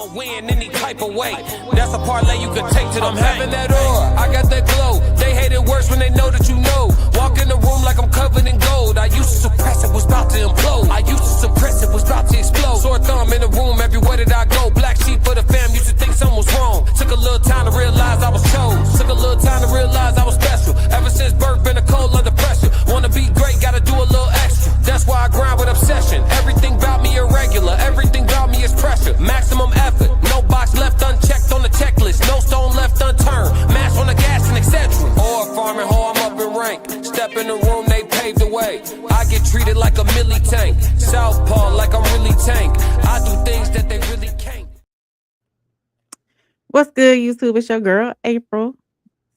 I'ma win any type of way. That's a parlay you can take to them. I'm having that aura, I got that glow. They hate it worse when they know that you know. Walk in the room like I'm covered in gold. I used to suppress it, was about to implode. I used to suppress it, was about to explode. Sore thumb in the room, everywhere that I go. Black sheep for the fam, used to think something was wrong. Took a little time to realize I was chose. Took a little time to realize I was special. Ever since birth, been a cold under pressure. Wanna be great, gotta do a little extra. That's why I grind with obsession. Everything about me irregular, everything about me is pressure. Maximum effort, no box left unchecked on the checklist. No stone left unturned, mash on the gas and etc. Or farming hoe, I'm up in rank. Step in the room, they paved the way. I get treated like a milli tank. Southpaw like I'm really tank. I do things that they really can't. What's good, YouTube? It's your girl, April.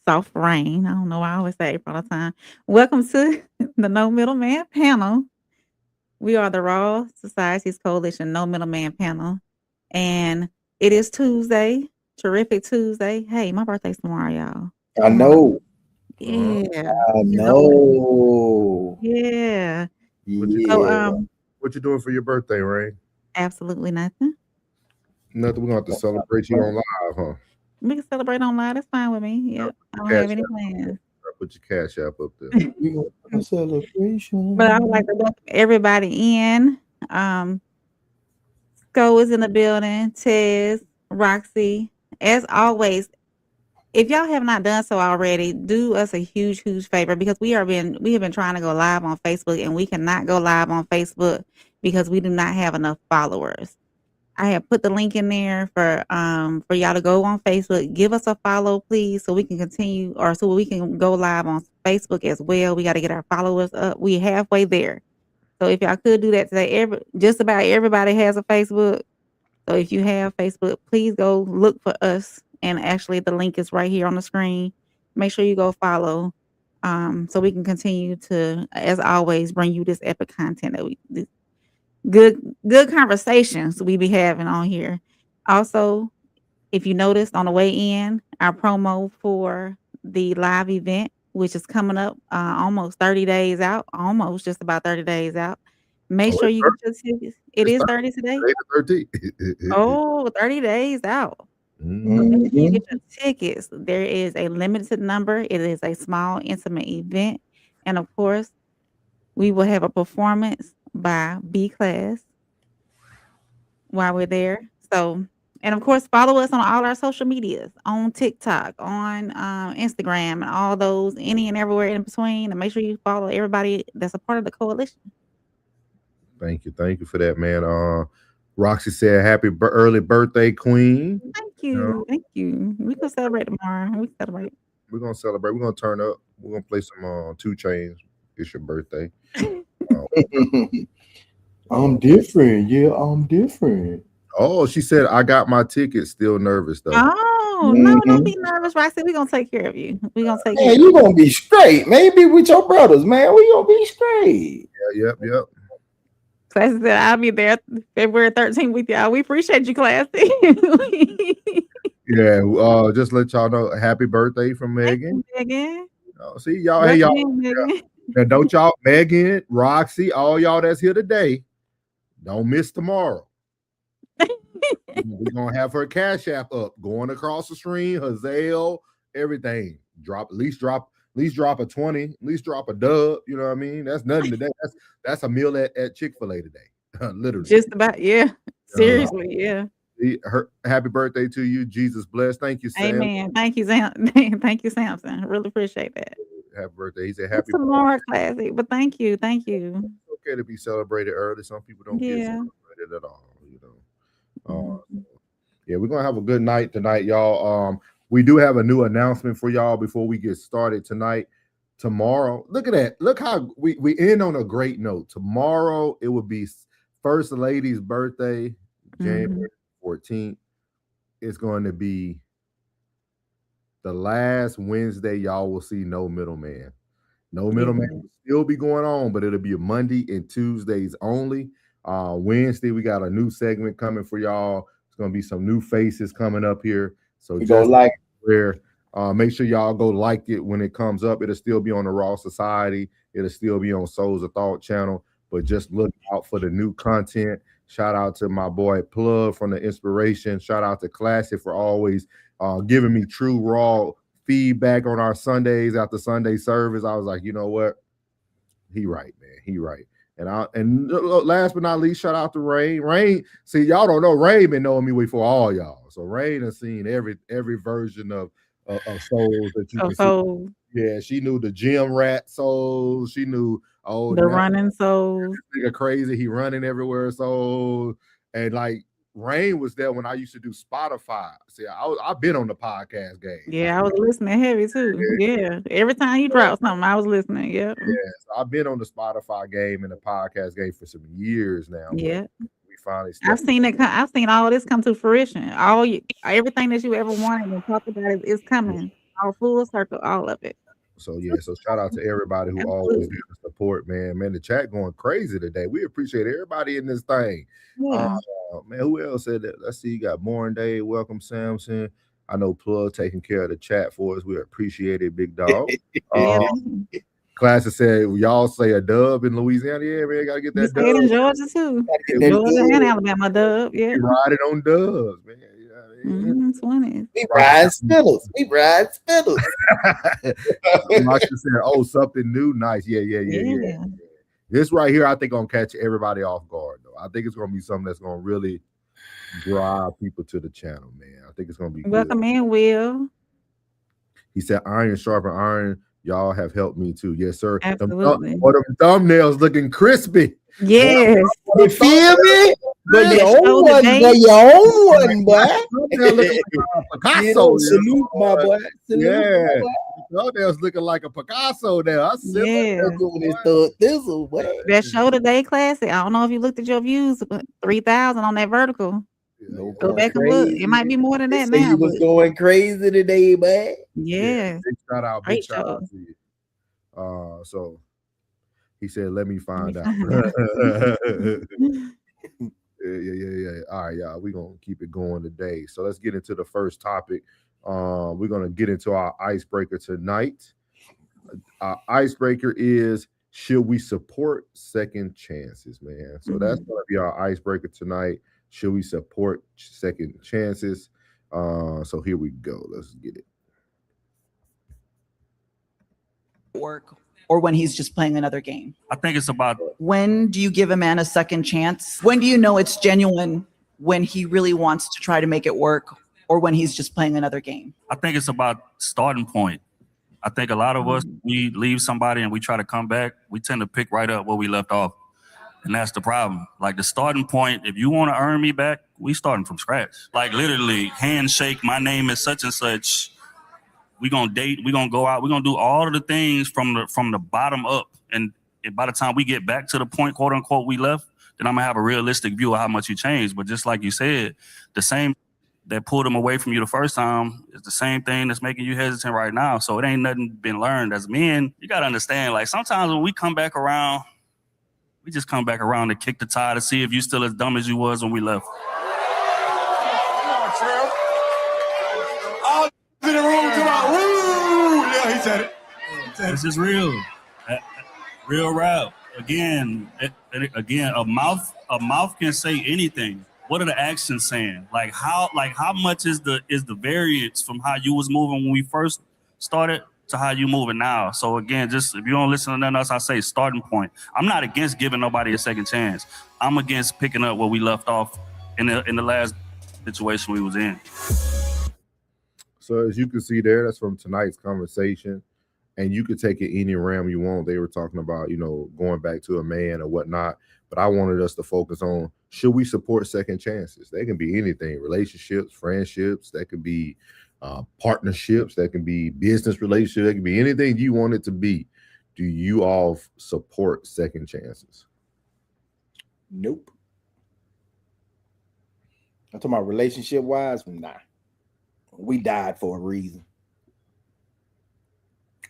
Soft Rain. I don't know why I always say April all the time. Welcome to the No Middleman panel. We are the Raw Society's Coalition No Middleman panel. And it is Tuesday. Terrific Tuesday. Hey, my birthday's tomorrow, y'all. I know. Yeah. I know. Yeah. Yeah. What you doing for your birthday, Ray? Absolutely nothing. Nothing. We're gonna have to celebrate you on live, huh? We can celebrate online. That's fine with me. Yeah. I don't have any plans. Put your cash app up there. A celebration. But I would like to welcome everybody in. Sko is in the building. Tez, Roxy. As always, if y'all have not done so already, do us a huge favor because we have been trying to go live on Facebook and we cannot go live on Facebook because we do not have enough followers. I have put the link in there for y'all to go on Facebook. Give us a follow, please, so we can continue or so we can go live on Facebook as well. We got to get our followers up. We're halfway there. So if y'all could do that today, just about everybody has a Facebook. So if you have Facebook, please go look for us. And actually, the link is right here on the screen. Make sure you go follow so we can continue to, as always, bring you this epic content that good conversations we be having on here. Also, if you noticed on the way in, our promo for the live event, which is coming up almost 30 days out, almost just about 30 days out. Make sure you get your tickets. It is 30 today. 30. 30 days out. So make sure you get your tickets. There is a limited number. It is a small, intimate event. And of course, we will have a performance by B Class while we're there. So, and of course, follow us on all our social medias, on TikTok, on Instagram, and all those, any and everywhere in between. And make sure you follow everybody that's a part of the coalition. Thank you for that, man. Roxy said, "Happy early birthday, Queen." Thank you. We can celebrate tomorrow. We're gonna celebrate. We're gonna turn up. We're gonna play some 2 Chainz. It's your birthday. I'm different. Yeah, I'm different. Oh, she said, "I got my ticket." Still nervous though. Oh no, don't be nervous, Roxy. We're gonna take care of you. We're gonna take care of you. You're gonna be straight. Maybe with your brothers, man. We gonna be straight. Yep. Classy said, "I'll be there February 13th with y'all." We appreciate you, Classy. Yeah, just let y'all know, happy birthday from Megan. See y'all. Hey y'all. And don't y'all, Megan, Roxy, all y'all that's here today, don't miss tomorrow. We're gonna have her cash app up, going across the stream, her Zelle, everything. At least drop a 20, at least drop a dub. You know what I mean? That's nothing today. That's a meal at Chick-fil-A today. Literally. Just about, yeah. Seriously, yeah. Happy birthday to you. Jesus bless. Thank you, Sam. Amen. Thank you, Samson. I really appreciate that. Happy birthday. He said happy tomorrow, Classy. But thank you. It's okay to be celebrated early. Some people don't get celebrated at all, you know. Yeah, we're gonna have a good night tonight, y'all. We do have a new announcement for y'all before we get started tonight. Tomorrow, look at that. Look how we end on a great note. Tomorrow it will be First Lady's birthday, January 14th. It's going to be the last Wednesday y'all will see No Middleman. No Middleman will still be going on, but it'll be a Monday and Tuesdays only. Wednesday, we got a new segment coming for y'all. It's going to be some new faces coming up here. So just make sure y'all go like it when it comes up. It'll still be on the Raw Society. It'll still be on Souls of Thought channel. But just look out for the new content. Shout out to my boy Plug from the Inspiration. Shout out to Classic for always giving me true raw feedback on our Sundays after Sunday service. I was like, you know what? He right, man. He right. And last but not least, shout out to Rain. Rain, see, y'all don't know, Rain been knowing me before all y'all. So Rain has seen every version of souls that you can see. Yeah, she knew the gym rat souls. She knew the running souls. Nigga crazy, he running everywhere. So and like Rain was there when I used to do Spotify. See, I've been on the podcast game. Yeah, I was listening heavy too. Yeah. Every time you drop something, I was listening. Yeah. So I've been on the Spotify game and the podcast game for some years now. Yeah. We finally I've seen all this come to fruition. Everything that you ever wanted and talked about is coming. All full circle, all of it. So shout out to everybody who always gives the support, man. Man, the chat going crazy today. We appreciate everybody in this thing. Yeah. Man, who else said that? Let's see. You got Born Day. Welcome, Samson. I know Plug taking care of the chat for us. We appreciate it, big dog. Classic said, y'all say a dub in Louisiana. Yeah, man, gotta get that dub. In Georgia too. Georgia and Alabama dub. Yeah. We riding on dubs, man. 20. We ride spittles. Marsha said, "Oh, something new, nice." Yeah. This right here, I think, gonna catch everybody off guard, though. I think it's gonna be something that's gonna really drive people to the channel, man. I think it's gonna be welcome in, Will. He said, "Iron sharpen iron." Y'all have helped me too. Yes, sir. Absolutely. Them thumbnails looking crispy. Yes. You feel me? But your own one, boy. Picasso. Salute, my boy. Yeah. Thumbnails looking like a Picasso now. That show today classic. I don't know if you looked at your views, but 3,000 on that vertical. Go back and look. It might be more than that now. He was going crazy today, man. Yeah. Big shout out to you. So he said, "Let me find out." Yeah. All right, y'all. We're gonna keep it going today. So let's get into the first topic. We're gonna get into our icebreaker tonight. Our icebreaker is, should we support second chances, man? So that's gonna be our icebreaker tonight. Should we support second chances? So here we go. Let's get it. Work, or when he's just playing another game? I think it's about, when do you give a man a second chance? When do you know it's genuine? When he really wants to try to make it work, or when he's just playing another game? I think it's about starting point. I think a lot of us, we leave somebody and we try to come back, we tend to pick right up where we left off. And that's the problem. Like the starting point, if you want to earn me back, we starting from scratch. Like literally, handshake, my name is such and such. We're going to date, we're going to go out, we're going to do all of the things from the bottom up. And by the time we get back to the point, quote unquote, we left, then I'm going to have a realistic view of how much you changed. But just like you said, the same that pulled them away from you the first time is the same thing that's making you hesitant right now. So it ain't nothing been learned. As men, you got to understand, like sometimes when we come back around, we just come back around to kick the tire to see if you still as dumb as you was when we left. Come on, Trill. All in the room, come on. Woo! Yeah, he said it. This is real. Real rap. Again, a mouth can say anything. What are the actions saying? Like how much is the variance from how you was moving when we first started to how you moving now? So again, just if you don't listen to nothing else, I say starting point. I'm not against giving nobody a second chance. I'm against picking up where we left off in the last situation we was in. So as you can see there, that's from tonight's conversation. And you could take it any realm you want. They were talking about, going back to a man or whatnot. But I wanted us to focus on, should we support second chances? They can be anything, relationships, friendships, that could be partnerships, that can be business relationships, that can be anything you want it to be. Do you all support second chances? Nope. I'm talking about relationship wise. Nah. We died for a reason.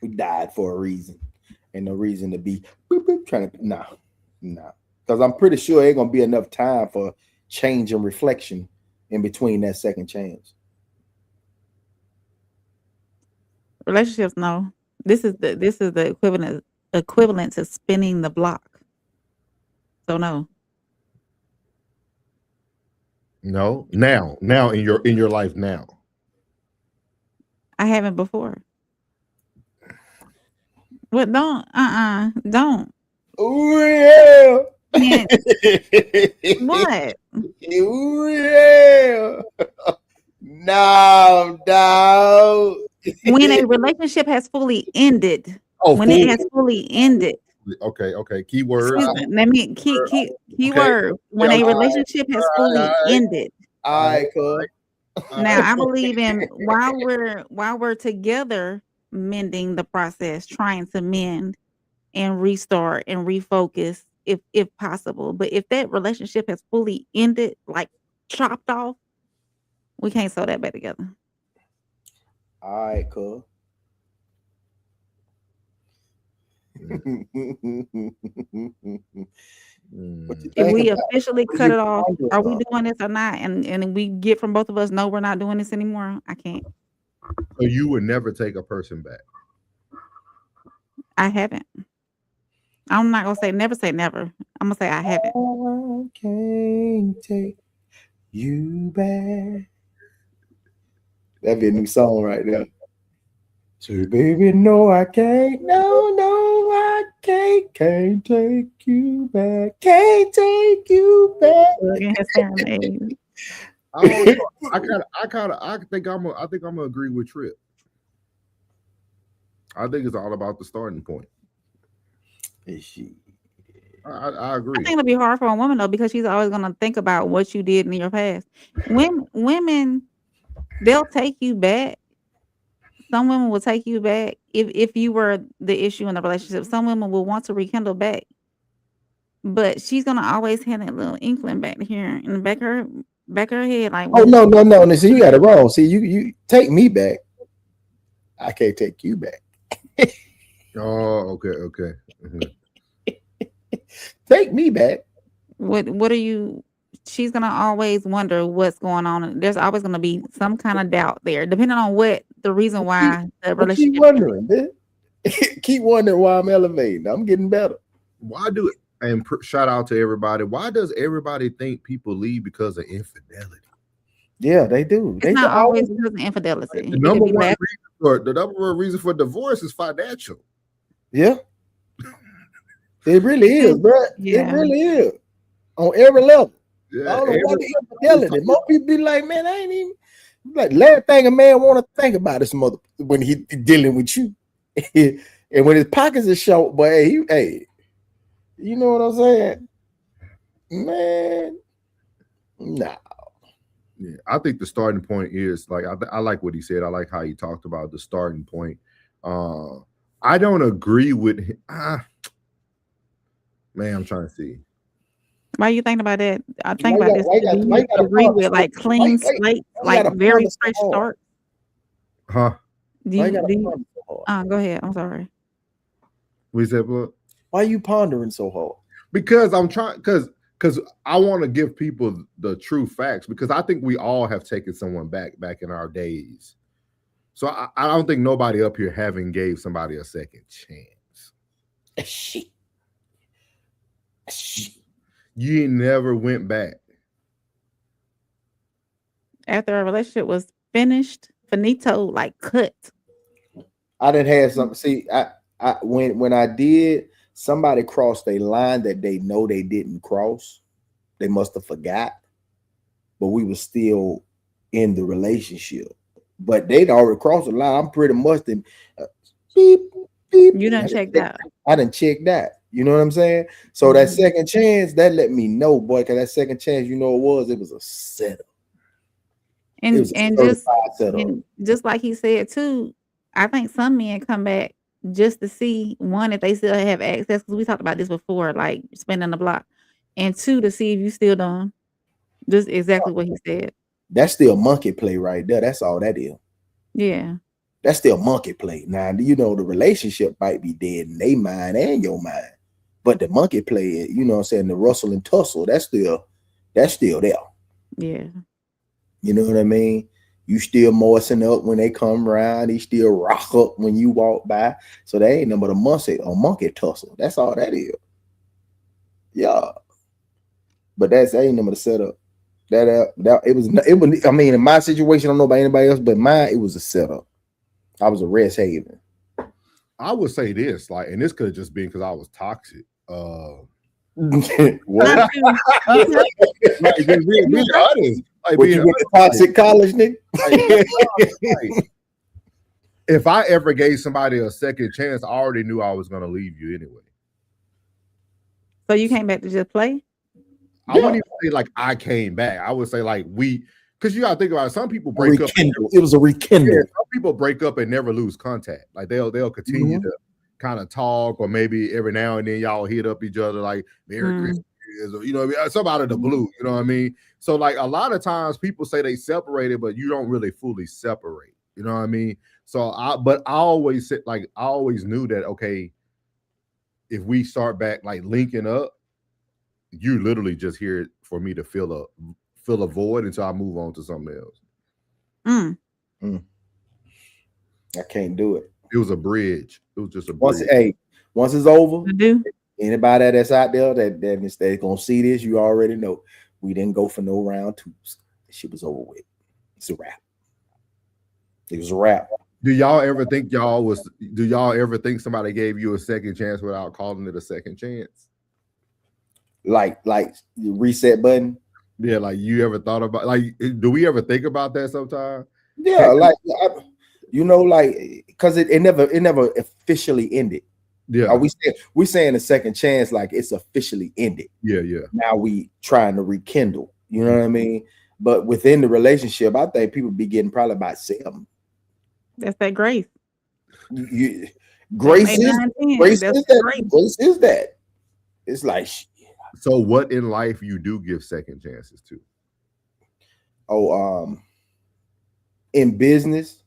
Ain't no reason to be trying to nah. Because I'm pretty sure ain't gonna be enough time for change and reflection in between that second chance. Relationships, no. This is the equivalent to spinning the block. So no. No, now in your life now. I haven't before. What? Don't. Ooh, yeah. Man, what? Ooh, yeah. No, no. When a relationship has fully ended. Oh, When it has fully ended. okay. Keyword. Excuse me. Let me keyword. When Yeah, a okay. relationship has fully ended. All right, cool. Now I believe in while we're together, mending the process, trying to mend and restart and refocus if possible. But if that relationship has fully ended, like chopped off, we can't sew that back together. All right, cool. If we officially cut it off, are we doing this or not? And we get from both of us, no, we're not doing this anymore. I can't. So you would never take a person back. I haven't. I'm not gonna say never say never. I'm gonna say I haven't. I can't take you back. That'd be a new song right there. So baby, no, I can't. No, I can't take you back. Can't take you back. I think I'm gonna agree with Trip. I think it's all about the starting point. Is she? I agree. I think it'll be hard for a woman though, because she's always gonna think about what you did in your past. When women, they'll take you back. Some women will take you back if you were the issue in the relationship. Some women will want to rekindle back, but she's gonna always have that little inkling back here in the back of her head. Like, oh no. See, you got it wrong. See, you take me back. I can't take you back. Oh, okay. Mm-hmm. Take me back. What are you? She's gonna always wonder what's going on. There's always gonna be some kind of doubt there, depending on what the reason why the relationship. Keep wondering, man. Keep wondering why I'm elevating. I'm getting better. Why do it? And shout out to everybody. Why does everybody think people leave because of infidelity? Yeah, they do. It's not always because of infidelity. The number one reason for divorce is financial. Yeah. It really is, bro. Yeah. It really is. On every level. Yeah, I don't know why the infidelity. Most people be like, man, I ain't even like last thing a man want to think about is mother when he dealing with you. And when his pockets are short, but hey, you know what I'm saying? Man, nah. Yeah, I think the starting point is like I like what he said. I like how he talked about the starting point. I don't agree with him. Man, I'm trying to see. Why you thinking about that? I think about this. Do you agree with like clean slate, like very fresh start? Huh? Go ahead. I'm sorry. We said what? Why are you pondering so hard? Because I'm trying. Because I want to give people the true facts. Because I think we all have taken someone back in our days. So I don't think nobody up here having gave somebody a second chance. Shit. You ain't never went back After a relationship was finished, finito, like cut. I didn't have something. See, I when I did, somebody crossed a line that they know they didn't cross. They must have forgot, but we were still in the relationship. But they'd already crossed the line. I'm pretty much beep, beep. You done checked that. I done checked that. You know what I'm saying? So that second chance, that let me know, boy, because that second chance, you know, it was a setup. And just like he said too, I think some men come back just to see, one, if they still have access, because we talked about this before, like spending the block, and two, to see if you still done. Just exactly what he said. That's still monkey play right there. That's all that is. Yeah. That's still monkey play. Now, you know, the relationship might be dead in their mind and your mind. But the monkey play, you know what I'm saying, the rustle and tussle, that's still there. Yeah. You know what I mean? You still moisten up when they come around. He still rock up when you walk by. So they ain't nothing but a monkey tussle. That's all that is. Yeah. But that ain't nothing but a setup. That it was. I mean, in my situation, I don't know about anybody else, but mine, it was a setup. I was a rest haven. I would say this, like, and this could have just been because I was toxic. What? Not you. Like, just being honest. Like, What, you went to toxic college, nigga? Like, if I ever gave somebody a second chance, I already knew I was gonna leave you anyway. So you came back to just play? I wouldn't even say like I came back. I would say like because you gotta think about it. Some people break up. It was a rekindle. Yeah, some people break up and never lose contact. Like they'll continue to kind of talk, or maybe every now and then y'all hit up each other like Merry Christmas, or you know what I mean? Something out of the blue, you know what I mean? So like a lot of times people say they separated, but you don't really fully separate, you know what I mean? So I always said, like, I always knew that, okay, if we start back like linking up, you literally just here for me to fill a void until I move on to something else. I can't do it. It was a bridge. It was just a bridge. Once it's over, Do. anybody that's out there that's gonna see this, you already know we didn't go for no round twos. Shit was over with. It's a wrap. It was a wrap. Do y'all ever think somebody gave you a second chance without calling it a second chance? Like the reset button? Yeah, like you ever thought about, like, do we ever think about that sometimes? Yeah, like because it never officially ended. Yeah. Are we saying a second chance like it's officially ended? Yeah. Now we trying to rekindle, you know what I mean? But within the relationship, I think people be getting probably about 7. That's that grace. Grace is that. It's like, so what in life you do give second chances to? In business,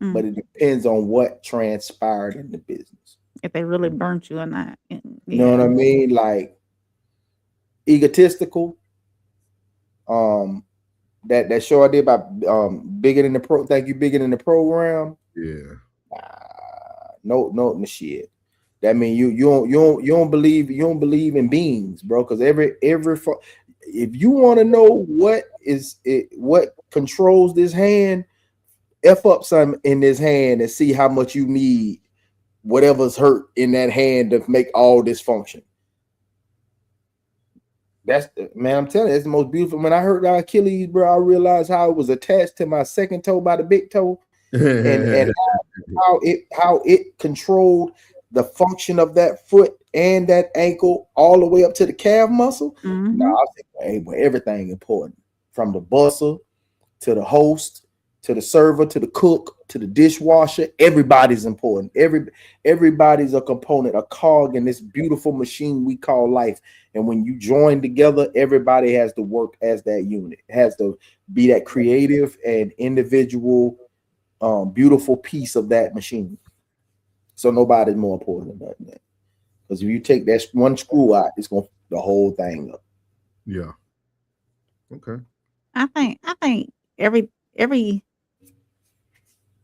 but it depends on what transpired in the business. If they really burnt you or not. You know what I mean? Like egotistical. That show I did about bigger than the program. Yeah. No shit. That mean you don't believe in beings, bro. Because every if you want to know what controls this hand, F up something in this hand and see how much you need whatever's hurt in that hand to make all this function. That's, man, I'm telling you, it's the most beautiful. When I hurt my Achilles, bro, I realized how it was attached to my second toe by the big toe, and how it controlled the function of that foot and that ankle all the way up to the calf muscle. Now I think, hey, well, everything important, from the busser to the host to the server to the cook to the dishwasher. Everybody's important. Everybody's a component, a cog in this beautiful machine we call life. And when you join together, everybody has to work as that unit. It has to be that creative and individual, beautiful piece of that machine. So nobody's more important than that. Because if you take that one screw out, it's going to the whole thing up. Yeah. Okay. I think every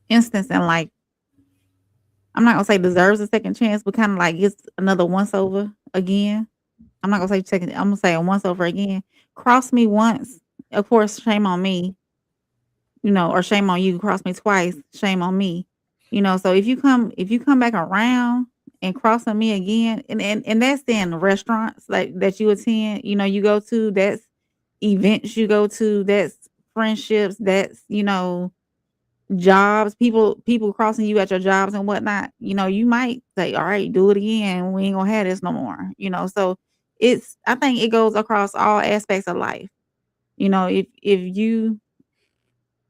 instance in life, I'm not gonna say deserves a second chance, but kind of like gets another once over again. I'm not gonna say second. I'm gonna say a once over again. Cross me once, of course, shame on me. Or shame on you. Cross me twice, shame on me. So if you come back around and crossing me again, and that's in restaurants like that you attend, you go to, that's events you go to, that's friendships, that's jobs, people crossing you at your jobs and whatnot, you might say, all right, do it again. We ain't gonna have this no more. So I think it goes across all aspects of life. If you,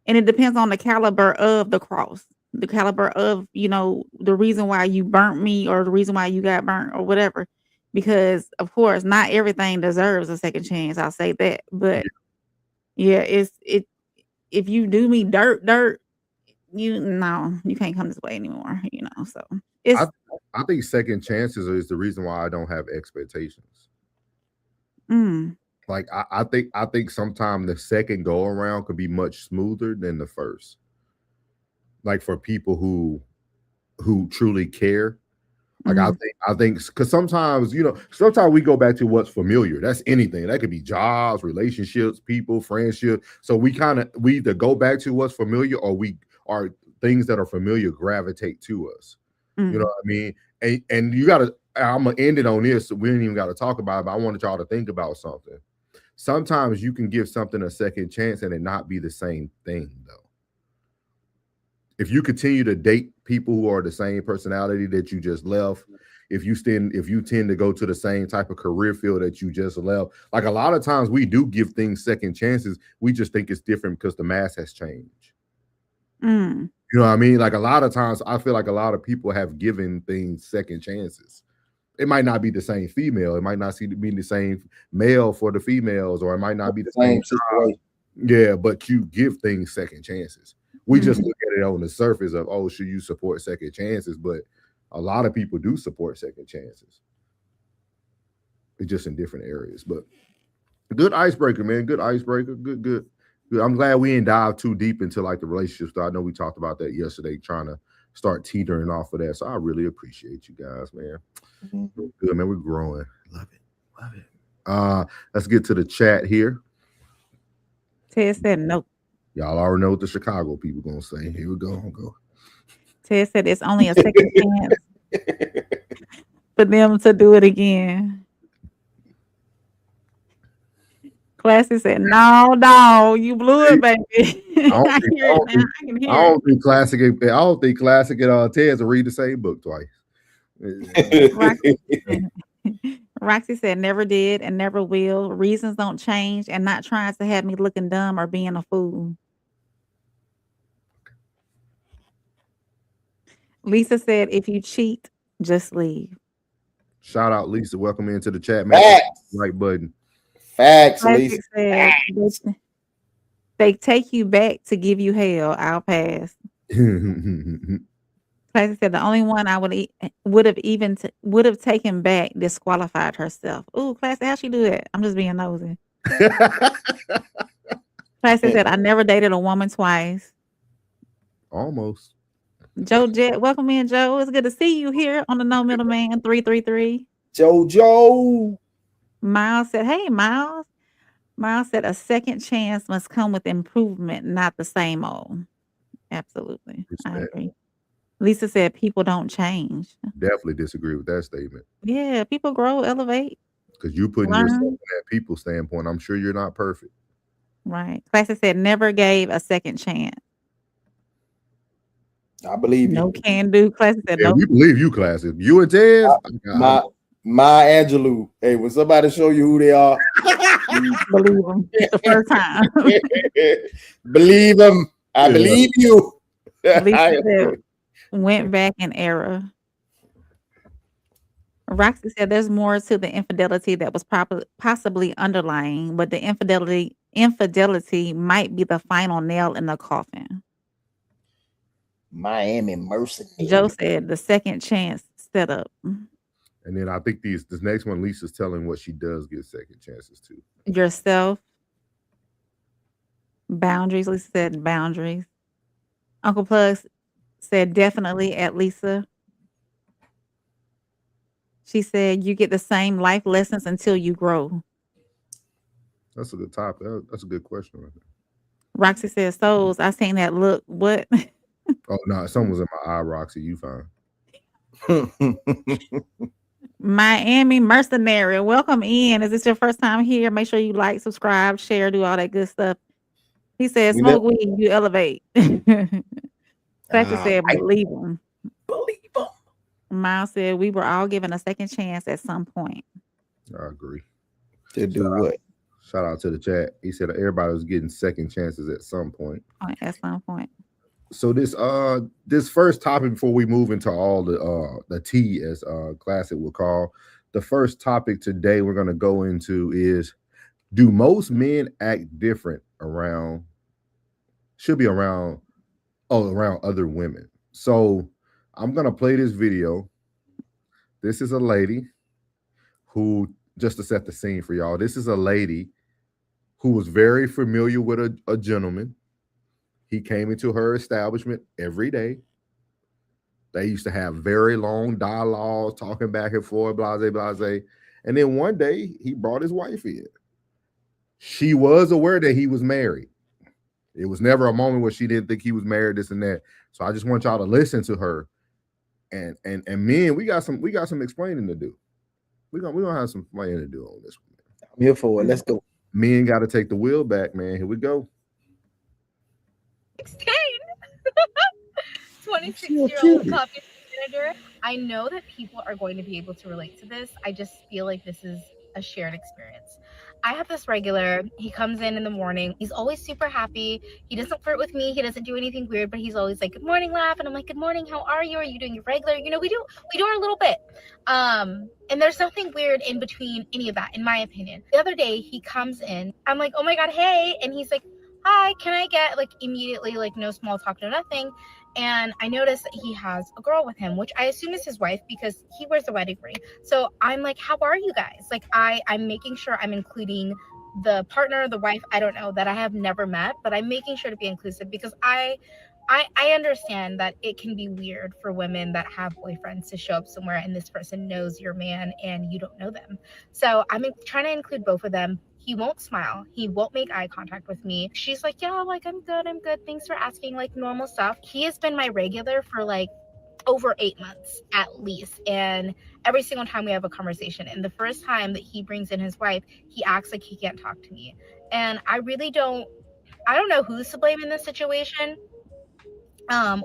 and it depends on the caliber of the cross, the caliber of, the reason why you burnt me or the reason why you got burnt or whatever. Because of course, not everything deserves a second chance. I'll say that. But yeah, if you do me dirt, you can't come this way anymore, so it's I think second chances is the reason why I don't have expectations. Like I think sometimes the second go around could be much smoother than the first. Like for people who truly care, Like I think because sometimes sometimes we go back to what's familiar. That's anything. That could be jobs, relationships, people, friendship. So we either go back to what's familiar, or we are things that are familiar gravitate to us. You know what I mean? And you gotta. I'm gonna end it on this. So we ain't even got to talk about it. But I wanted y'all to think about something. Sometimes you can give something a second chance and it not be the same thing though. If you continue to date people who are the same personality that you just left, if you tend to go to the same type of career field that you just left, like a lot of times we do give things second chances. We just think it's different because the mass has changed. You know what I mean? Like a lot of times I feel like a lot of people have given things second chances. It might not be the same female. It might not be the same male for the females, or it might not be the same situation. Yeah, but you give things second chances. We just look at it on the surface of, oh, should you support second chances? But a lot of people do support second chances. It's just in different areas. But good icebreaker, man. Good icebreaker. Good. I'm glad we didn't dive too deep into like the relationships. I know we talked about that yesterday, trying to start teetering off of that. So I really appreciate you guys, man. Good, man. We're growing. Love it. Let's get to the chat here. Ted said no. Y'all already know what the Chicago people gonna say. Here we go. Ted said it's only a second chance for them to do it again. Classy said, no, you blew it, baby. I don't think Classic and Ted's will read the same book twice. Roxy said never did and never will. Reasons don't change, and not trying to have me looking dumb or being a fool. Lisa said if you cheat, just leave. Shout out Lisa. Welcome into the chat, man. Right button. Facts, Lisa. Said, they take you back to give you hell. I'll pass. Classic said the only one I would have taken back disqualified herself. Ooh, Classic, how she do that? I'm just being nosy. Classic said I never dated a woman twice. Almost. Joe Jet, welcome in, Joe. It's good to see you here on the No Middleman 333. Joe. Miles said, hey, Miles. Miles said a second chance must come with improvement, not the same old. Absolutely. Respect. I agree. Lisa said people don't change. Definitely disagree with that statement. Yeah, people grow, elevate. Because you putting yourself in that people standpoint, I'm sure you're not perfect. Right. Classic said never gave a second chance. I believe you. No can do. Classic said no. We believe you, Classic. You and Tez. My Angelou. Hey, when somebody show you who they are, believe them the first time. Believe them. I believe you. Lisa said, went back in error. Roxy said there's more to the infidelity that was possibly underlying, but the infidelity might be the final nail in the coffin. Miami mercenary. Joe said the second chance setup. And then I think this next one, Lisa's telling what she does get second chances to. Yourself. Boundaries. Lisa said boundaries. Uncle Plugs said definitely at Lisa. She said you get the same life lessons until you grow. That's a good topic. That's a good question right there. Roxy said souls. I seen that look. What? Oh no, someone's in my eye, Roxy. You fine. Miami mercenary. Welcome in. Is this your first time here? Make sure you like, subscribe, share, do all that good stuff. He said, smoke weed, you elevate. Thatcher said, believe him. Believe him. Miles said, we were all given a second chance at some point. I agree. To do what? Shout out to the chat. He said everybody was getting second chances at some point. At some point. So this first topic before we move into all the tea, as Classic will call, the first topic today we're going to go into is, do most men act different around other women? So I'm going to play this video. This is a lady who, just to set the scene for y'all, this is a lady who was very familiar with a gentleman. He came into her establishment every day. They used to have very long dialogues, talking back and forth, blase, blase. And then one day he brought his wife in. She was aware that he was married. It was never a moment where she didn't think he was married, this and that. So I just want y'all to listen to her. And men, we got some explaining to do. We're gonna have some explaining to do on this one. I'm here for it. Let's go. Men got to take the wheel back, man. Here we go. 26-year-old copy manager. I know that people are going to be able to relate to this. I just feel like this is a shared experience. I have this regular. He comes in the morning. He's always super happy. He doesn't flirt with me. He doesn't do anything weird, but he's always like, "Good morning, laugh." And I'm like, "Good morning. How are you? Are you doing your regular?" You know, we do our little bit. And there's nothing weird in between any of that, in my opinion. The other day he comes in. I'm like, "Oh my God, hey." And he's like, "Hi, can I get," like, immediately, like, no small talk, no nothing. And I noticed that he has a girl with him, which I assume is his wife because he wears a wedding ring. So I'm like, "How are you guys?" Like, I'm making sure I'm including the partner, the wife, I don't know, that I have never met, but I'm making sure to be inclusive because I understand that it can be weird for women that have boyfriends to show up somewhere and this person knows your man and you don't know them. So I'm trying to include both of them. He won't smile. He won't make eye contact with me. She's like, "Yeah, like, I'm good. Thanks for asking," like, normal stuff. He has been my regular for like over 8 months at least. And every single time we have a conversation, and the first time that he brings in his wife, he acts like he can't talk to me. And I don't know who's to blame in this situation.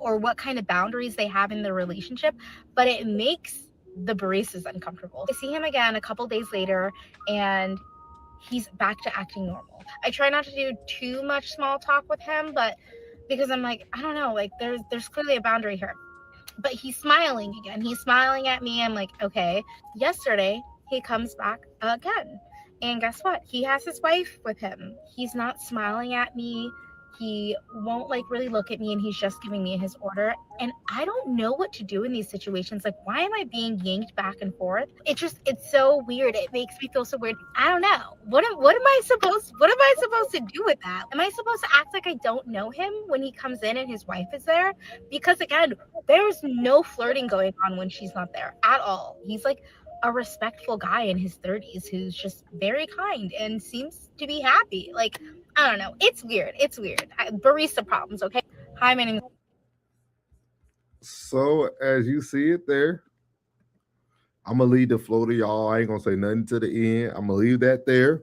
Or what kind of boundaries they have in the relationship, but it makes the baristas uncomfortable. I see him again a couple days later, and he's back to acting normal. I try not to do too much small talk with him, but because I'm like, I don't know, like there's clearly a boundary here. But he's smiling again. He's smiling at me. I'm like, okay. Yesterday, he comes back again. And guess what? He has his wife with him. He's not smiling at me. He won't like really look at me, and he's just giving me his order. And I don't know what to do in these situations. Like, why am I being yanked back and forth? It's so weird. It makes me feel so weird. I don't know. What am I supposed to do with that? Am I supposed to act like I don't know him when he comes in and his wife is there? Because again, there's no flirting going on when she's not there at all. He's like a respectful guy in his 30s who's just very kind and seems to be happy. Like, I don't know. It's weird. Barista problems, okay? Hi, my name is... So as you see it there, I'm going to leave the flow to y'all. I ain't going to say nothing to the end. I'm going to leave that there.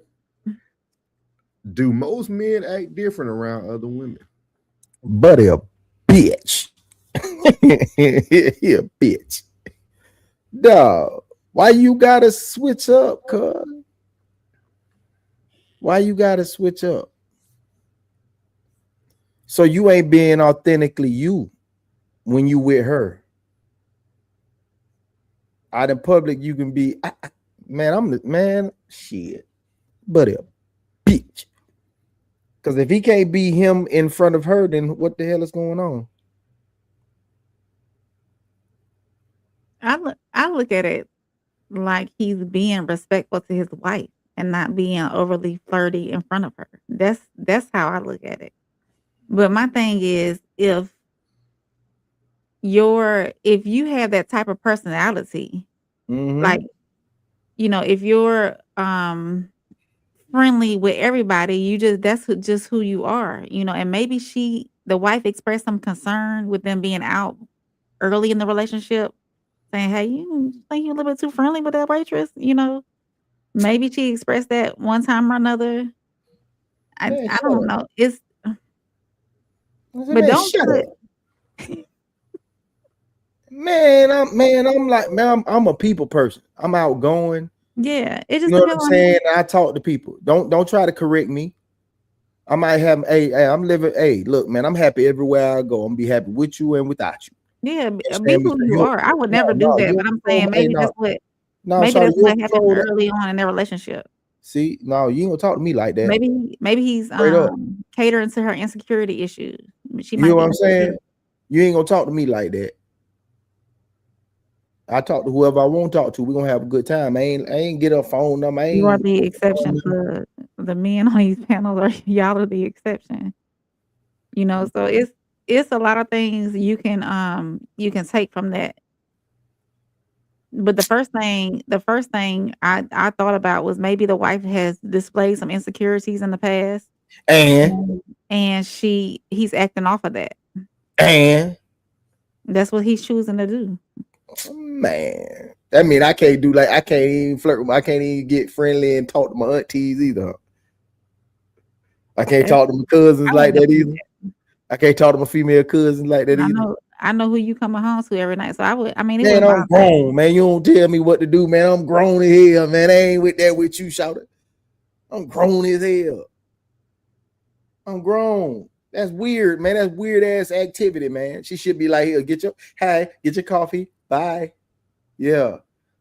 Do most men act different around other women? Buddy, a bitch. He a bitch. Dog, why you gotta switch up, cuz? Why you gotta switch up? So you ain't being authentically you when you with her. Out in public, you can be, shit, buddy, a bitch. Because if he can't be him in front of her, then what the hell is going on? I look at it like he's being respectful to his wife and not being overly flirty in front of her. That's how I look at it. But my thing is, if you have that type of personality, like, you know, if you're friendly with everybody, that's just who you are, you know. And maybe the wife expressed some concern with them being out early in the relationship, saying, "Hey, you think you're a little bit too friendly with that waitress?" You know, maybe she expressed that one time or another. I don't know. But don't shut put, up. I'm a people person. I'm outgoing. yeah, it just You know what I'm depends on saying? I talk to people. Don't try to correct me. I might have, I'm living, look, man, I'm happy everywhere I go. I'm be happy with you and without you. yeah, be who you are. I would never do that, but I'm saying maybe that's what happened early on in their relationship. See, no, you ain't gonna talk to me like that. Maybe he's catering to her insecurity issues. You know what I'm saying? You ain't gonna talk to me like that. I talk to whoever I want to talk to. We're gonna have a good time. I ain't get a phone number. You are the exception for the men on these panels, or y'all are the exception. You know, so it's a lot of things you can take from that. But the first thing I thought about was maybe the wife has displayed some insecurities in the past, And and he's acting off of that. That's what he's choosing to do. Man, that mean I can't even flirt with I can't even get friendly and talk to my aunties either. I can't talk to my cousins like that either. I can't talk to my female cousins like that either. I know who you coming home to every night. So Man, I'm grown, man. You don't tell me what to do, man. I'm grown as hell, man. I ain't with that with you, shouted. I'm grown as hell. I'm grown. That's weird, man. That's weird ass activity, man. She should be like, here, get your coffee. Bye. Yeah.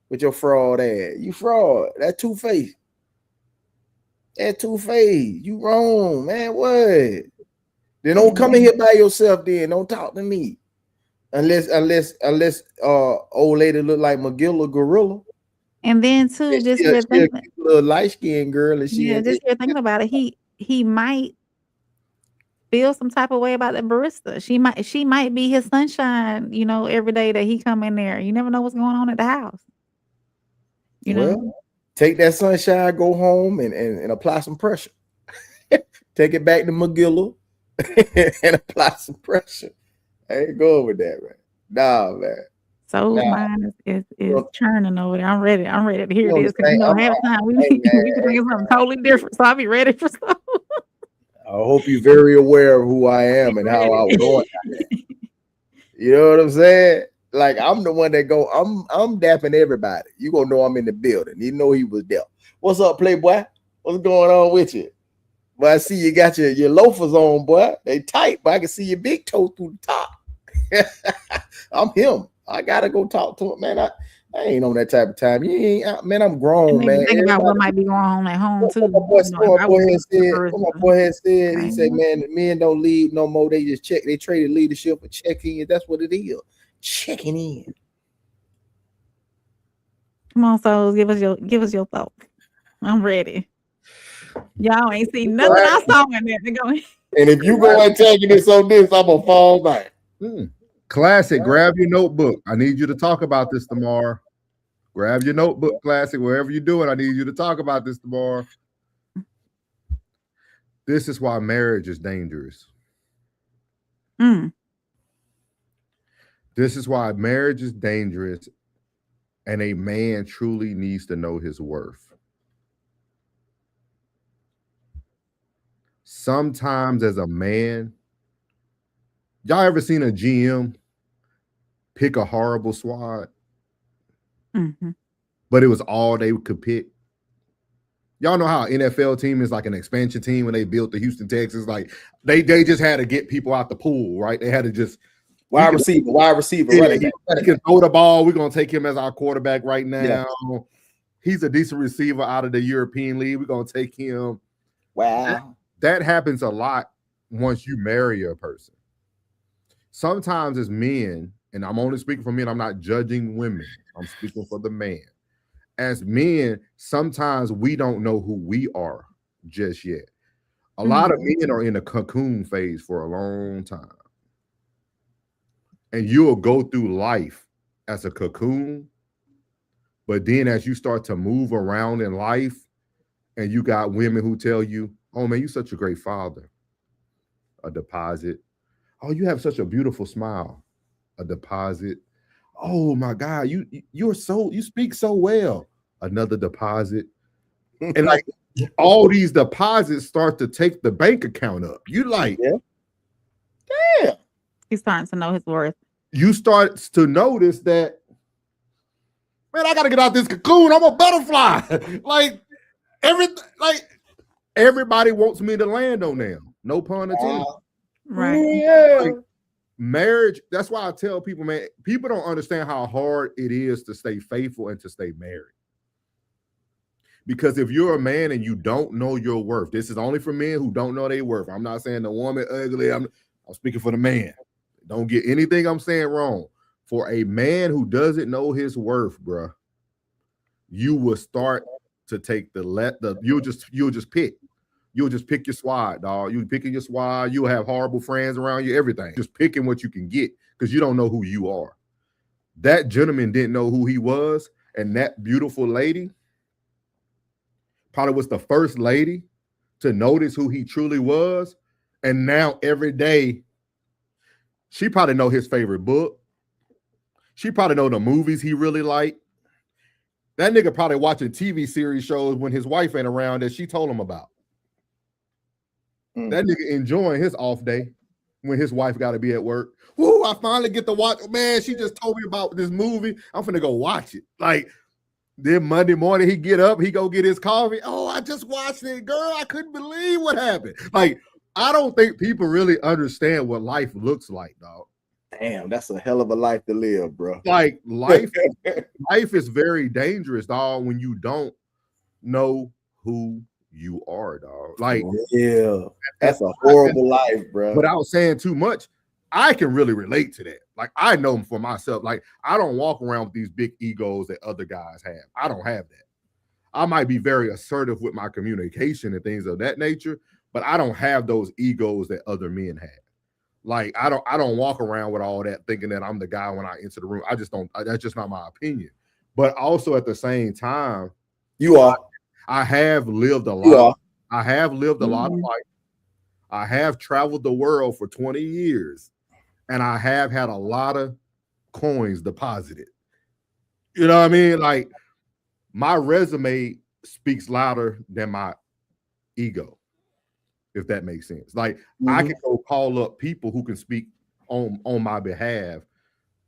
With your fraud ass. You fraud. That two-faced. You wrong, man. What? Then don't come in here by yourself then. Don't talk to me. Unless old lady look like McGill Gorilla. And then too, just a little light-skinned girl. And just thinking about it, he might feel some type of way about the barista. She might be his sunshine, every day that he come in there. You never know what's going on at the house. You know? Take that sunshine, go home and apply some pressure. Take it back to McGill and apply some pressure. I ain't going with that, man. Nah, man. So mine is churning over there. I'm ready to hear this because half the time we can think of something totally different. So I'll be ready for stuff. I hope you're very aware of who I am and how I was going. You know what I'm saying? Like I'm the one that go. I'm dapping everybody. You gonna know I'm in the building. You know he was there. What's up, Playboy? What's going on with you? But I see you got your loafers on, boy. They tight, but I can see your big toe through the top. I'm him. I gotta go talk to him, man. I ain't on that type of time. You ain't, man. I'm grown, man. Think about what might be going on at home too. My boy had said, he said, man, the men don't lead no more. They just check. They traded leadership for check-in. That's what it is. Checking in. Come on, souls. Give us your thought. I'm ready. Y'all ain't seen nothing I saw in there going. And if you go and taking this on this, I'm gonna fall back. Classic. Grab your notebook. I need you to talk about this tomorrow. Grab your notebook, Classic. Wherever you do it, I need you to talk about this tomorrow. This is why marriage is dangerous. This is why marriage is dangerous, and a man truly needs to know his worth. Sometimes as a man, y'all ever seen a GM pick a horrible squad? But it was all they could pick. Y'all know how NFL team is like an expansion team when they built the Houston Texans. Like they just had to get people out the pool, right? They had to just wide receiver. He can throw the ball. We're gonna take him as our quarterback right now. Yeah. He's a decent receiver out of the European League. We're gonna take him. Wow. That happens a lot once you marry a person. Sometimes as men, and I'm only speaking for men, I'm not judging women. I'm speaking for the man. As men, sometimes we don't know who we are just yet. A lot of men are in a cocoon phase for a long time. And you'll go through life as a cocoon, but then as you start to move around in life, and you got women who tell you, oh man, you're such a great father. A deposit. Oh, you have such a beautiful smile. A deposit. Oh my God, you speak so well. Another deposit. And like all these deposits start to take the bank account up. You like, yeah. He's starting to know his worth. You start to notice that, man, I gotta get out this cocoon. I'm a butterfly. Everybody wants me to land on them. No pun intended. Right. Yeah. Like, marriage, that's why I tell people, man, people don't understand how hard it is to stay faithful and to stay married. Because if you're a man and you don't know your worth, this is only for men who don't know their worth. I'm not saying the woman ugly. I'm speaking for the man. Don't get anything I'm saying wrong. For a man who doesn't know his worth, bruh, you will start to take you'll just pick. You'll just pick your squad, dog. You picking your squad. You'll have horrible friends around you. Everything. Just picking what you can get because you don't know who you are. That gentleman didn't know who he was, and that beautiful lady probably was the first lady to notice who he truly was. And now every day, she probably know his favorite book. She probably know the movies he really liked. That nigga probably watching TV series shows when his wife ain't around that she told him about. That nigga enjoying his off day when his wife got to be at work. Woo, I finally get to watch. Man, she just told me about this movie. I'm finna go watch it. Like, then Monday morning, he get up, he go get his coffee. Oh, I just watched it, girl. I couldn't believe what happened. Like, I don't think people really understand what life looks like, dog. Damn, that's a hell of a life to live, bro. Like, life is very dangerous, dog, when you don't know who you are, dog. Like, yeah, that's a horrible life, bro. Without saying too much, I can really relate to that. Like, I know for myself. Like, I don't walk around with these big egos that other guys have. I don't have that. I might be very assertive with my communication and things of that nature, but I don't have those egos that other men have. Like, I don't walk around with all that thinking that I'm the guy when I enter the room. I just don't. That's just not my opinion. But also at the same time, you are. I have lived a lot. I have lived a lot of life. I have traveled the world for 20 years, and I have had a lot of coins deposited. You know what I mean? Like, my resume speaks louder than my ego, if that makes sense. Like, I can go call up people who can speak on my behalf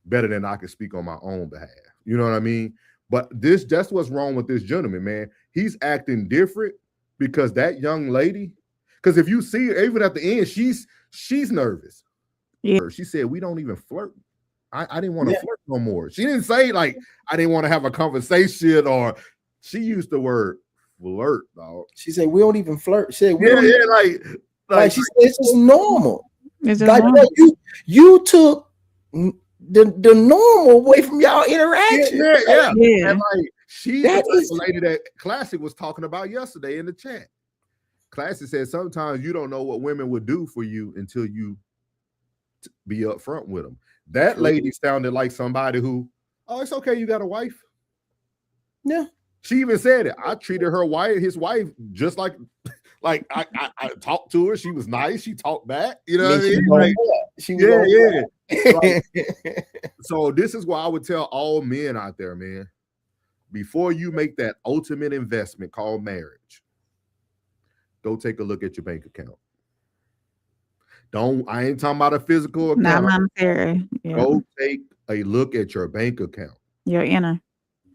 better than I can speak on my own behalf. You know what I mean? But that's what's wrong with this gentleman, man. He's acting different because that young lady, because if you see her, even at the end, she's nervous. Yeah. She said, we don't even flirt. I didn't want to flirt no more. She didn't say, like, I didn't want to have a conversation, or she used the word flirt, dog. She said, we don't even flirt. She said, like she said, it's just normal. It's just like, normal. You took the normal away from y'all interaction. Yeah. And like, That is the lady that Classic was talking about yesterday in the chat. Classic said sometimes you don't know what women would do for you until you be upfront with them. That lady sounded like somebody who, oh, it's okay, you got a wife. Yeah. She even said it. I treated his wife, just like I talked to her. She was nice. She talked back. You know what I mean? So this is why I would tell all men out there, man, before you make that ultimate investment called marriage, go take a look at your bank account. I ain't talking about a physical account. Not monetary. Yeah. Go take a look at your bank account. Your inner.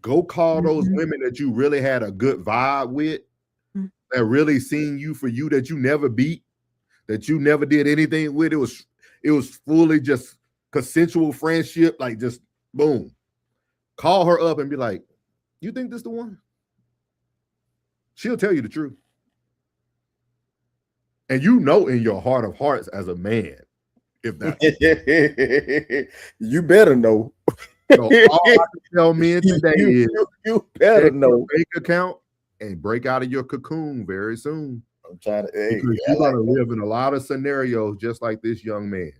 Go call those women that you really had a good vibe with, that really seen you for you, that you never beat, that you never did anything with. It was fully just consensual friendship, like just boom. Call her up and be like, you think this the one? She'll tell you the truth. And you know in your heart of hearts as a man, if that you better know. So all I can tell men today is you better know. Bank account and break out of your cocoon very soon. I'm trying to because you're gonna live in a lot of scenarios just like this young man.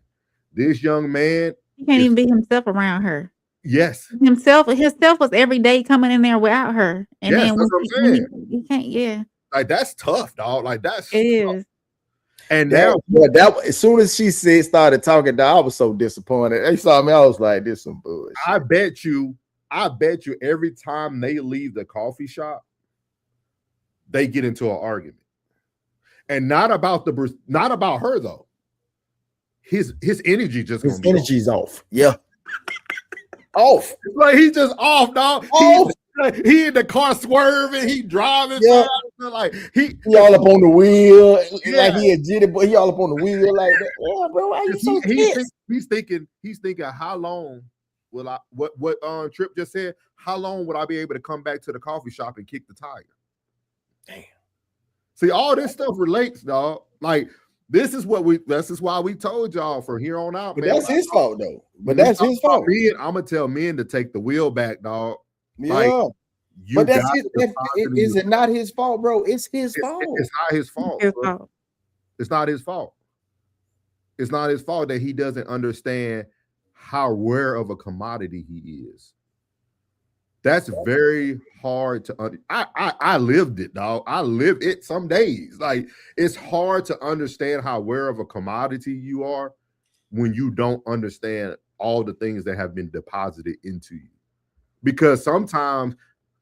This young man, he can't even be himself around her. Yes. Himself was every day coming in there without her. And yes, then that's what I'm saying. He can't, like that's tough, dog. Like that's it is. And that as soon as she started talking, I was so disappointed. They saw me, I was like, "This some bullshit." I bet you, every time they leave the coffee shop, they get into an argument, and not about her though. His energy just his energy's off. Yeah, off. Like he's just off, dog. He in the car swerving, he driving, like he all up on the wheel, like he a jitty, but he all up on the wheel like that. Yeah, bro, why you so pissed? He's thinking, how long will I? What Trip just said? How long would I be able to come back to the coffee shop and kick the tire? Damn. See, all this stuff relates, dog. Like this is why we told y'all from here on out. But man, that's his fault though. But that's his fault. I'm gonna tell men to take the wheel back, dog. Yeah. You But that's got his, to that, deposit in is your- it not his fault, bro? It's his fault. It's not his fault. His bro. fault. It's not his fault. It's not his fault that he doesn't understand how rare of a commodity he is. That's very hard to I lived it, dog. I lived it some days. Like, it's hard to understand how rare of a commodity you are when you don't understand all the things that have been deposited into you. Because sometimes,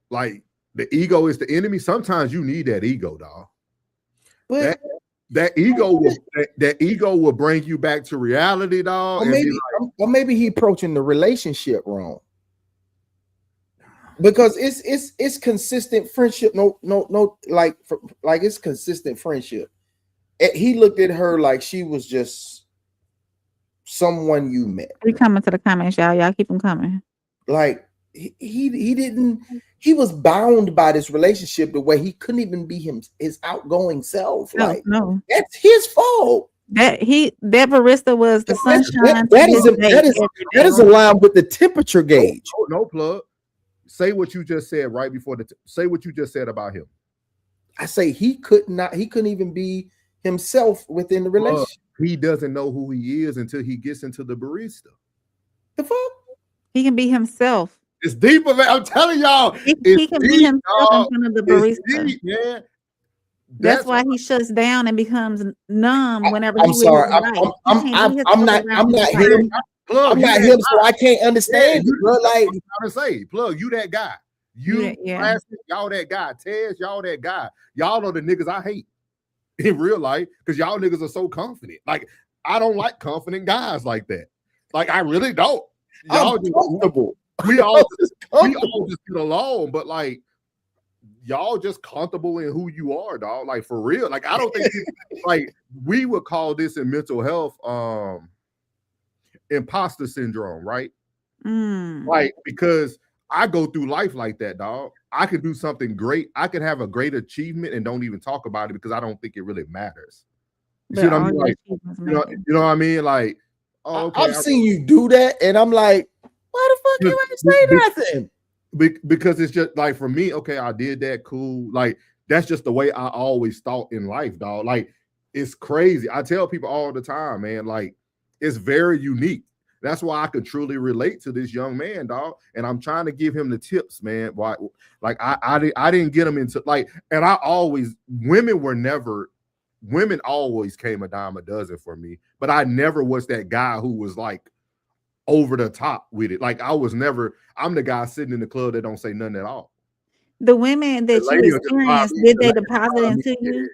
like, the ego is the enemy. Sometimes you need that ego, dog. But That ego will bring you back to reality, dog. or maybe he approaching the relationship wrong. Because it's consistent friendship. No, like it's consistent friendship. He looked at her like she was just someone you met. We coming to the comments, y'all. Y'all keep them coming. Like he didn't. He was bound by this relationship the way he couldn't even be his outgoing self. Like, No, that's his fault. that barista was the sunshine. That is aligned with the temperature gauge. No plug. Say what you just said right before say what you just said about him. I say he couldn't even be himself within the relationship. He doesn't know who he is until he gets into the barista. The fuck? He can be himself. It's deeper, man. I'm telling y'all. He can be himself in front of the barista. It's deep, man. That's why he shuts down and becomes numb whenever I'm sorry. I'm not him. Plug, I'm not him, so I can't understand it, bro. Like, I'm trying to say, Plug, you that guy. Plastic, y'all that guy. Tez, y'all that guy. Y'all are the niggas I hate in real life because y'all niggas are so confident. Like, I don't like confident guys like that. Like, I really don't. Y'all just comfortable. We all just get along, but like, y'all just comfortable in who you are, dog. Like, for real. Like, I don't think like we would call this in mental health imposter syndrome, right? Like, because I go through life like that, dog. I could do something great. I could have a great achievement and don't even talk about it because I don't think it really matters. You see what I mean? Like, you know what I mean? Like, oh, okay, I've seen you do that, and I'm like, why the fuck you ain't say nothing? Because it's just like, for me, okay, I did that, cool. Like, that's just the way I always thought in life, dog. Like, it's crazy. I tell people all the time, man, like, it's very unique. That's why I could truly relate to this young man, dog. And I'm trying to give him the tips, man. Why, like, I didn't get him into, like, and women always came a dime a dozen for me, but I never was that guy who was like over the top with it. Like, I'm the guy sitting in the club that don't say nothing at all. The women that you experienced, did they deposit into you?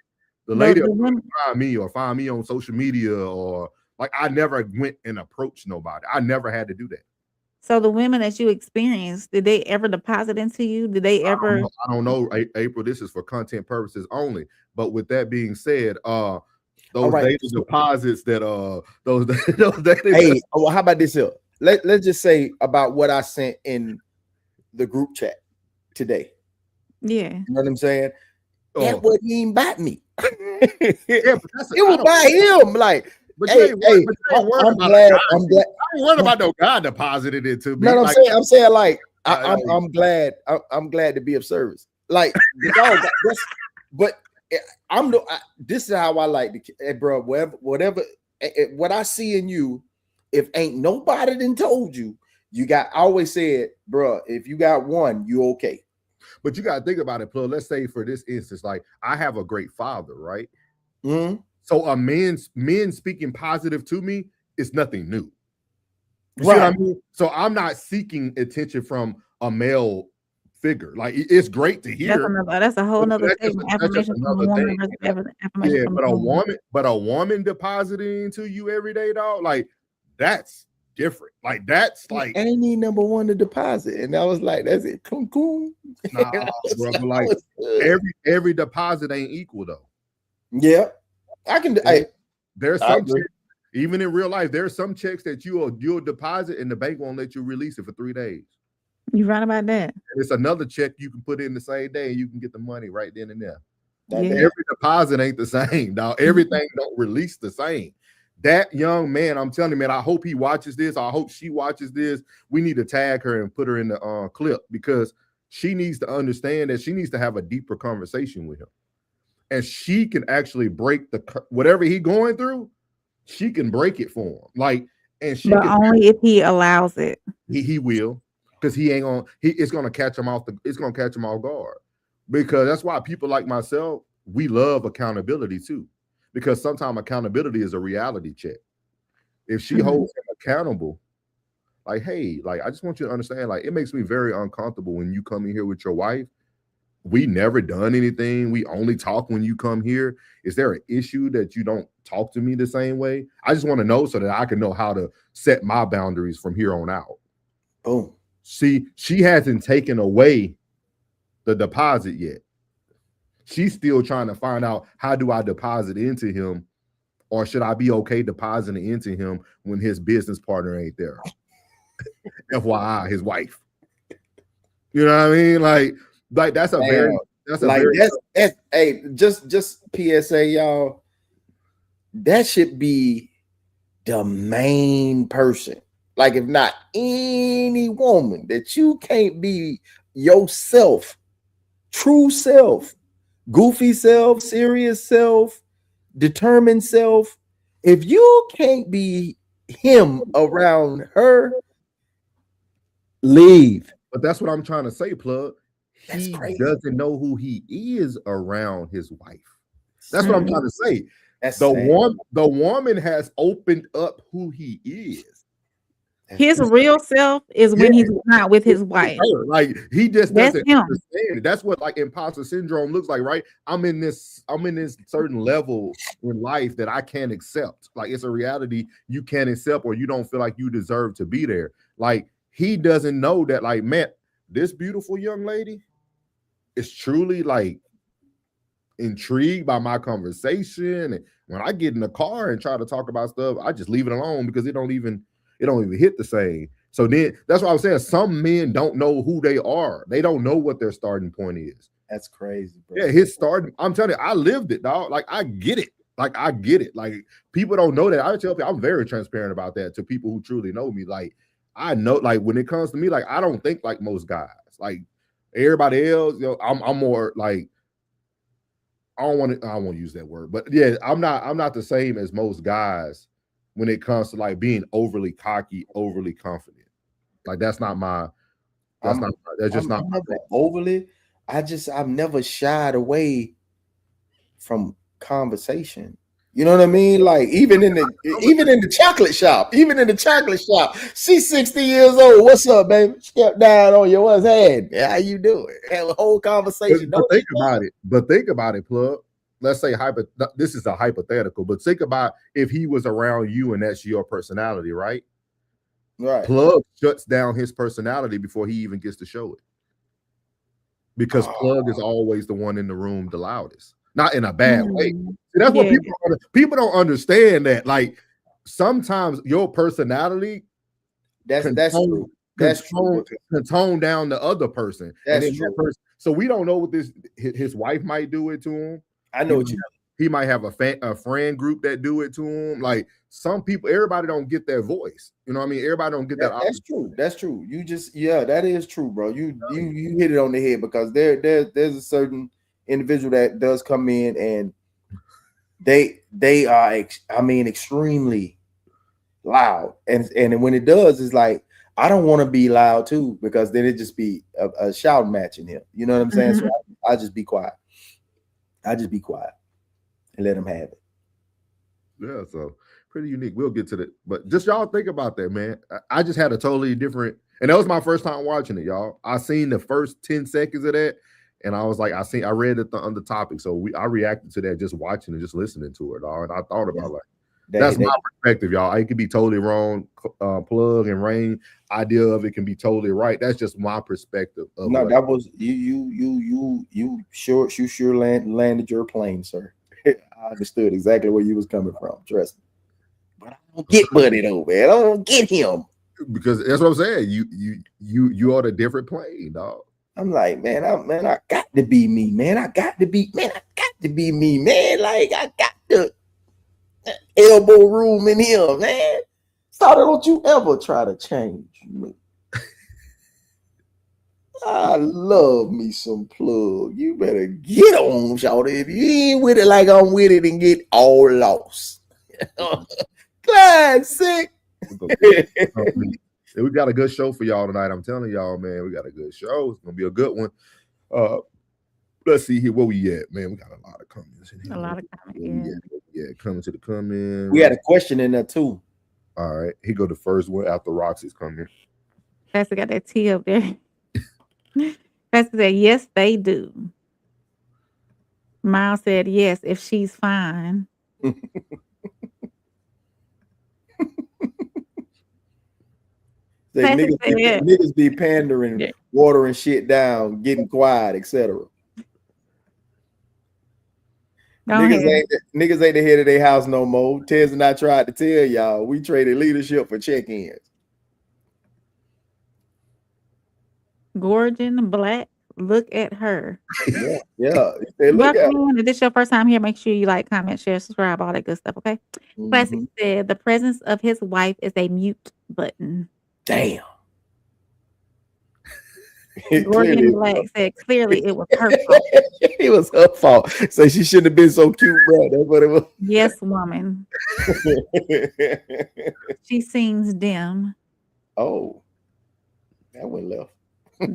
The lady will find me on social media, or like, I never went and approached nobody. I never had to do that. So the women that you experienced, did they ever deposit into you? Did they ever? I don't know, April. This is for content purposes only. But with that being said, those data deposits that those data. Hey, well, how about this here? Let's just say about what I sent in the group chat today. Yeah, you know what I'm saying. That wasn't even about me. It was by him. Like, but I'm glad. I ain't worried about no guy deposited into me. No, I'm saying like, I'm glad. I'm glad to be of service. Like, but this is how I like to, bro. Whatever, what I see in you, if ain't nobody done told you, I always said, bro, if you got one, you okay. But you got to think about it, Plug. Let's say for this instance, like, I have a great father, right? Mm-hmm. So a men speaking positive to me is nothing new. You see Right. what I mean? So I'm not seeking attention from a male figure. Like, it's great to hear. That's a whole nother thing. Affirmation from a woman versus affirmation from a woman. But a woman depositing into you every day, dog, like, that's different. Like, that's like, I ain't need number one to deposit, and I was like, that's it. Cool. Nah, bro, but like, every deposit ain't equal though. Yeah, I can. There's some checks, even in real life, there's some checks that you'll deposit and the bank won't let you release it for 3 days. You're right about that. And it's another check you can put in the same day and you can get the money right then and there. Yeah. Every deposit ain't the same, dog. Everything don't release the same. That young man, I'm telling you, man, I hope he watches this. I hope she watches this. We need to tag her and put her in the clip, because she needs to understand that she needs to have a deeper conversation with him. And she can actually break whatever he going through, she can break it for him. Like, and she But can only if he allows it. he will, because it's gonna catch him off guard. Because that's why people like myself, we love accountability too. Because sometimes accountability is a reality check. If she holds him accountable, like, hey, like, I just want you to understand, like, it makes me very uncomfortable when you come in here with your wife. We never done anything. We only talk when you come here. Is there an issue that you don't talk to me the same way? I just want to know so that I can know how to set my boundaries from here on out. Boom. See, she hasn't taken away the deposit yet. She's still trying to find out, how do I deposit into him, or should I be okay depositing into him when his business partner ain't there? FYI, his wife. You know what I mean? Like that's a very hey, just PSA, y'all. That should be the main person. Like, if not any woman, that you can't be yourself, true self, goofy self, serious self, determined self. If you can't be him around her, leave. But that's what I'm trying to say, Plug. He doesn't know who he is around his wife. That's what I'm trying to say. The woman has opened up who he is. His real self is when he's not with his wife. Like, he just doesn't him. understand it. That's what like imposter syndrome looks like, right? I'm in this certain level in life that I can't accept. Like, it's a reality you can't accept, or you don't feel like you deserve to be there. Like, he doesn't know that, like, man, this beautiful young lady is truly like intrigued by my conversation. And when I get in the car and try to talk about stuff, I just leave it alone because it don't even hit the same. So then that's why I was saying some men don't know who they are. They don't know what their starting point is. That's crazy, bro. Yeah, his starting. I'm telling you, I lived it, dog. Like, I get it. Like, people don't know that. I tell people, I'm very transparent about that to people who truly know me. Like, I know, like, when it comes to me, like, I don't think like most guys. Like, everybody else, I'm more like, I don't want to use that word, but yeah, I'm not the same as most guys when it comes to like being overly cocky, overly confident. Like, that's not overly. I've never shied away from conversation. You know what I mean? Like, even in the chocolate shop, she's 60 years old. What's up, baby? Step down on your what's head. How you doing? Have a whole conversation. But think about it, Plug. Let's say this is a hypothetical, but think about if he was around you and that's your personality, right? Right. Plug shuts down his personality before he even gets to show it. Because Plug is always the one in the room the loudest. Not in a bad way. That's what people don't understand, that like sometimes your personality that's true. Can tone down the other person. That's true. So we don't know what his wife might do it to him. I know what you mean. He might have a friend group that do it to him. Like, some people, everybody don't get their voice. You know what I mean? Everybody don't get that. That's true. You just, that is true, bro. You hit it on the head, because there's a certain individual that does come in and they are extremely loud, and when it does, it's like, I don't want to be loud too, because then it just be a shout match in him. You know what I'm saying? So I just be quiet. And let him have it. Yeah, so pretty unique. We'll get to that, but just y'all think about that, man. I just had a totally different, and that was my first time watching it, y'all. I seen the first 10 seconds of that, and I was like, I read it on the topic, so I reacted to that just watching and just listening to it, dog. And I thought about that's my perspective, y'all. I could be totally wrong. Plug and Rain idea of it can be totally right. That's just my perspective. That was you sure landed your plane, sir. I understood exactly where you was coming from. Trust me. But I don't get Buddy though, man. I don't get him. Because that's what I'm saying. You are on a different plane, dog. I'm like, man, I got to be me, man. I got to be me, man. Like, I got the elbow room in here, man. So don't you ever try to change me. I love me some plug. You better get on, shawty. If you ain't with it like I'm with it, and get all lost. Classic. We got a good show for y'all tonight. I'm telling y'all, man, we got a good show. It's gonna be a good one. Let's see here where we at, man. We got a lot of comments in here. A lot of comments. Yeah, coming to the comments. We had a question in there too. All right, he go the first one after Roxy's coming. Pastor got that T up there. Pastor said, yes, they do. Miles said, yes, if she's fine. Niggas be pandering, watering shit down, getting quiet, etc. Niggas ain't the head of their house no more. Tez and I tried to tell y'all, we traded leadership for check-ins. Gorgeon Black, look at her. Yeah. Welcome. If this is your first time here, make sure you like, comment, share, subscribe, all that good stuff, okay? Classic said, the presence of his wife is a mute button. Damn. Gorgeon Black said, clearly it was her fault. It was her fault. So she shouldn't have been so cute, bro. That's what it was. Yes, woman. She seems dim. Oh. That went left.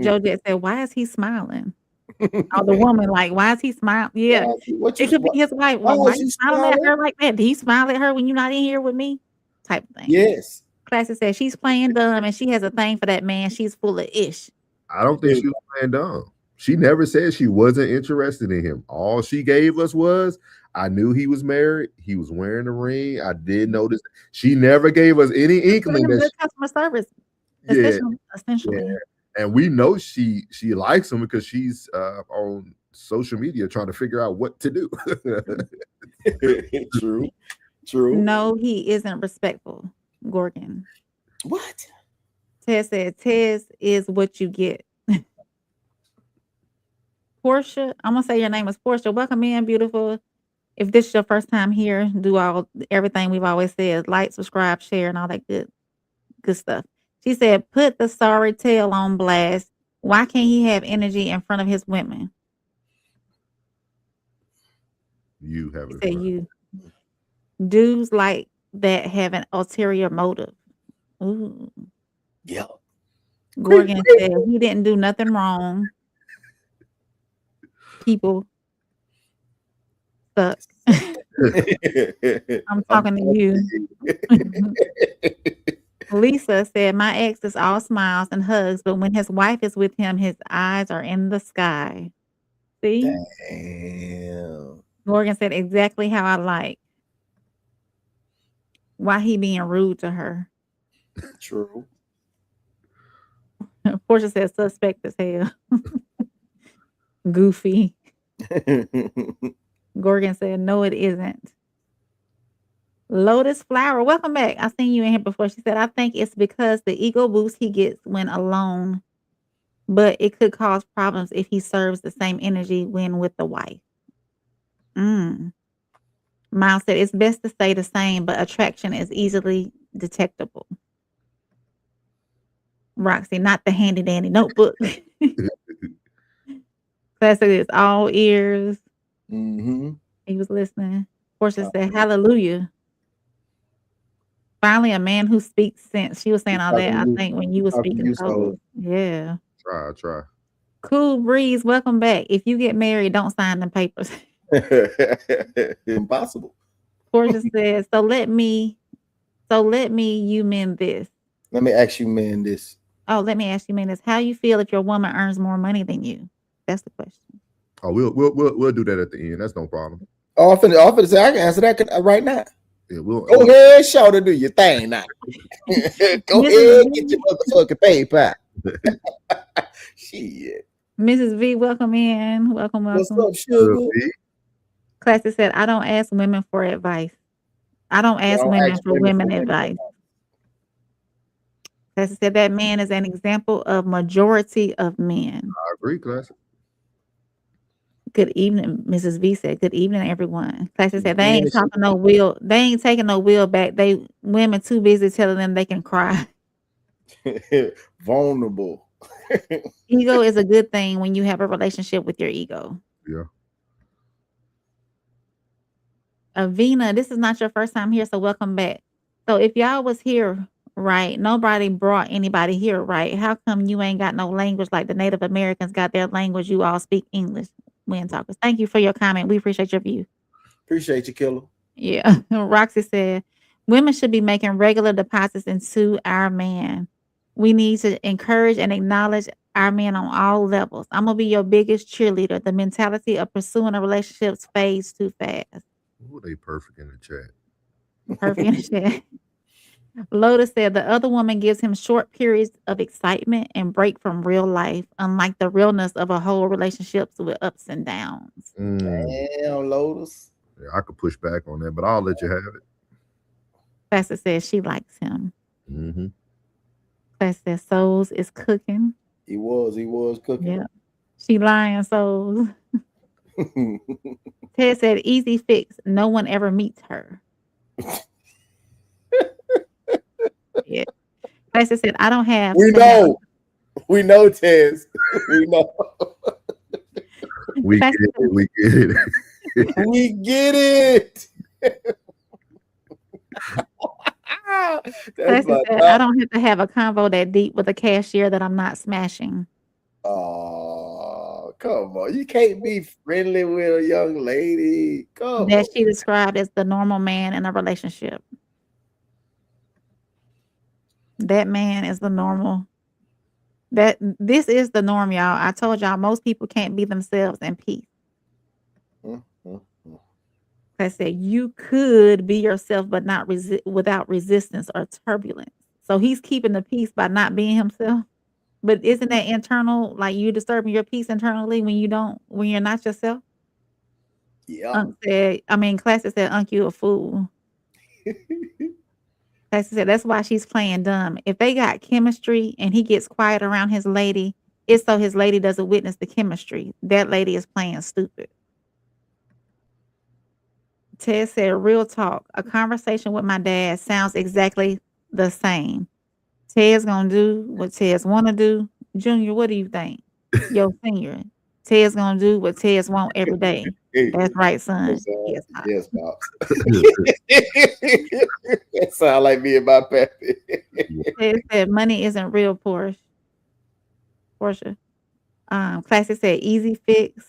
Joe Jet said, why is he smiling? Oh, the woman, like, why is he smiling? Yeah. It could be his wife. Why is he smiling at her like that? Do you smile at her when you're not in here with me? Type of thing. Yes. Classic said, she's playing dumb and she has a thing for that man. She's full of ish. I don't think she was playing dumb. She never said she wasn't interested in him. All she gave us was, I knew he was married. He was wearing a ring. I did notice. She never gave us any inkling that customer service. Essentially. Yeah. And we know she likes him because she's on social media trying to figure out what to do. True. No, he isn't respectful, Gorgon. What? Tez said, Tez is what you get. Portia, I'm gonna say your name is Portia. Welcome in, beautiful. If this is your first time here, do everything we've always said: like, subscribe, share, and all that good stuff. She said, put the sorry tale on blast. Why can't he have energy in front of his women? You have it. You dudes like that have an ulterior motive. Ooh. Yeah. Gorgon said he didn't do nothing wrong. People suck. I'm talking to you. Lisa said, my ex is all smiles and hugs, but when his wife is with him, his eyes are in the sky. See? Damn. Morgan said, exactly how I like. Why he being rude to her? True. Portia said, suspect as hell. Goofy. Gorgon said, no, it isn't. Lotus Flower, welcome back. I seen you in here before. She said, I think it's because the ego boost he gets when alone, but it could cause problems if he serves the same energy when with the wife. Miles said, it's best to stay the same, but attraction is easily detectable. Roxy, not the handy dandy notebook. Classic is all ears. He was listening. Portia said, hallelujah. Finally, a man who speaks sense. She was saying all that, I think, when you were speaking. Yeah. Try. Cool Breeze, welcome back. If you get married, don't sign them papers. Impossible. Portia says, so let me you men this. Let me ask you men this. Oh, let me ask you men this. How you feel if your woman earns more money than you? That's the question. Oh, we'll do that at the end. That's no problem. Oh, I say I can answer that right now. Yeah, go ahead, show to do your thing now. Go ahead, get your motherfucking paper. Shit. Mrs. V, welcome in. Welcome. What's up, sugar? Classic said, I don't ask women for advice. I don't ask women for women advice. Classic said that man is an example of majority of men. I agree, Classic. Good evening, Mrs. V said. Good evening, everyone. Classic said they ain't talking no will. They ain't taking no will back. They women too busy telling them they can cry. Vulnerable. Ego is a good thing when you have a relationship with your ego. Yeah. Avina, this is not your first time here, so welcome back. So if y'all was here, right, nobody brought anybody here, right? How come you ain't got no language like the Native Americans got their language? You all speak English, Wind Talkers. Thank you for your comment. We appreciate your view. Appreciate you, Killer. Yeah. Roxy said, women should be making regular deposits into our man. We need to encourage and acknowledge our men on all levels. I'm going to be your biggest cheerleader. The mentality of pursuing a relationship fades too fast. Ooh, they perfect in the chat. Perfect in the chat. Lotus said the other woman gives him short periods of excitement and break from real life, unlike the realness of a whole relationships with ups and downs. Damn, Lotus. Yeah, I could push back on that, but I'll let you have it. Facet says she likes him. Mm-hmm. Facet says Souls is cooking. He was cooking. Yeah. She lying, Souls. Ted said easy fix. No one ever meets her. Yeah. Facet said I don't have. We know, Tez. We know. We get it. We get it. We get it. Said, I don't have to have a convo that deep with a cashier that I'm not smashing. Oh, come on. You can't be friendly with a young lady. Come that on. She described as the normal man in a relationship. That man is the normal. This is the norm, y'all. I told y'all most people can't be themselves in peace. I said you could be yourself, but not without resistance or turbulence. So he's keeping the peace by not being himself. But isn't that internal? Like you disturbing your peace internally when you're not yourself? Yeah. Classy said, "Unc, you a fool." Classy said that's why she's playing dumb. If they got chemistry and he gets quiet around his lady, it's so his lady doesn't witness the chemistry. That lady is playing stupid. Ted said, real talk, a conversation with my dad sounds exactly the same. Ted's going to do what Ted's want to do. Junior, what do you think? Yo, senior. Ted's going to do what Ted's want every day. That's right, son. Yes, Pops. That sound like me and my pappy. Ted said, money isn't real, Portia. Classic said, easy fix.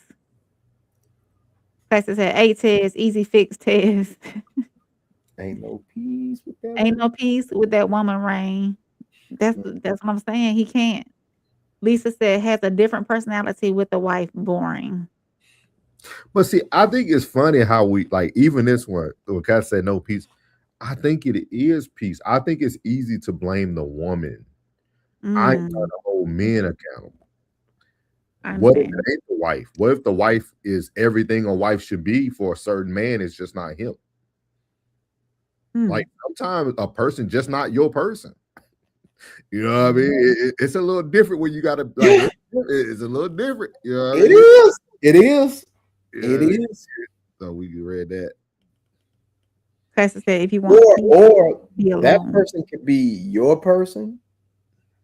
Classic said, hey, Tez, easy fix, Tez. Ain't no peace with that. Ain't no peace with that woman, Rain. That's what I'm saying. He can't. Lisa said, has a different personality with the wife. Boring. But see, I think it's funny how we even this one. When Kat said no peace, I think it is peace. I think it's easy to blame the woman. I ain't trying to hold men accountable. What if it ain't the wife? What if the wife is everything a wife should be for a certain man? It's just not him. Like sometimes a person just not your person. You know what I mean? It's a little different when you got to. It's a little different. You know what I mean? It is. Yeah, It is. So we read that. Pastor said, if you want or be that alone. person could be your person,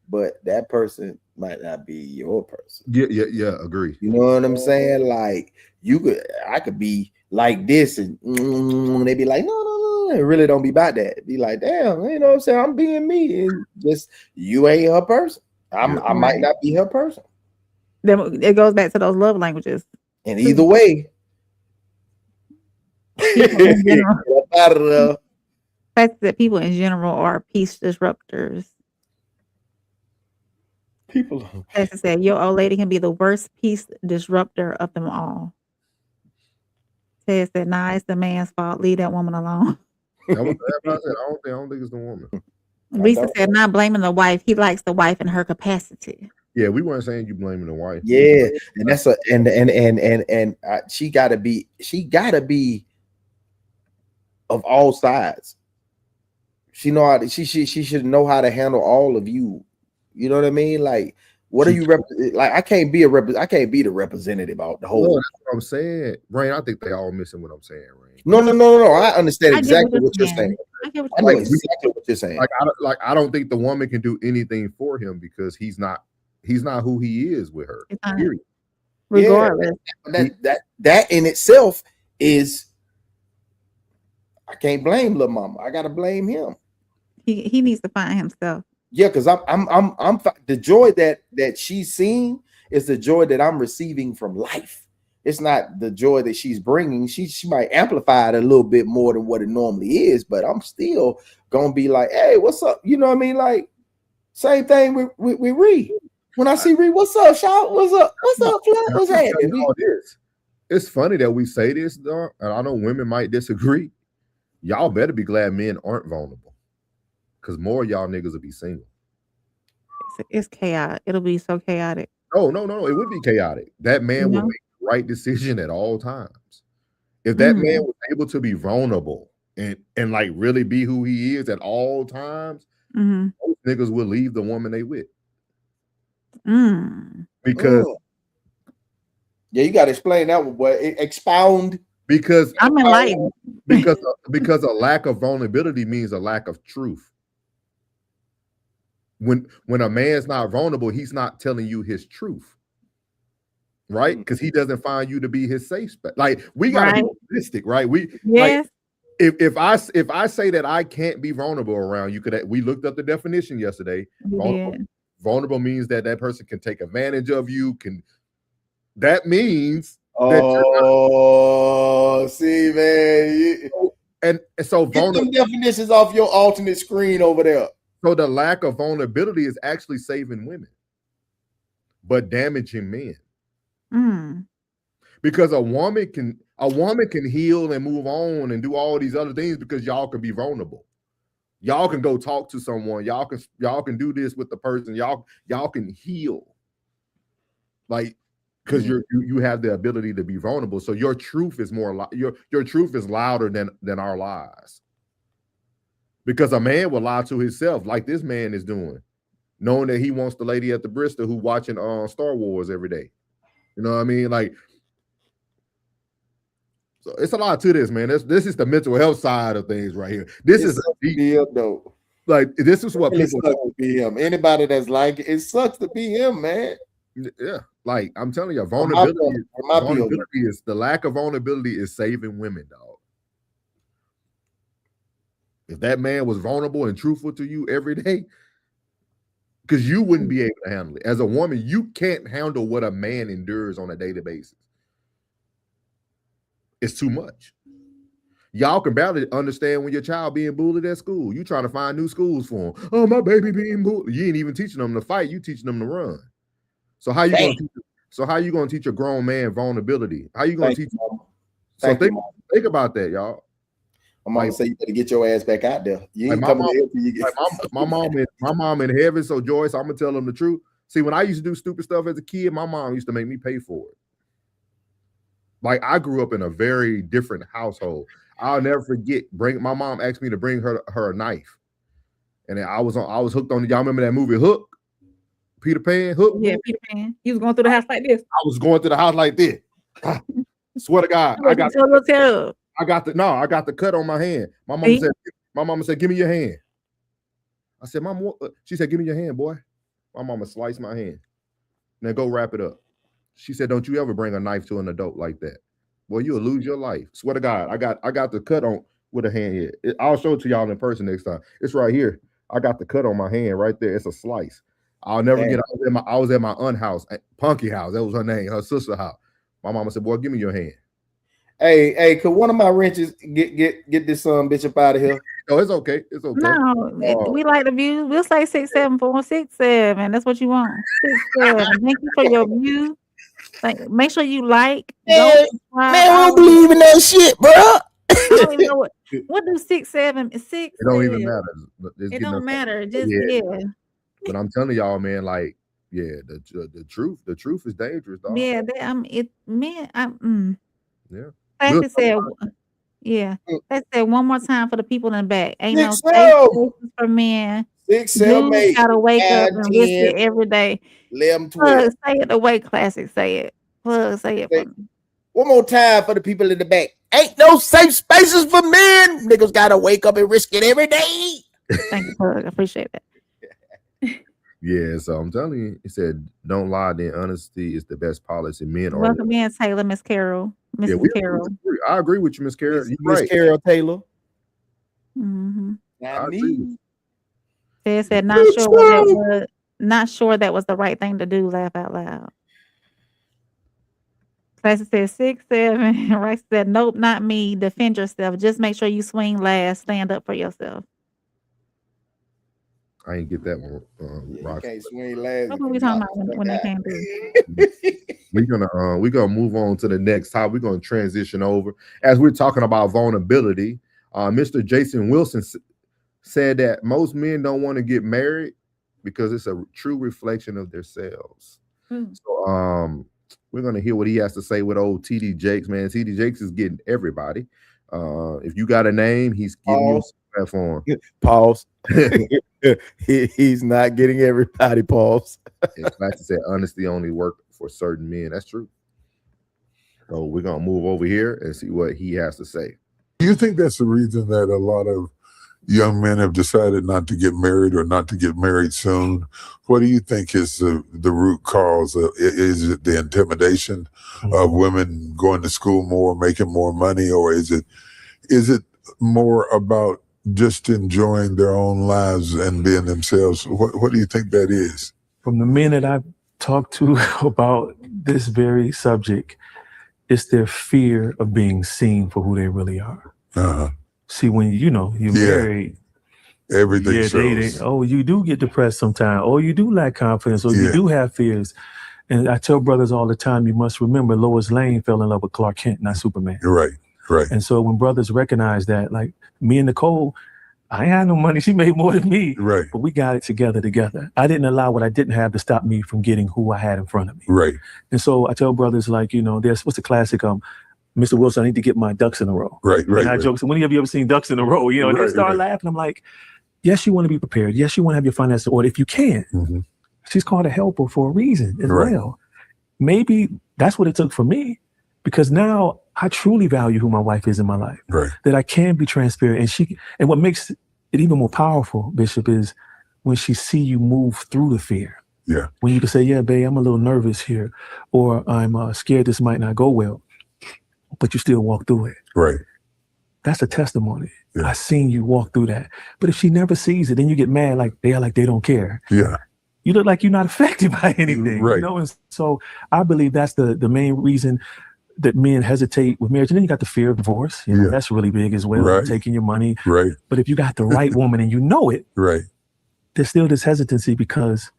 but that person might not be your person. Yeah. Agree. You know what I'm saying? Like I could be like this, and they be like, no. It really don't be about that. Be like, damn, you know what I'm saying? I'm being me, and just you ain't her person. I might not be her person. Then it goes back to those love languages. And either way, fact that people in general are peace disruptors. Pastor said, your old lady can be the worst peace disruptor of them all. Ted said, nah, it's the man's fault. Leave that woman alone. I don't think it's the woman. Lisa said, not blaming the wife. He likes the wife in her capacity. Yeah, we weren't saying you blaming the wife. Yeah, and that's she gotta be of all sides. She should know how to handle all of you. You know what I mean? Like, what are you like? I can't be the representative out the whole. No, that's what I'm saying, Rain. I think they all missing what I'm saying, Rain. No. I understand exactly what you're saying. I know exactly what you're saying. I don't think the woman can do anything for him because he's not He's not who he is with her. It's not. Period. Regardless. That in itself is, I can't blame Lil Mama. I gotta blame him. He needs to find himself. Yeah, because I'm the joy that she's seeing is the joy that I'm receiving from life. It's not the joy that she's bringing. She might amplify it a little bit more than what it normally is, but I'm still gonna be like, hey, what's up? You know what I mean? Like, same thing with Ree. When I see Ree, what's up, shout? What's up? What's up, Flat? What's happening? It's funny that we say this, though, and I know women might disagree. Y'all better be glad men aren't vulnerable, because more of y'all niggas will be single. It's chaotic. It'll be so chaotic. No. It would be chaotic. That man would make the right decision at all times. If that man was able to be vulnerable and like really be who he is at all times, most niggas will leave the woman they with. Because you got to explain that one, boy. Expound. Because I'm enlightened. because a lack of vulnerability means a lack of truth. When a man's not vulnerable, he's not telling you his truth, right? Because he doesn't find you to be his safe space. Like, we gotta be realistic, right? Like, if I say that I can't be vulnerable around you, we looked up the definition yesterday. Vulnerable means that person can take advantage of you. That means see, man. And so get them definitions off your alternate screen over there. So the lack of vulnerability is actually saving women, but damaging men. Because a woman can heal and move on and do all these other things because y'all can be vulnerable. Y'all can go talk to someone. Y'all can do this with the person. Y'all can heal. Like, because you have the ability to be vulnerable. So your truth is your truth is louder than our lies. Because a man will lie to himself, like this man is doing, knowing that he wants the lady at the Bristol who watching Star Wars every day. You know what I mean? Like, so it's a lot to this, man. This is the mental health side of things right here. This is though. Like, this is what people sucks to be him. Anybody that's like it sucks to be him, man. Yeah, like I'm telling you, vulnerability is the lack of vulnerability is saving women, dog. If that man was vulnerable and truthful to you every day, because you wouldn't be able to handle it. As a woman, you can't handle what a man endures on a daily basis. It's too much. Y'all can barely understand when your child being bullied at school. You trying to find new schools for them. Oh, my baby being bullied. You ain't even teaching them to fight. You teaching them to run. So how you gonna teach a grown man vulnerability? How you gonna teach? So think about that, y'all. My mom say you better get your ass back out there. You ain't like coming here till you get my mom in heaven. So Joyce, I'm gonna tell them the truth. See, when I used to do stupid stuff as a kid, my mom used to make me pay for it. Like, I grew up in a very different household. I'll never forget. My mom asked me to bring her a knife, and then I was hooked on. Y'all remember that movie Hook? Peter Pan, Hook? Yeah, Peter Pan. He was going through the house like this. I was going through the house like this. Swear to God, I got the cut on my hand. My mama said, "Give me your hand." I said, "Mom, what?" She said, "Give me your hand, boy." My mama sliced my hand. Now go wrap it up. She said, "Don't you ever bring a knife to an adult like that. Boy, you'll lose your life." Swear to God, I got the cut on with a hand here. I'll show it to y'all in person next time. It's right here. I got the cut on my hand right there. It's a slice. I'll never get. I was at my aunt's house, Punky house. That was her name, her sister's house. My mama said, "Boy, give me your hand." Hey, could one of my wrenches get this bitch up out of here? No, it's okay. It's okay. No, we like the view. We'll say 67467. That's what you want. 67. Thank you for your view. Like, make sure you like. Man, I don't believe in that shit, bro. I don't even know what do 6, 7, 6. It don't even matter. It don't matter. Just But I'm telling y'all, man, like, yeah, the truth is dangerous, dog. Yeah, yeah. Let's say one more time for the people in the back. Ain't no 6, safe places for men. 6, 7, 8. Gotta wake up and risk it every day. 11, 12. Plug, say it the way classic. Say it. Plug, say it for me. One more time for the people in the back. Ain't no safe spaces for men. Niggas gotta wake up and risk it every day. Thank you, Plug. I appreciate that. Yeah, so I'm telling you, he said, "Don't lie. Then honesty is the best policy." Men are. Welcome in, Taylor, Miss Carol, Yeah, Mrs. Carol. I agree with you, Miss Carol. You're Miss right. Carol Taylor. Mm-hmm. Not I agree with me. They said not sure what that was. Not sure that was the right thing to do. Laugh out loud. Classic said 6'7". Rex said, nope, not me. Defend yourself. Just make sure you swing last. Stand up for yourself. I ain't get that one. You Rox. can't swing last. What were we talking about when they came through? We're gonna move on to the next topic. We're gonna transition over as we're talking about vulnerability. Mr. Jason Wilson said that most men don't want to get married because it's a true reflection of themselves. So we're gonna hear what he has to say with old TD Jakes, man. TD Jakes is getting everybody. If you got a name, he's giving you a platform. Pause. He's not getting everybody. Pause. Like I said, honesty only work for certain men. That's true. So we're gonna move over here and see what he has to say. Do you think that's the reason that a lot of young men have decided not to get married or not to get married soon? What do you think is the root cause? Is it the intimidation of women going to school more, making more money, or is it more about just enjoying their own lives and being themselves? What do you think that is? From the men that I've talked to about this very subject, it's their fear of being seen for who they really are. Uh-huh. See, when you're married, everything shows. You do get depressed sometimes, or you do lack confidence, or you do have fears. And I tell brothers all the time, you must remember Lois Lane fell in love with Clark Kent, not Superman. Right. And so when brothers recognize that, like me and Nicole, I ain't had no money. She made more than me. Right. But we got it together. I didn't allow what I didn't have to stop me from getting who I had in front of me. Right. And so I tell brothers, like, there's what's the classic, Mr. Wilson, I need to get my ducks in a row. Right. And I joke, so when have you ever seen ducks in a row? They start laughing. I'm like, yes, you want to be prepared. Yes, you want to have your finances in order if you can. Mm-hmm. She's called a helper for a reason as well. Maybe that's what it took for me, because now I truly value who my wife is in my life. Right. That I can be transparent. And what makes it even more powerful, Bishop, is when she see you move through the fear. Yeah. When you can say, yeah, babe, I'm a little nervous here, or I'm scared this might not go well, but you still walk through it. Right. That's a testimony. Yeah. I seen you walk through that. But if she never sees it, then you get mad like they don't care. Yeah. You look like you're not affected by anything. Right. And so I believe that's the main reason that men hesitate with marriage. And then you got the fear of divorce. That's really big as well. Right. Taking your money. Right. But if you got the right woman and you know it, right, there's still this hesitancy because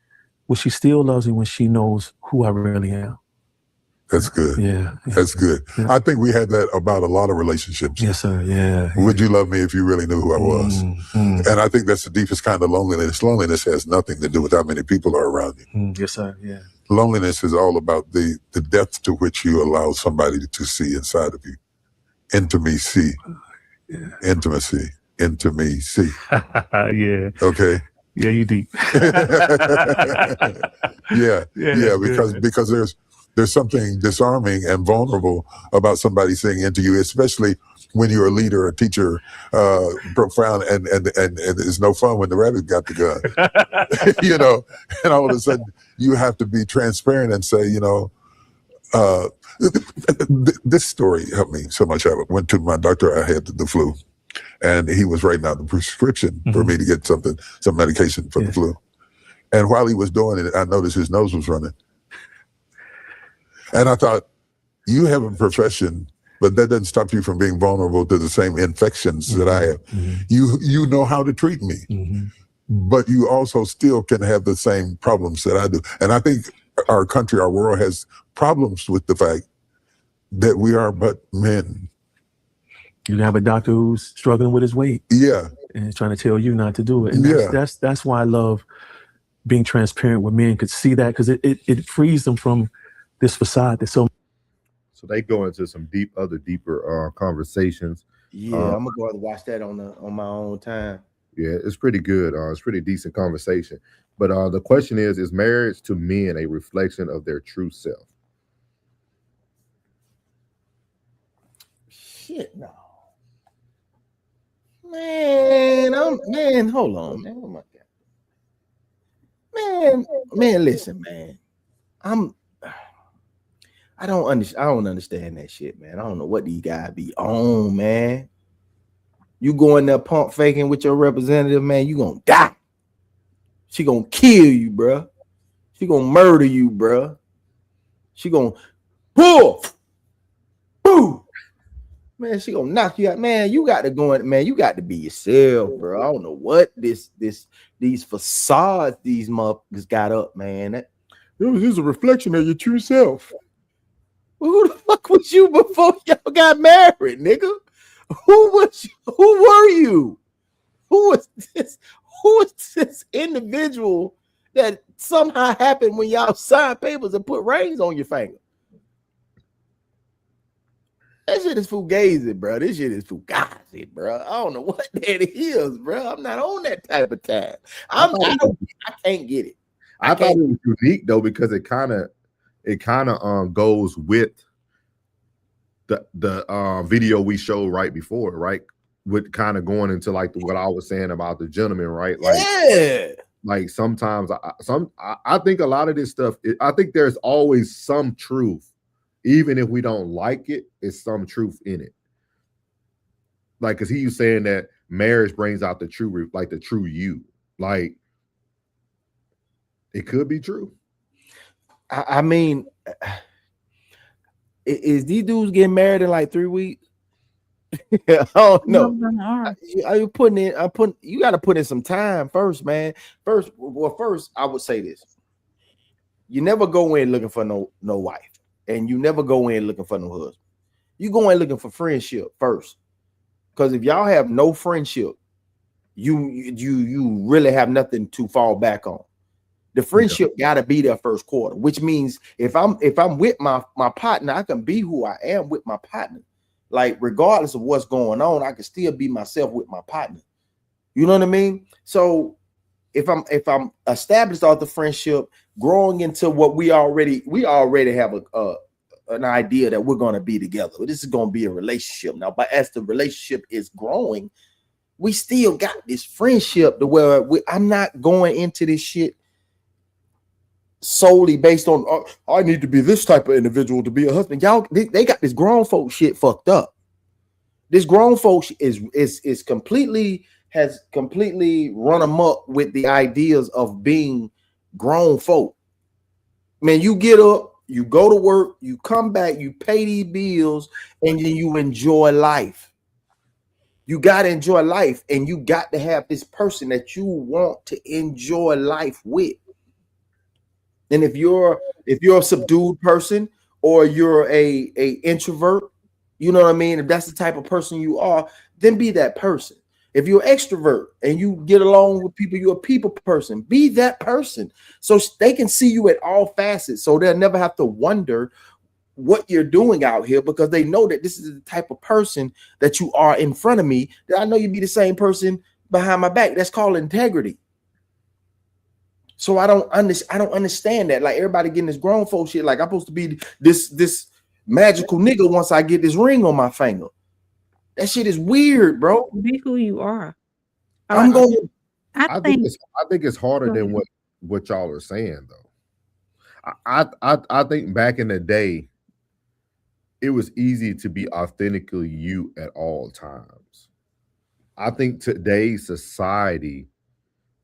she still loves me when she knows who I really am. That's good. Yeah. That's good. Yeah. I think we had that about a lot of relationships. Yes, sir. Yeah. Would you love me if you really knew who I was? And I think that's the deepest kind of loneliness. Loneliness has nothing to do with how many people are around you. Yes, sir. Yeah. Loneliness is all about the depth to which you allow somebody to see inside of you. Intimacy. Yeah. Intimacy. Yeah. Okay. Yeah, you deep. Yeah. Because there's something disarming and vulnerable about somebody saying into you, especially when you're a leader, a teacher, profound, and it's no fun when the rabbit got the gun, and all of a sudden you have to be transparent and say, this story helped me so much. I went to my doctor, I had the flu, and he was writing out the prescription for me to get some medication for the flu. And while he was doing it, I noticed his nose was running. And I thought, you have a profession, but that doesn't stop you from being vulnerable to the same infections that I have. You know how to treat me, but you also still can have the same problems that I do. And I think our country, our world has problems with the fact that we are but men. You have a doctor who's struggling with his weight. Yeah. And trying to tell you not to do it. And that's why I love being transparent where men could see that, because it frees them from this facade that's so they go into some deeper conversations. Yeah, I'm gonna go and watch that on my own time. Yeah, it's pretty good. It's pretty decent conversation. But the question is marriage to men a reflection of their true self? Shit, no. Man, hold on, man. Oh my God. Man, listen, man. I don't understand that shit, man. I don't know what these guys be on, man. You go in there pump faking with your representative, man, you gonna die. She gonna kill you, bro. She gonna murder you, bro. She gonna pull, boom. Man, she gonna knock you out. Man, you got to go in, man. You got to be yourself, bro. I don't know what these facades these motherfuckers got up, man. This is a reflection of your true self. Well, who the fuck was you before y'all got married, nigga? Who was you? Who were you? Who was this? Who was this individual that somehow happened when y'all signed papers and put rings on your finger? That shit is fugazi, bro. This shit is fugazi, bro. I don't know what that is, bro. I'm not on that type of time. I can't get it. I thought it was unique though because it kind of goes with the video we showed right before, right? With kind of going into like what I was saying about the gentleman, right? Like, yeah. Like sometimes I think a lot of this stuff. I think there's always some truth, even if we don't like it. It's some truth in it. Like, cause he was saying that marriage brings out the true, like the true you. Like, it could be true. I mean, is these dudes getting married in like 3 weeks? I don't know. You got to put in some time first, man. First, I would say this: you never go in looking for no wife, and you never go in looking for no husband. You go in looking for friendship first, because if y'all have no friendship, you really have nothing to fall back on. The friendship got to be there first quarter, which means if I'm with my partner, I can be who I am with my partner. Like, regardless of what's going on, I can still be myself with my partner. You know what I mean? So if I'm established off the friendship, growing into what we already have an idea that we're going to be together. This is going to be a relationship now. But as the relationship is growing, we still got this friendship to where I'm not going into this shit solely based on I need to be this type of individual to be a husband. Y'all, they got this grown folk shit fucked up. This grown folk has completely run amok with the ideas of being grown folk. Man, you get up, you go to work, you come back, you pay these bills, and then you enjoy life. You got to enjoy life, and you got to have this person that you want to enjoy life with. And if you're a subdued person or you're a introvert, you know what I mean? If that's the type of person you are, then be that person. If you're an extrovert and you get along with people, you're a people person, be that person. So they can see you at all facets. So they'll never have to wonder what you're doing out here, because they know that this is the type of person that you are in front of me, that I know you'd be the same person behind my back. That's called integrity. So I don't understand that. Like, everybody getting this grown folk shit. Like, I'm supposed to be this magical nigga once I get this ring on my finger. That shit is weird, bro. Be who you are. I think it's harder than what y'all are saying, though. I think back in the day, it was easy to be authentically you at all times. I think today's society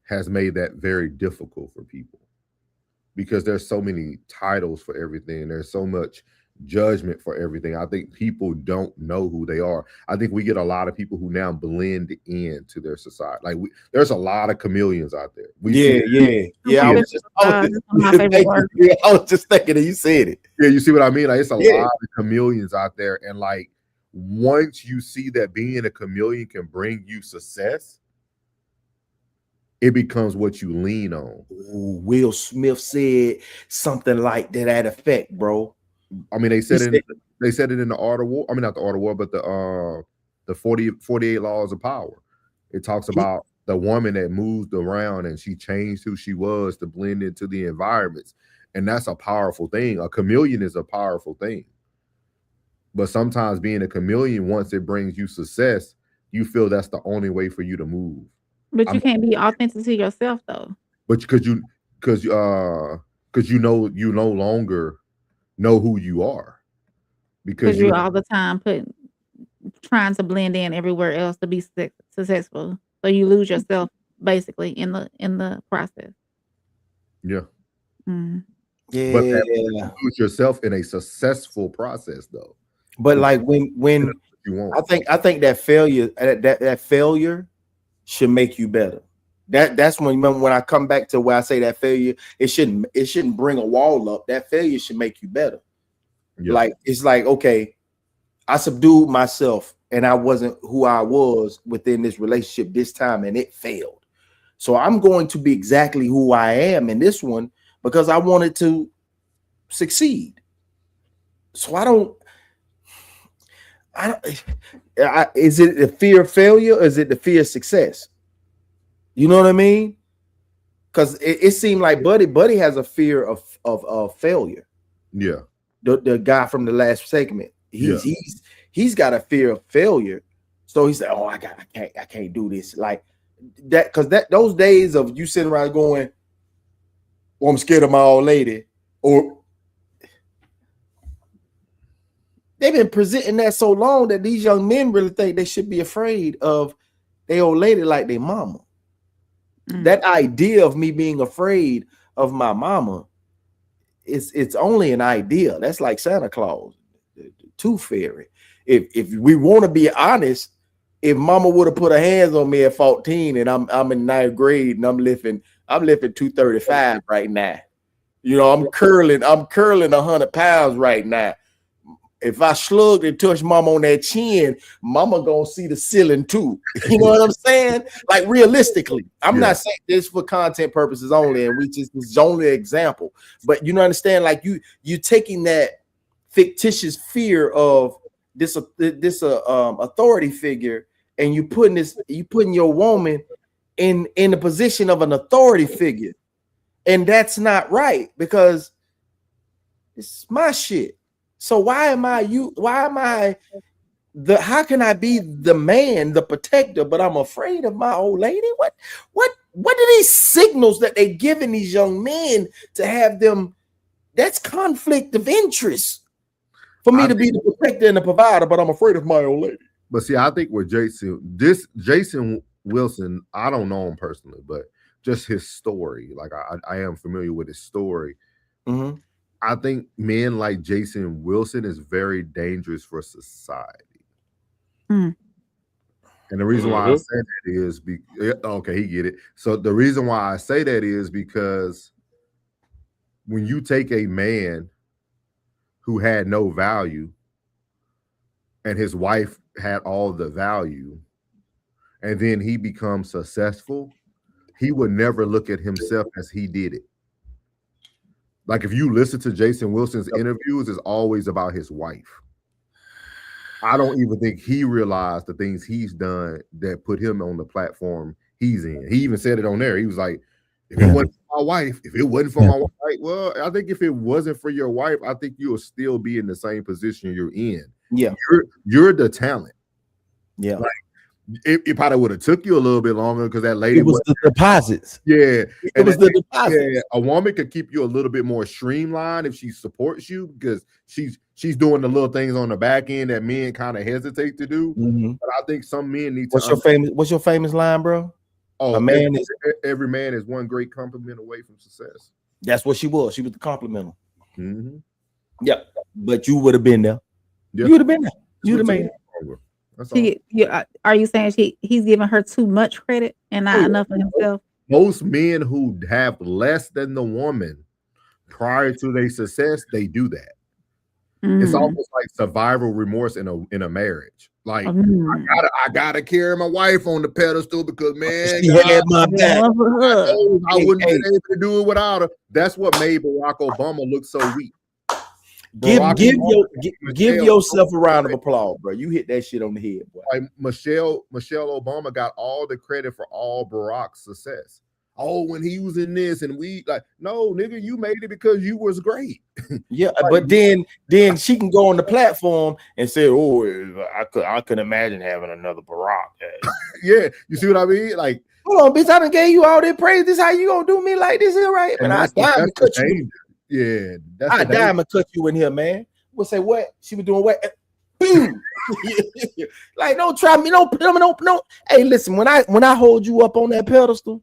has made that very difficult for people because there's so many titles for everything. There's so much judgment for everything. I think people don't know who they are. I think we get a lot of people who now blend into their society. Like, there's a lot of chameleons out there. I was just thinking that you said it. Yeah, you see what I mean? Like, it's a lot of chameleons out there. And like, once you see that being a chameleon can bring you success, it becomes what you lean on. Ooh, Will Smith said something like that effect, bro. I mean, they said it in the Art of War. I mean, not the Art of War, but the 48 Laws of Power. It talks about the woman that moved around and she changed who she was to blend into the environments. And that's a powerful thing. A chameleon is a powerful thing. But sometimes being a chameleon, once it brings you success, you feel that's the only way for you to move. But you can't be authentic to yourself, though. But because because you no longer know who you are because you're all the time trying to blend in everywhere else to be successful. So you lose yourself basically in the process. Yeah. Mm. Yeah. But you lose yourself in a successful process though. But like when you want. I think that failure that failure should make you better. That's when I come back to where I say that failure, it shouldn't bring a wall up. That failure should make you better. Yeah. Like it's like, okay, I subdued myself and I wasn't who I was within this relationship this time and it failed. So I'm going to be exactly who I am in this one because I wanted to succeed. So is it the fear of failure or is it the fear of success? You know what I mean? Because it seemed like Buddy has a fear of failure. Yeah. The guy from the last segment, he's got a fear of failure. So he's like, oh, I can't do this like that, because those days of you sitting around going, well, I'm scared of my old lady, or they've been presenting that so long that these young men really think they should be afraid of their old lady like their mama. That idea of me being afraid of my mama, it's only an idea. That's like Santa Claus, the Tooth Fairy. If we want to be honest, if mama would have put her hands on me at 14 and I'm in 9th grade and I'm lifting 235 right now. You know, I'm curling 100 pounds right now. If I slugged and touched mama on that chin, mama gonna see the ceiling too. You know what I'm saying? Like realistically, I'm not saying this for content purposes only, and this is only an example. But you know, understand? Like you taking that fictitious fear of this authority figure, and you putting your woman in the position of an authority figure, and that's not right because it's my shit. So how can I be the man, the protector, but I'm afraid of my old lady? What are these signals that they giving these young men to have them? That's conflict of interest for me to be the protector and the provider, but I'm afraid of my old lady. But see, I think with Jason Wilson, I don't know him personally, but just his story, like I am familiar with his story. Mm-hmm. I think men like Jason Wilson is very dangerous for society. And the reason why I say that is okay, he get it. So the reason why I say that is because when you take a man who had no value and his wife had all the value, and then he becomes successful, he would never look at himself as he did it. Like if you listen to Jason Wilson's interviews, it's always about his wife. I don't even think he realized the things he's done that put him on the platform he's in. He even said it on there. He was like, if it wasn't for my wife, my wife, like, well, I think if it wasn't for your wife, I think you'll still be in the same position you're in. Yeah. You're the talent. Yeah. Like, it probably would have took you a little bit longer because that lady was the deposits. Yeah, it was the deposits. Yeah, a woman could keep you a little bit more streamlined if she supports you because she's doing the little things on the back end that men kind of hesitate to do. Mm-hmm. But I think some men need to. What's your famous line, bro? Oh, every man is one great compliment away from success. That's what she was. She was the complimenter. Mm-hmm. Yeah, but you would have been there. Yeah. You would have been there. You'd have made it. Are you saying he's giving her too much credit and not enough of himself? Most men who have less than the woman prior to their success, they do that. It's almost like survival remorse in a marriage. Like I gotta carry my wife on the pedestal because man, she had my back. I wouldn't be able to do it without her. That's what made Barack Obama look so weak. Give yourself a round of applause, bro. You hit that shit on the head, boy. Like Michelle Obama got all the credit for all Barack's success. Oh, when he was in this, and we like, no, nigga, you made it because you was great. Yeah, but then she can go on the platform and say, "Oh, I could imagine having another Barack." Yeah, you see what I mean? Like hold on, bitch. I done gave you all that praise. This how you gonna do me like this here, right? Man, I diamond cut you. Yeah, that's I diamond cut you in here, man. We'll say what? She was doing what? Boom. Like, don't try me. No. Hey, listen, when I hold you up on that pedestal,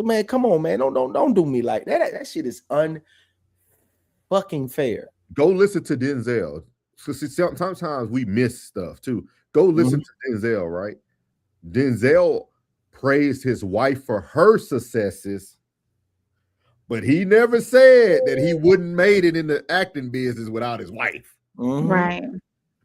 man, come on, man. Don't do me like that. That shit is unfucking fair. Go listen to Denzel. So sometimes we miss stuff too. Go listen to Denzel, right? Denzel praised his wife for her successes, but he never said that he wouldn't made it in the acting business without his wife. Right.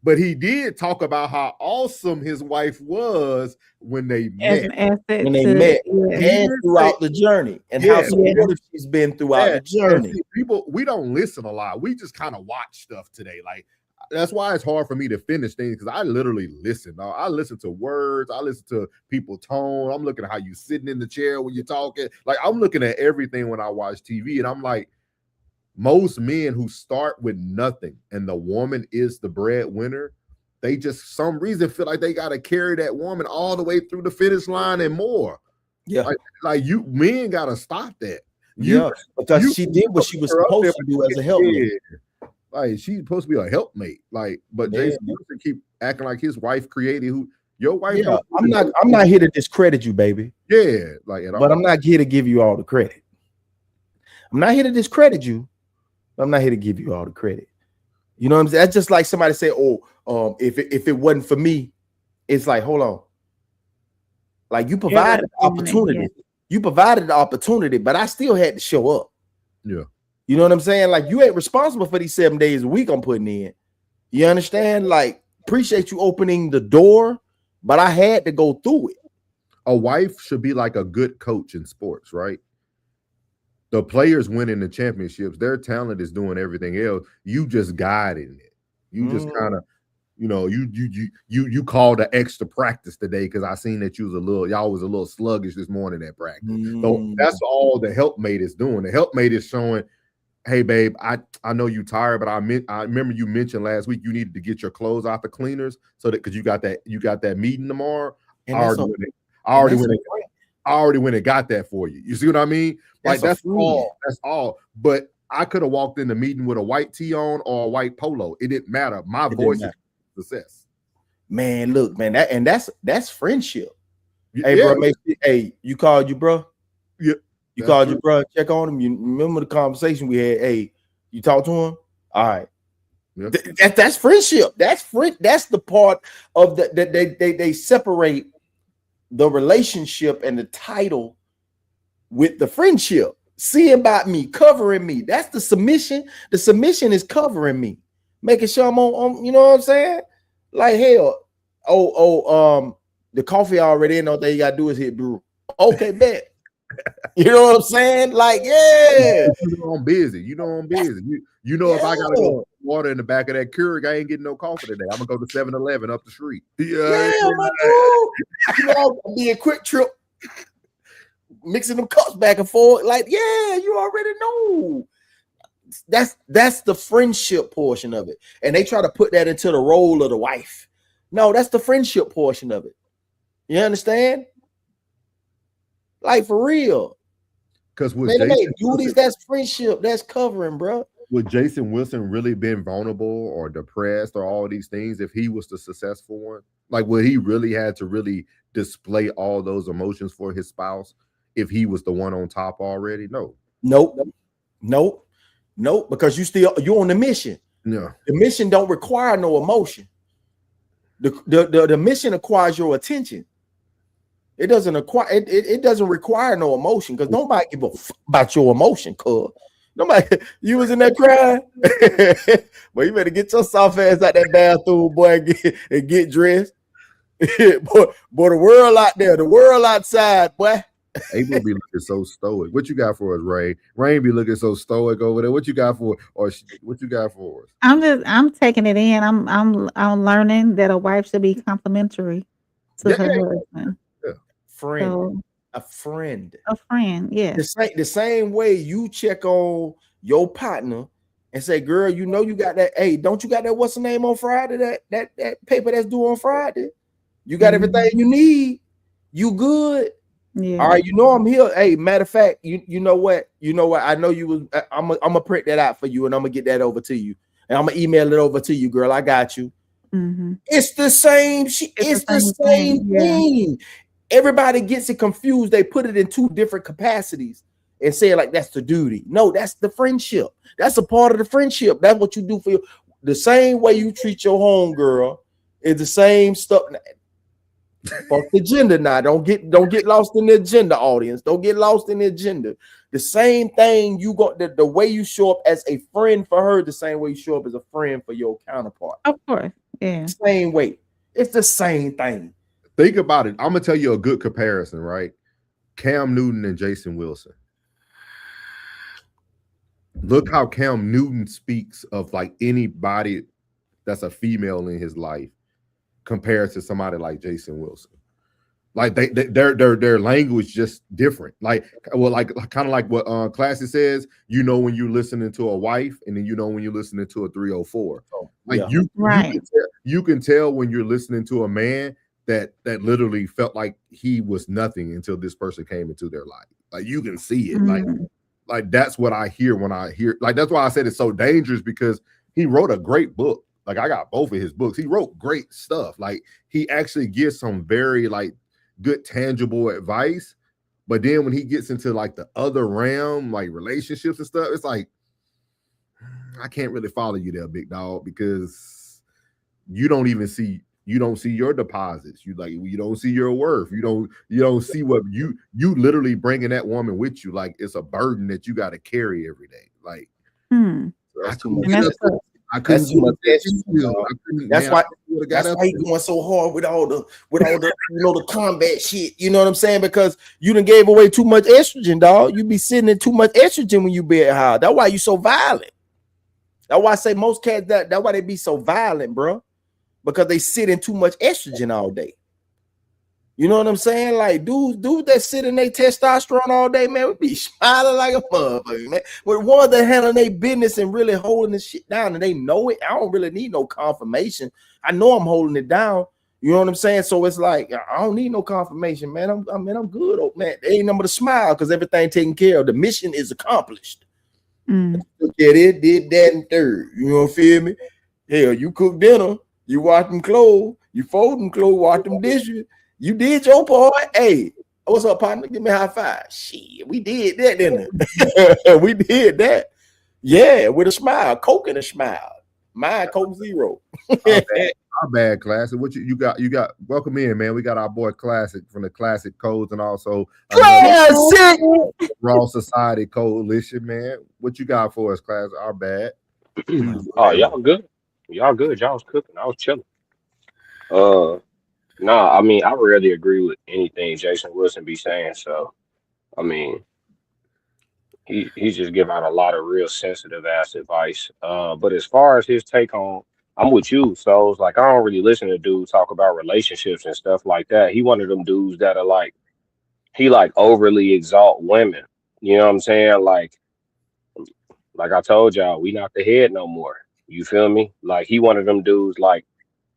But he did talk about how awesome his wife was when they met. And throughout the journey, and how supportive she's been throughout the journey. See, people, we don't listen a lot. We just kind of watch stuff today. Like, that's why it's hard for me to finish things, because I literally listen. I listen to words. I listen to people's tone. I'm looking at how you sitting in the chair when you're talking. Like, I'm looking at everything when I watch TV, and I'm like, most men who start with nothing and the woman is the breadwinner, they just some reason feel like they got to carry that woman all the way through the finish line and more. Yeah, like you men got to stop that. Because she did what she was supposed to do as a helpmate. Like, she's supposed to be a helpmate. Like, but Jason Wilson keep acting like his wife created who your wife. Yeah, I'm not here to discredit you, baby. Yeah, like, but I'm not here to give you all the credit. I'm not here to discredit you. I'm not here to give you all the credit. You know what I'm saying? That's just like somebody say, if it wasn't for me, it's like, hold on. Like, you provided the opportunity. Yeah. You provided the opportunity, but I still had to show up. Yeah. You know what I'm saying? Like, you ain't responsible for these 7 days a week I'm putting in. You understand? Like, appreciate you opening the door, but I had to go through it. A wife should be like a good coach in sports, right? The players winning the championships, their talent is doing everything else. You just guiding it. You just kind of, you called the extra practice today because I seen that y'all was a little sluggish this morning at practice. So that's all the helpmate is doing. The helpmate is showing, hey babe, I know you tired, but I remember you mentioned last week you needed to get your clothes out the cleaners so that because you got that meeting tomorrow. I already went and got that for you. You see what I mean? Like, that's all. But I could have walked in the meeting with a white tee on or a white polo. It didn't matter. My voice is success. Man, look, man, that's friendship. Hey, bro, hey, you called you, bro? Yeah. You called you, bro. Check on him. You remember the conversation we had? Hey, you talked to him? All right. Yeah. That's friendship. That's the part of they separate the relationship and the title with the friendship. See about me, covering me. That's the submission. The submission is covering me, making sure I'm on you know what I'm saying? Like, hell, the coffee already in. All thing you gotta do is hit brew. Okay, bet. You know what I'm saying? Like, yeah. You know I'm busy. You if I gotta go water in the back of that Keurig, I ain't getting no coffee today. I'm gonna go to 7-Eleven up the street. Yeah, my dude. You know, be a quick trip, mixing them cups back and forth. Like, yeah, you already know. That's the friendship portion of it. And they try to put that into the role of the wife. No, that's the friendship portion of it. You understand? Like, for real. Because with duties, that's friendship. That's covering, bro. Would Jason Wilson really been vulnerable or depressed or all these things if he was the successful one? Like, would he really had to really display all those emotions for his spouse if he was the one on top already? No. Nope. Because you're on the mission. Yeah. The mission don't require no emotion. The mission acquires your attention. It doesn't require no emotion, because nobody give a fuck about your emotion, cuz. Nobody, you was in that crying. Well, you better get your soft ass out that bathroom, boy, and get dressed. boy, the world out there, the world outside, boy. April be looking so stoic. What you got for us, Ray? Rain be looking so stoic over there. What you got for us? I'm taking it in. I'm learning that a wife should be complimentary to her husband. A friend, yeah. The same way you check on your partner and say, girl, you got that. Hey, don't you got that? What's the name on Friday? That paper that's due on Friday. You got everything you need. You good. Yeah. All right, you know I'm here. Hey, matter of fact, you know what? I know you was. I'm gonna print that out for you, and I'm gonna get that over to you, and I'm gonna email it over to you, girl. I got you. It's the same. It's the same thing. Everybody gets it confused. They put it in two different capacities and say like that's the duty. No, that's the friendship. That's a part of the friendship. That's what you do for you. The same way you treat your home girl is the same stuff. Fuck the gender now. Don't get lost in the agenda, audience. Don't get lost in the agenda. The same thing you got the way you show up as a friend for her, the same way you show up as a friend for your counterpart. Of course. Yeah. Same way. It's the same thing. Think about it. I'm gonna tell you a good comparison, right? Cam Newton and Jason Wilson. Look how Cam Newton speaks of like anybody that's a female in his life compared to somebody like Jason Wilson. Like their language just different. Like kind of like what Classy says, you know when you're listening to a wife, and then you know when you're listening to a 304. Like you can tell when you're listening to a man that literally felt like he was nothing until this person came into their life. Like you can see it. Like that's what I hear when I hear. Like that's why I said it's so dangerous, because he wrote a great book. Like I got both of his books. He wrote great stuff. Like he actually gives some very like good tangible advice. But then when he gets into like the other realm, like relationships and stuff, it's like I can't really follow you there, big dog, because you don't see your deposits. You don't see your worth. You don't see what you literally bringing that woman with you. Like it's a burden that you got to carry every day. Like I couldn't do it. That's why you going so hard with all the the combat shit. You know what I'm saying? Because you done gave away too much estrogen, dog. You be sitting in too much estrogen when you be at high. That's why you so violent. That's why I say most cats that's why they be so violent, bro. Because they sit in too much estrogen all day. You know what I'm saying? Like dudes that sit in their testosterone all day, man, we be smiling like a motherfucker, man. But ones that handling their business and really holding this shit down, and they know it. I don't really need no confirmation. I know I'm holding it down. You know what I'm saying? So it's like I don't need no confirmation, man. I'm good, old man. They ain't number to smile because everything taken care of. The mission is accomplished. Look at it, did that and third. You know, feel me? Hell, you cook dinner, you wash them clothes, you fold them clothes, wash them dishes. You did your part. Hey, what's up, partner? Give me a high five. Shit, we did that, didn't we? We did that. Yeah, with a smile, Coke and a smile. Mine, Coke Zero. Our bad, Classic. What you got? You got welcome in, man. We got our boy Classic from the Classic Codes and also Raw Society Coalition, man. What you got for us, Classic? Our bad. Oh, y'all good. Y'all good. Y'all was cooking. I was chilling. Nah, I mean, I rarely agree with anything Jason Wilson be saying. So, I mean, he's just giving out a lot of real sensitive ass advice. But as far as his take on, I'm with you. So it's like I don't really listen to dudes talk about relationships and stuff like that. He one of them dudes that are like he like overly exalt women. You know what I'm saying? Like I told y'all, we not the head no more. You feel me? Like he one of them dudes. Like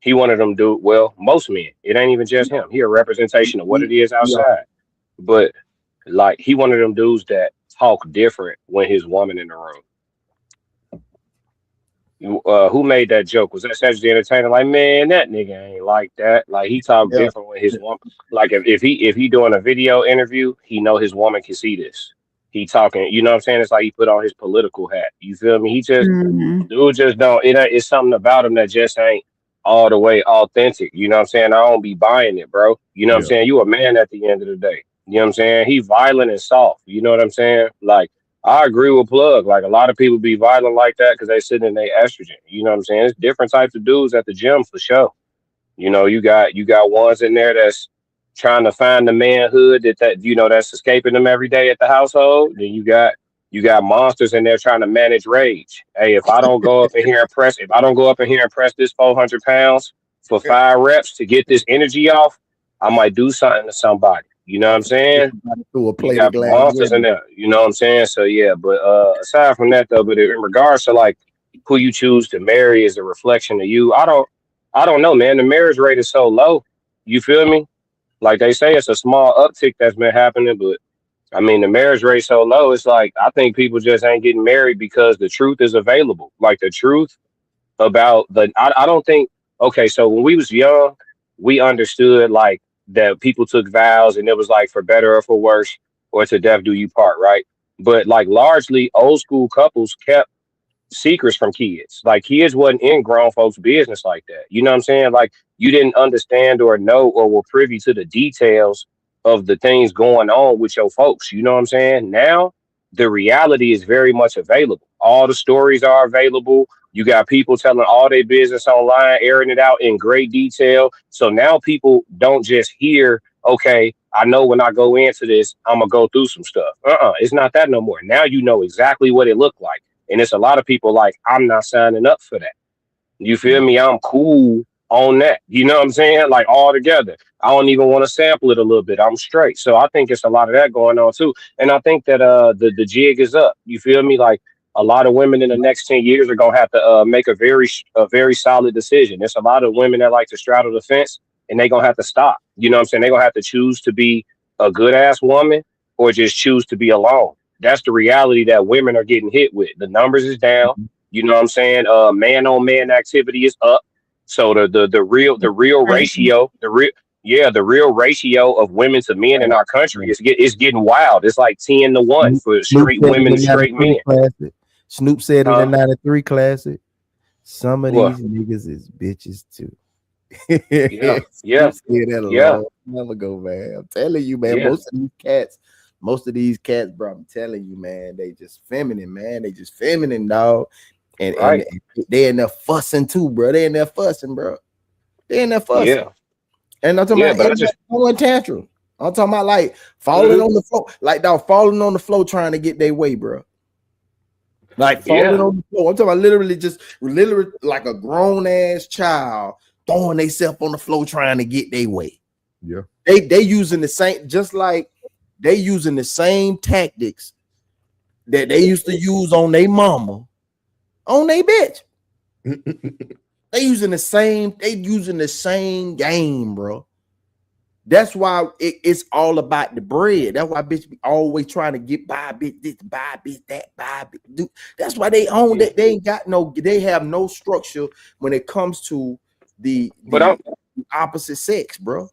he one of them dudes. Well, most men. It ain't even just him. He a representation of what it is outside. But like he one of them dudes that talk different when his woman in the room. Who made that joke? Was that Cedric the Entertainer? Like, man, that nigga ain't like that. Like he talk different when his woman. Like if he doing a video interview, he know his woman can see this. He talking, you know what I'm saying? It's like he put on his political hat. You feel me? He just dude just don't. It's something about him that just ain't all the way authentic. You know what I'm saying? I don't be buying it, bro. You know what I'm saying? You a man at the end of the day. You know what I'm saying? He violent and soft. You know what I'm saying? Like. I agree with Plug. Like a lot of people be violent like that because they sitting in their estrogen. You know what I'm saying? It's different types of dudes at the gym for sure. You know, you got ones in there that's trying to find the manhood that you know that's escaping them every day at the household. Then you got monsters in there trying to manage rage. Hey, if I don't go up in here and press this 400 pounds for 5 reps to get this energy off, I might do something to somebody. You know what I'm saying? You got monsters in there. You know what I'm saying? So yeah, but aside from that though, but in regards to like who you choose to marry is a reflection of you. I don't know, man. The marriage rate is so low. You feel me? Like they say, it's a small uptick that's been happening, but I mean, the marriage rate so low. It's like I think people just ain't getting married because the truth is available. Like the truth about I don't think. Okay, so when we was young, we understood like that people took vows and it was like for better or for worse or to death do you part, right? But like largely old school couples kept secrets from kids. Like kids wasn't in grown folks' business like that. You know what I'm saying? Like you didn't understand or know or were privy to the details of the things going on with your folks. You know what I'm saying? Now the reality is very much available. All the stories are available. You got people telling all their business online, airing it out in great detail. So now people don't just hear, okay, I know when I go into this, I'm gonna go through some stuff. It's not that no more. Now you know exactly what it looked like. And it's a lot of people like, I'm not signing up for that. You feel me? I'm cool on that. You know what I'm saying? Like all together. I don't even want to sample it a little bit. I'm straight. So I think it's a lot of that going on too. And I think that the jig is up. You feel me? Like a lot of women in the next 10 years are gonna have to make a very solid decision. There's a lot of women that like to straddle the fence and they're gonna have to stop. You know what I'm saying? They're gonna have to choose to be a good ass woman or just choose to be alone. That's the reality that women are getting hit with. The numbers is down. You know what I'm saying? Man on man activity is up. So the real ratio, the real ratio of women to men in our country is getting wild. It's like 10-1 for straight women and straight men. Classic. Snoop said in the Huh? 93 classic. Some of What? these niggas is bitches too. Yeah, yeah, Snoop said that a yeah, long time ago, man. I'm telling you, man. yeah. Most of these cats, bro, I'm telling you, man, they just feminine, man. They just feminine, dog. And Right. they in there fussing too, bro. They in there fussing, bro. They in there fussing. Yeah, And I'm talking yeah. about But I in there just throwing tantrum. I'm talking about like falling Mhm. on the floor, like dog falling on the floor trying to get their way, bro. Like falling Yeah, on the floor. I'm talking about literally like a grown ass child throwing themselves on the floor trying to get their way. Yeah. They using the same, just like they using the same tactics that they used to use on their mama, on their bitch. They using the same game, bro. That's why it's all about the bread. That's why bitch be always trying to get by bitch this, buy bitch that, buy bitch. Dude. That's why they own yeah. that. They have no structure when it comes to the But opposite sex, bro.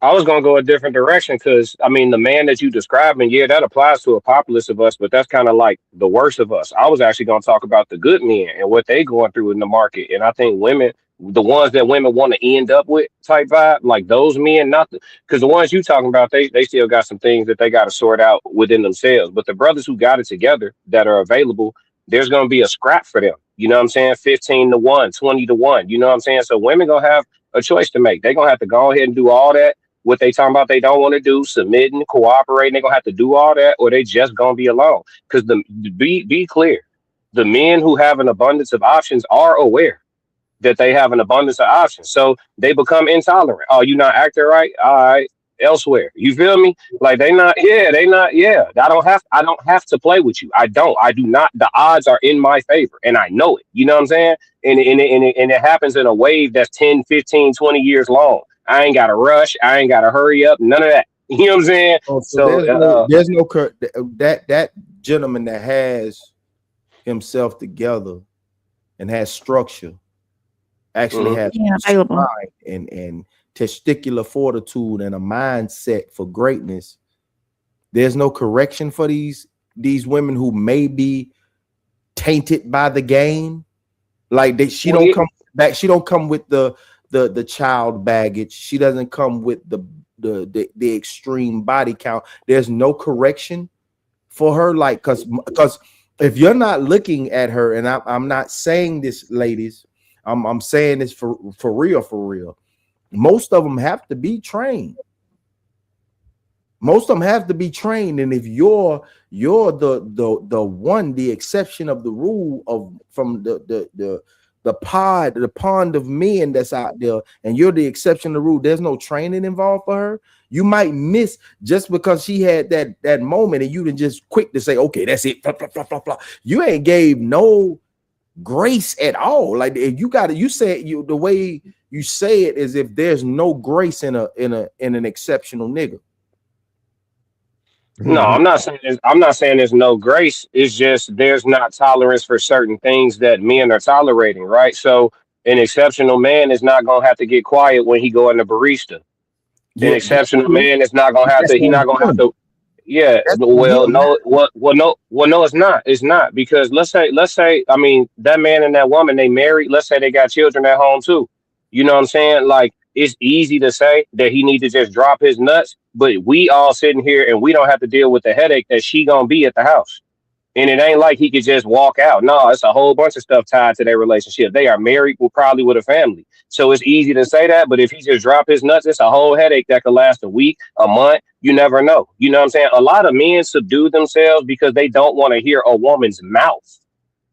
I was gonna go a different direction because I mean the man that you describing, yeah, that applies to a populace of us, but that's kind of like the worst of us. I was actually gonna talk about the good men and what they going through in the market, and I think women, the ones that women want to end up with, type vibe, like those men, not because the ones you talking about, they still got some things that they got to sort out within themselves. But the brothers who got it together that are available, there's gonna be a scrap for them. You know what I'm saying? 15-1, 20-1. You know what I'm saying? So women gonna have a choice to make. They're gonna have to go ahead and do all that what they talking about they don't want to do, submitting, cooperating, they're gonna have to do all that, or they just gonna be alone. Because be clear, the men who have an abundance of options are aware that they have an abundance of options. So they become intolerant. Oh, you not acting right? All right, elsewhere. You feel me? Like they not, yeah. I don't have to play with you. I do not. The odds are in my favor and I know it. You know what I'm saying? And it happens in a wave that's 10, 15, 20 years long. I ain't gotta rush, I ain't gotta hurry up, none of that. You know what I'm saying? Oh, So there's no that gentleman that has himself together and has structure actually has available. and testicular fortitude and a mindset for greatness. There's no correction for these women who may be tainted by the game. Like she don't come back. She don't come with the child baggage. She doesn't come with the extreme body count. There's no correction for her. Like because if you're not looking at her, and I'm not saying this, ladies, I'm saying this for real. Most of them have to be trained. Most of them have to be trained, and if you're the one, the exception of the rule of from the pond of men that's out there, and you're the exception of the rule, there's no training involved for her. You might miss just because she had that moment, and you didn't just quick to say, okay, that's it. Blah, blah, blah, blah, blah. You ain't gave no grace at all. Like if you got it, you said the way You say it as if there's no grace in an exceptional nigga. No, I'm not saying there's no grace. It's just there's not tolerance for certain things that men are tolerating, right? So an exceptional man is not gonna have to get quiet when he go in the barista. An Yeah, exceptional man is not gonna have that's to. He not on gonna have him. to. Yeah. That's on Well, him. no. No. It's not. It's not because let's say. I mean, that man and that woman they married. Let's say they got children at home too. You know what I'm saying? Like it's easy to say that he need to just drop his nuts, but we all sitting here and we don't have to deal with the headache that she gonna be at the house. And it ain't like he could just walk out. No, it's a whole bunch of stuff tied to their relationship. They are married, probably with a family. So it's easy to say that. But if he just drop his nuts, it's a whole headache that could last a week, a month. You never know. You know what I'm saying? A lot of men subdue themselves because they don't want to hear a woman's mouth.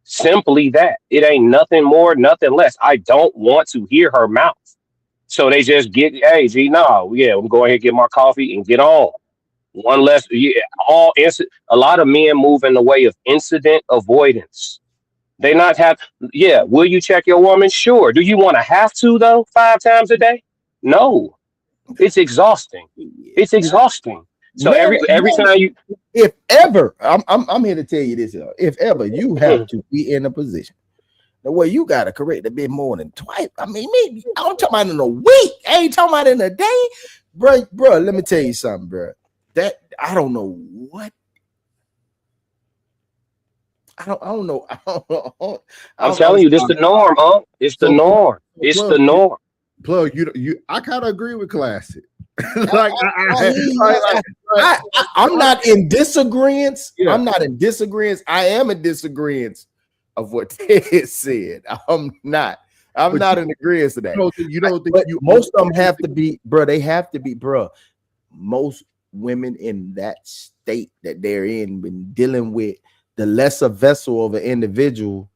Simply that. It ain't nothing more, nothing less. I don't want to hear her mouth. So they just get, hey, G, no, yeah, I'm going ahead and get my coffee and get on. One less, yeah, a lot of men move in the way of incident avoidance. They not have, yeah. Will you check your woman? Sure. Do you want to have to though? 5 times a day? No. It's exhausting. It's exhausting. So every time you, if ever, I'm here to tell you this, if ever you have to be in a position the way you gotta correct a bit more than twice. I mean, maybe I'm talking about in a week. I ain't talking about in a day, bro. Let me tell you something, bro. That I don't know what. I don't know. I'm telling you, this the norm, huh? It's the norm. It's the norm. Plug, you. I kind of agree with Classic. I'm not in disagreement. Yeah. I'm not in disagreement. I am in disagreement of what Ted said. I'm not in agreement to that. You don't think most of them have to be, bro. They have to be, bro. Most women in that state that they're in, been dealing with the lesser vessel of an individual.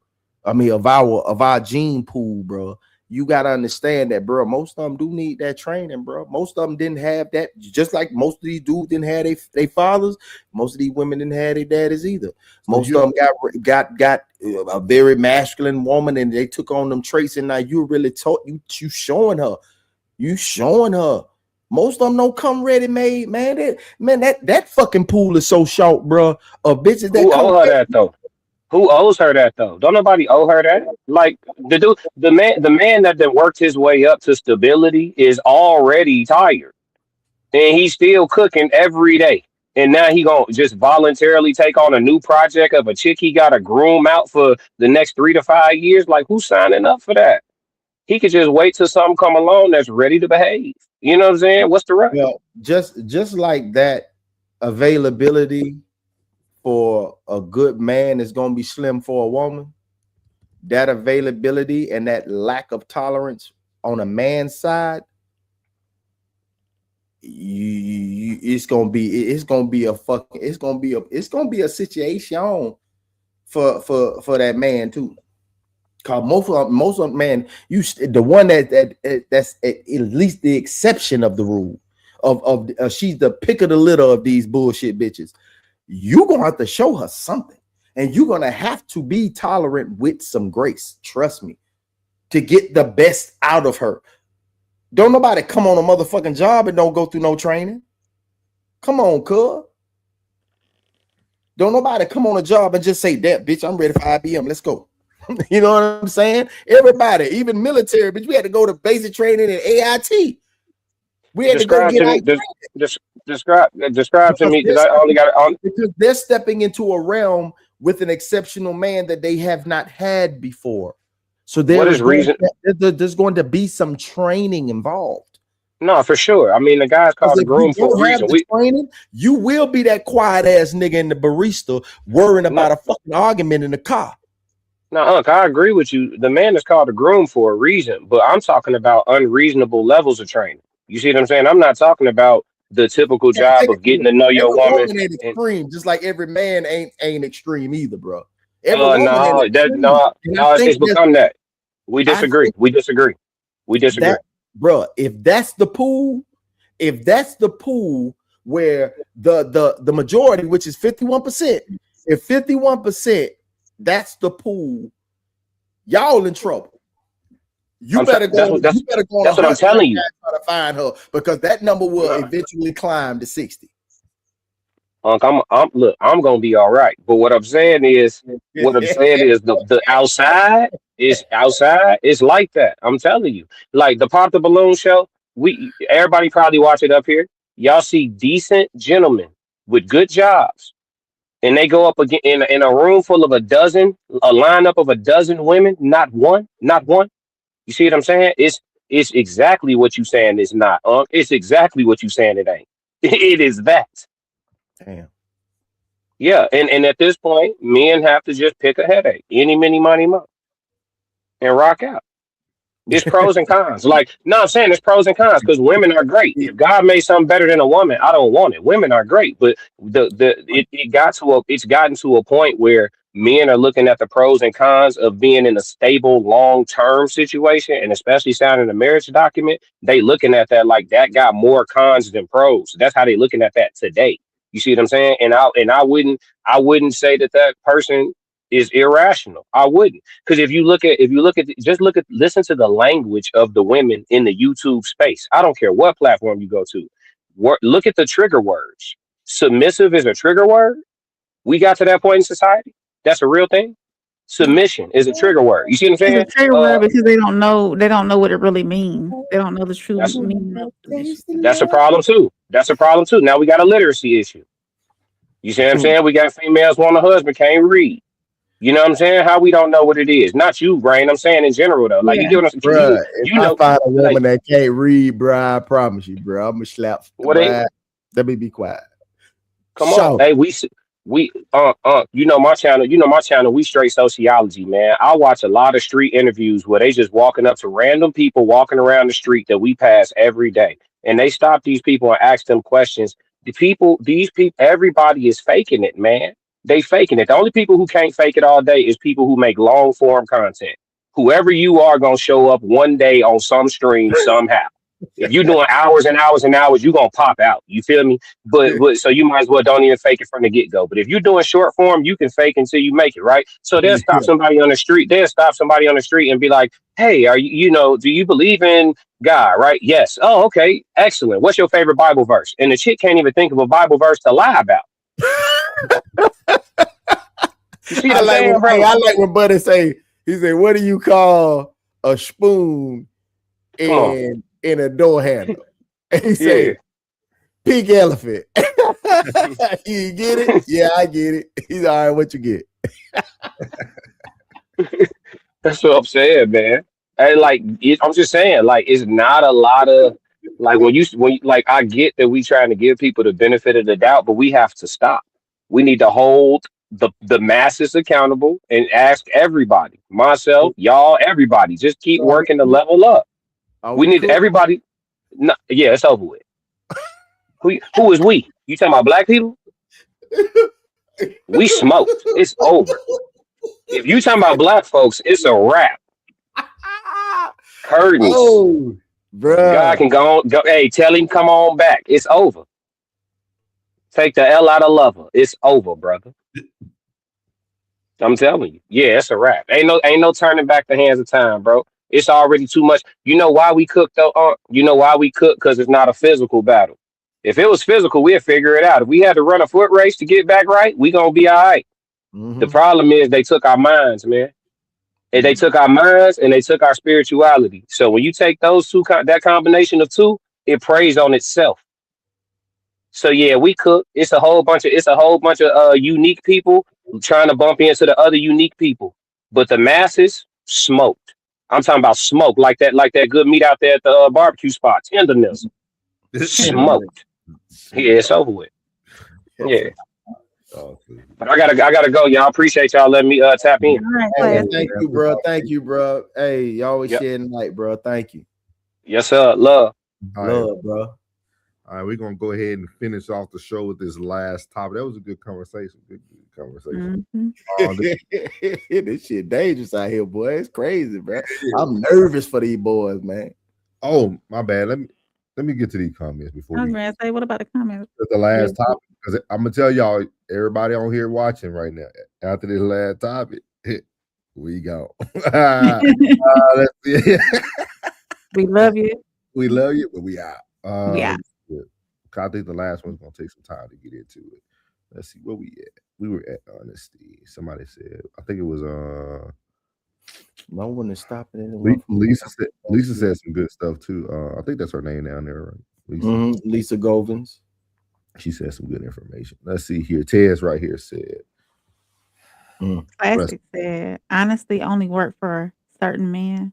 I mean, of our gene pool, bro. You gotta understand that, bro. Most of them do need that training, bro. Most of them didn't have that. Just like most of these dudes didn't have their fathers. Most of these women didn't have their daddies either. Most of them got a very masculine woman, and they took on them traits. And now you really taught you showing her. You showing her. Most of them don't come ready made, man. That fucking pool is so short, bro. Of bitches that Who come owe her that though? Who owes her that though? Don't nobody owe her that. Like the man that then worked his way up to stability is already tired, and he's still cooking every day. And now he gonna just voluntarily take on a new project of a chick he got to groom out for the next 3 to 5 years. Like who's signing up for that? He could just wait till something come along that's ready to behave. You know what I'm saying? What's the rush? Well, just like that, availability for a good man is going to be slim for a woman. That availability and that lack of tolerance on a man's side, it's gonna be a situation for that man too. Cause most of man, the one that's at least the exception of the rule of she's the pick of the litter of these bullshit bitches. You're gonna have to show her something, and you're gonna have to be tolerant with some grace. Trust me, to get the best out of her. Don't nobody come on a motherfucking job and don't go through no training. Come on, cuz. Don't nobody come on a job and just say, that bitch, I'm ready for IBM. Let's go. You know what I'm saying? Everybody, even military, bitch, we had to go to basic training in AIT. We had to go get describe to me because I only got it. Because they're stepping into a realm with an exceptional man that they have not had before. So there's going to be some training involved. No, for sure. I mean, the guy's called the groom for a reason. Training, you will be that quiet ass nigga in the barista worrying about a fucking argument in the car. No, Unc, I agree with you. The man is called a groom for a reason, but I'm talking about unreasonable levels of training. You see what I'm saying? I'm not talking about the typical job of getting to know your woman. Ain't extreme, just like every man ain't extreme either, bro. It's become that. We disagree. Bro, if that's the pool where the majority, which is 51%, if 51%, that's the pool, y'all in trouble. You better go. That's You better go on that's a what I'm hunt telling you. try to find her because that number will eventually climb to 60. Unc, I'm gonna be all right. But what I'm saying is the outside is like that. I'm telling you. Like the Pop the Balloon show, everybody probably watch it up here. Y'all see decent gentlemen with good jobs, and they go up again in a room full of a lineup of a dozen women, not one, not one. You see what I'm saying? It's exactly what you saying it's not, Unc. It's exactly what you saying it ain't. It is that. Damn. Yeah, and at this point, men have to just pick a headache, any, many, money, mo, and rock out. It's pros and cons. Like, no, I'm saying it's pros and cons because women are great. If God made something better than a woman, I don't want it. Women are great, but it's gotten to a point where men are looking at the pros and cons of being in a stable, long term situation, and especially signing a marriage document. They looking at that like that got more cons than pros. That's how they looking at that today. You see what I'm saying? And I wouldn't say that person is irrational. I wouldn't. Because listen to the language of the women in the YouTube space. I don't care what platform you go to. Look at the trigger words. Submissive is a trigger word. We got to that point in society. That's a real thing. Submission is a trigger word. You see what I'm saying? It's a trigger word because they don't know what it really means. They don't know the true That's meaning of it. that's a problem too. That's a problem too. Now we got a literacy issue. You see what I'm saying? We got females want a husband, can't read. You know what I'm saying? How we don't know what it is. Not you, Brain. I'm saying in general though. Like you get what I'm saying? Bruh, if I find a woman that can't read, bruh, I promise you, bruh, I'm gonna slap. Let me be quiet. Come on. Hey, you know my channel, we straight sociology, man. I watch a lot of street interviews where they just walking up to random people walking around the street that we pass every day. And they stop these people and ask them questions. These people, everybody is faking it, man. They faking it. The only people who can't fake it all day is people who make long form content. Whoever you are gonna show up one day on some stream somehow. If you're doing hours and hours and hours, you're gonna pop out. You feel me? But so you might as well don't even fake it from the get-go. But if you're doing short form, you can fake until you make it, right? So they'll stop somebody on the street, and be like, hey, do you believe in God, right? Yes. Oh, okay, excellent. What's your favorite Bible verse? And the chick can't even think of a Bible verse to lie about. You see what I'm saying, bro? I like when Buddy say, he said, what do you call a spoon in a door handle? And he said, pink elephant. You get it? Yeah, I get it. He's all right, what you get? That's what I'm saying, man. And I'm just saying, it's not a lot of I get that we trying to give people the benefit of the doubt, but we have to stop. We need to hold the masses accountable and ask everybody, myself, y'all, everybody, just keep working to level up. We need everybody. No, yeah, it's over with. Who is we? You talking about black people? We smoked. It's over. If you talking about black folks, it's a wrap. Curtains. Oh, bro. God can go. Hey, tell him come on back. It's over. Take the L out of lover. It's over, brother. I'm telling you. Yeah, it's a wrap. Ain't no turning back the hands of time, bro. It's already too much. You know why we cook though? You know why we cook? Because it's not a physical battle. If it was physical, we'd figure it out. If we had to run a foot race to get back right, we gonna be all right. Mm-hmm. The problem is they took our minds, man. And they took our minds and they took our spirituality. So when you take those two, that combination of two, it preys on itself. So yeah, we cook. It's a whole bunch of unique people trying to bump into the other unique people. But the masses smoked. I'm talking about smoke like that good meat out there at the barbecue spot. Tenderness. Smoked. Yeah, it's over with. Yeah. But I gotta go. Y'all appreciate y'all letting me tap in. Hey, thank you, bro. Thank you, bro. Hey, you always sharing the light, bro. Thank you. Yes, sir. Love. Love, bro. All right, we're gonna go ahead and finish off the show with this last topic. That was a good conversation. Good conversation. Mm-hmm. This shit dangerous out here, boy. It's crazy, bro. I'm nervous for these boys, man. Oh, my bad. Let me get to these comments before. I was going to say, what about the comments? The last topic, because I'm gonna tell y'all, everybody on here watching right now, after this last topic, We go. Let's see. We love you. We love you, but we out. Yeah. I think the last one's gonna take some time to get into it. Let's see where we at. We were at honesty. Somebody said, I think it was no one is stopping anyone. Lisa said some good stuff too. I think that's her name down there, right? Lisa. Lisa Govins. She said some good information. Let's see here. Tez right here said. Classic said, honesty only work for certain men.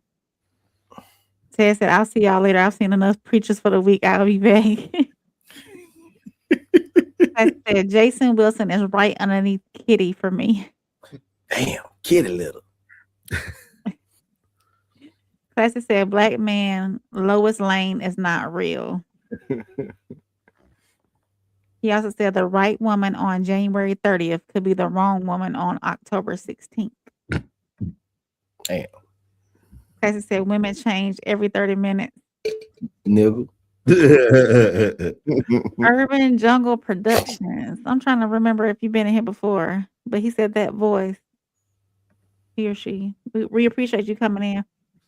Ted said, I'll see y'all later. I've seen enough preachers for the week. I'll be back. I said, Jason Wilson is right underneath Kitty for me. Damn, Kitty little. Classic said, black man, Lois Lane is not real. He also said the right woman on January 30th could be the wrong woman on October 16th. Damn. Classic said women change every 30 minutes. Nigga. Urban Jungle Productions. I'm trying to remember if you've been in here before, but he said that voice. He or she. We appreciate you coming in.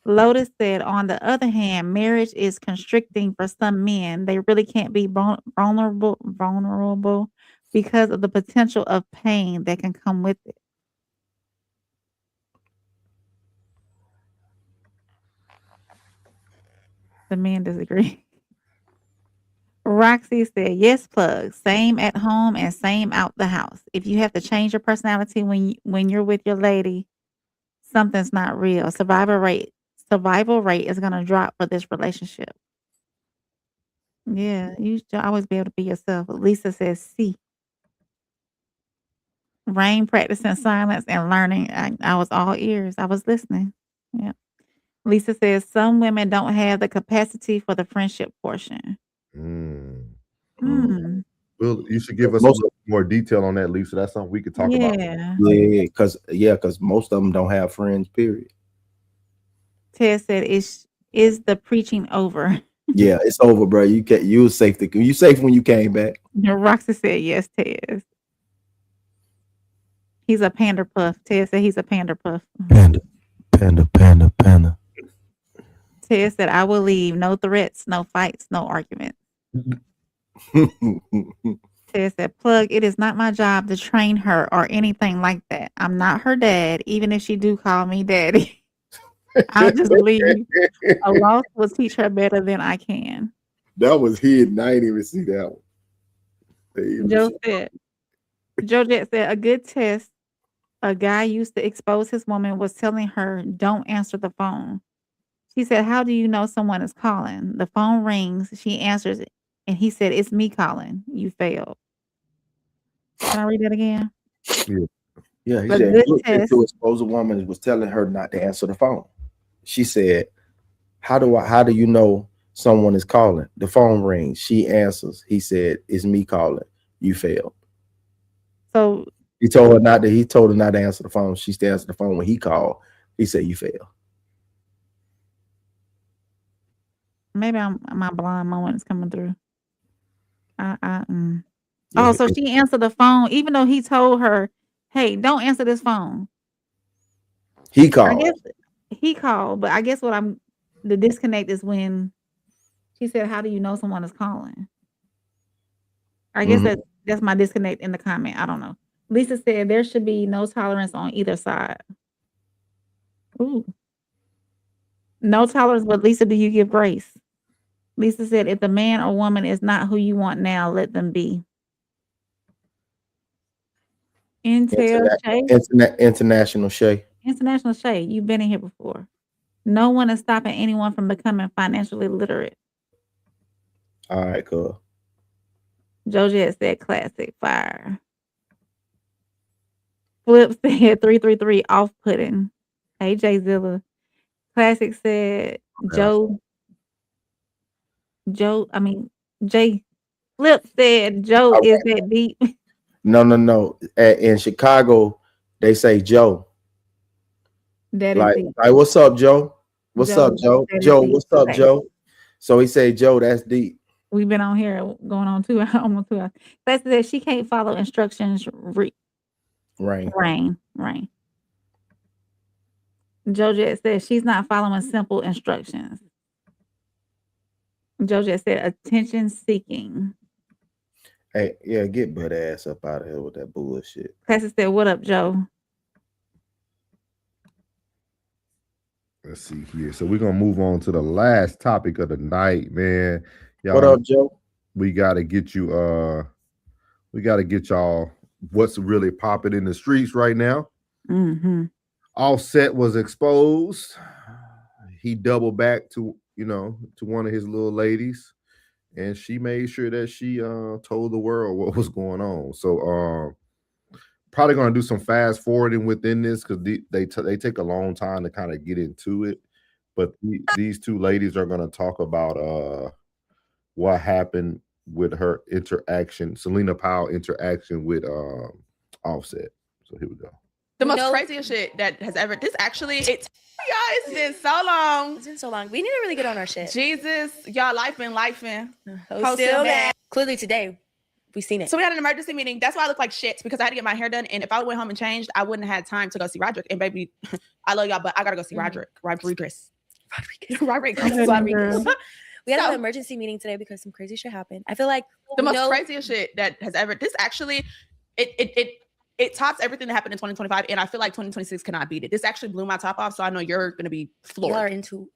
Lotus said, on the other hand, marriage is constricting for some men. They really can't be vulnerable because of the potential of pain that can come with it. The men disagree. Roxy said, yes, plug. Same at home and same out the house. If you have to change your personality when you're with your lady, something's not real. Survival rate is going to drop for this relationship. Yeah, you should always be able to be yourself. Lisa says, see. Rain practicing silence and learning. I was all ears. I was listening. Yeah. Lisa says, some women don't have the capacity for the friendship portion. Well, you should give us a little more detail on that, Lisa. That's something we could talk about. Yeah, because most of them don't have friends, period. Ted said, is the preaching over? Yeah, it's over, bro. You safe when you came back. Roxy said, yes, Ted. He's a pander puff. Ted said he's a pander puff. Panda. Ted said, I will leave. No threats, no fights, no arguments. Ted said, plug, it is not my job to train her or anything like that. I'm not her dad, even if she do call me daddy. I'll just leave. A loss will teach her better than I can. That was hidden. I didn't even see that one. Jojet said, a good test a guy used to expose his woman was telling her, don't answer the phone. She said, how do you know someone is calling? The phone rings. She answers it. And he said, it's me calling. You failed. Can I read that again? Yeah, he said to expose a woman was telling her not to answer the phone. She said, how do you know someone is calling? The phone rings. She answers. He said, it's me calling. You failed. So he told her not to answer the phone. She still answered the phone when he called. He said, you failed. Maybe my blind moment is coming through. Oh, so she answered the phone, even though he told her, hey, don't answer this phone. He called. I guess he called, but I guess the disconnect is when she said, how do you know someone is calling? I guess that's my disconnect in the comment. I don't know. Lisa said there should be no tolerance on either side. Ooh. No tolerance, but Lisa, do you give grace? Lisa said, if the man or woman is not who you want now, let them be. International Shay. International Shay, you've been in here before. No one is stopping anyone from becoming financially literate. All right, cool. Jojet said classic fire. Flip said 333 off-putting. Hey, Jay Zilla. Classic said Jay Flip said Joe is that deep. No. In Chicago, they say Joe. That like, is deep. Like, what's up, Joe? What's up, Joe? What's up, Joe? So he said, Joe, that's deep. We've been on here going on almost 2 hours. Classic said she can't follow instructions. Rain. Georgette said she's not following simple instructions. Georgette said attention seeking. Hey, yeah, get butt ass up out of here with that bullshit. Classy said, "What up, Joe?" Let's see here. So we're gonna move on to the last topic of the night, man. Y'all, What up, Joe? we gotta get you we gotta get y'all what's really popping in the streets right now. Mm-hmm. Offset was exposed. He doubled back to to one of his little ladies, and she made sure that she told the world what was going on. So probably gonna do some fast forwarding within this because they take a long time to kind of get into it. But these two ladies are gonna talk about what happened with her interaction, Selena Powell interaction with Offset. So here we go. The most craziest shit that has ever. This actually, it's been so long. It's been so long. We need to really get on our shit. Jesus, y'all, life been. Still mad. Clearly today, we seen it. So we had an emergency meeting. That's why I look like shit because I had to get my hair done. And if I went home and changed, I wouldn't have had time to go see Roderick. And baby, I love y'all, but I gotta go see Roderick. Rodriguez. We had an emergency meeting today because some crazy shit happened. I feel like the most craziest shit that has ever. This actually, it tops everything that happened in 2025, and I feel like 2026 cannot beat it. This actually blew my top off, so I know you're going to be floored. You are into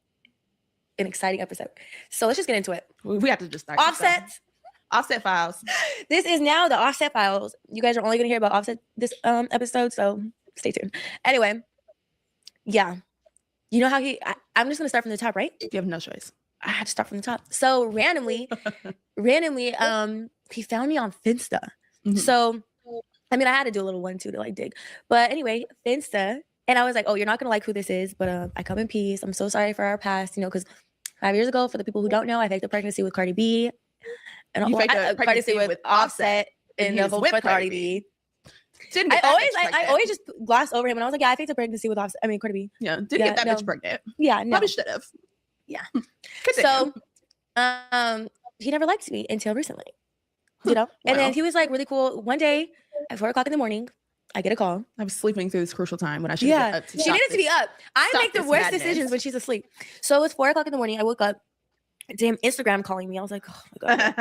an exciting episode. So let's just get into it. We have to just start. Offset files. This is now the Offset files. You guys are only going to hear about Offset this episode, so stay tuned. Anyway, yeah. You know how I'm just going to start from the top, right? You have no choice. I had to start from the top. So randomly, he found me on Finsta. Mm-hmm. So I mean, I had to do a little 1-2 to like dig. But anyway, Finsta. And I was like, oh, you're not going to like who this is, but I come in peace. I'm so sorry for our past, because 5 years ago, for the people who don't know, I faked a pregnancy with Cardi B. And you faked a pregnancy with Offset and the whole with Cardi B. I always just glossed over him. And I was like, yeah, I faked a pregnancy with Offset. I mean, Cardi B. Yeah, didn't get that bitch pregnant. Yeah, no. Probably should have. Yeah. So he never liked me until recently. And then he was like really cool. One day at 4 o'clock in the morning, I get a call. I was sleeping through this crucial time when I should have been up. She needed to be up. I make the worst decisions when she's asleep. So it was 4 o'clock in the morning. I woke up. Damn, Instagram calling me. I was like, oh my God.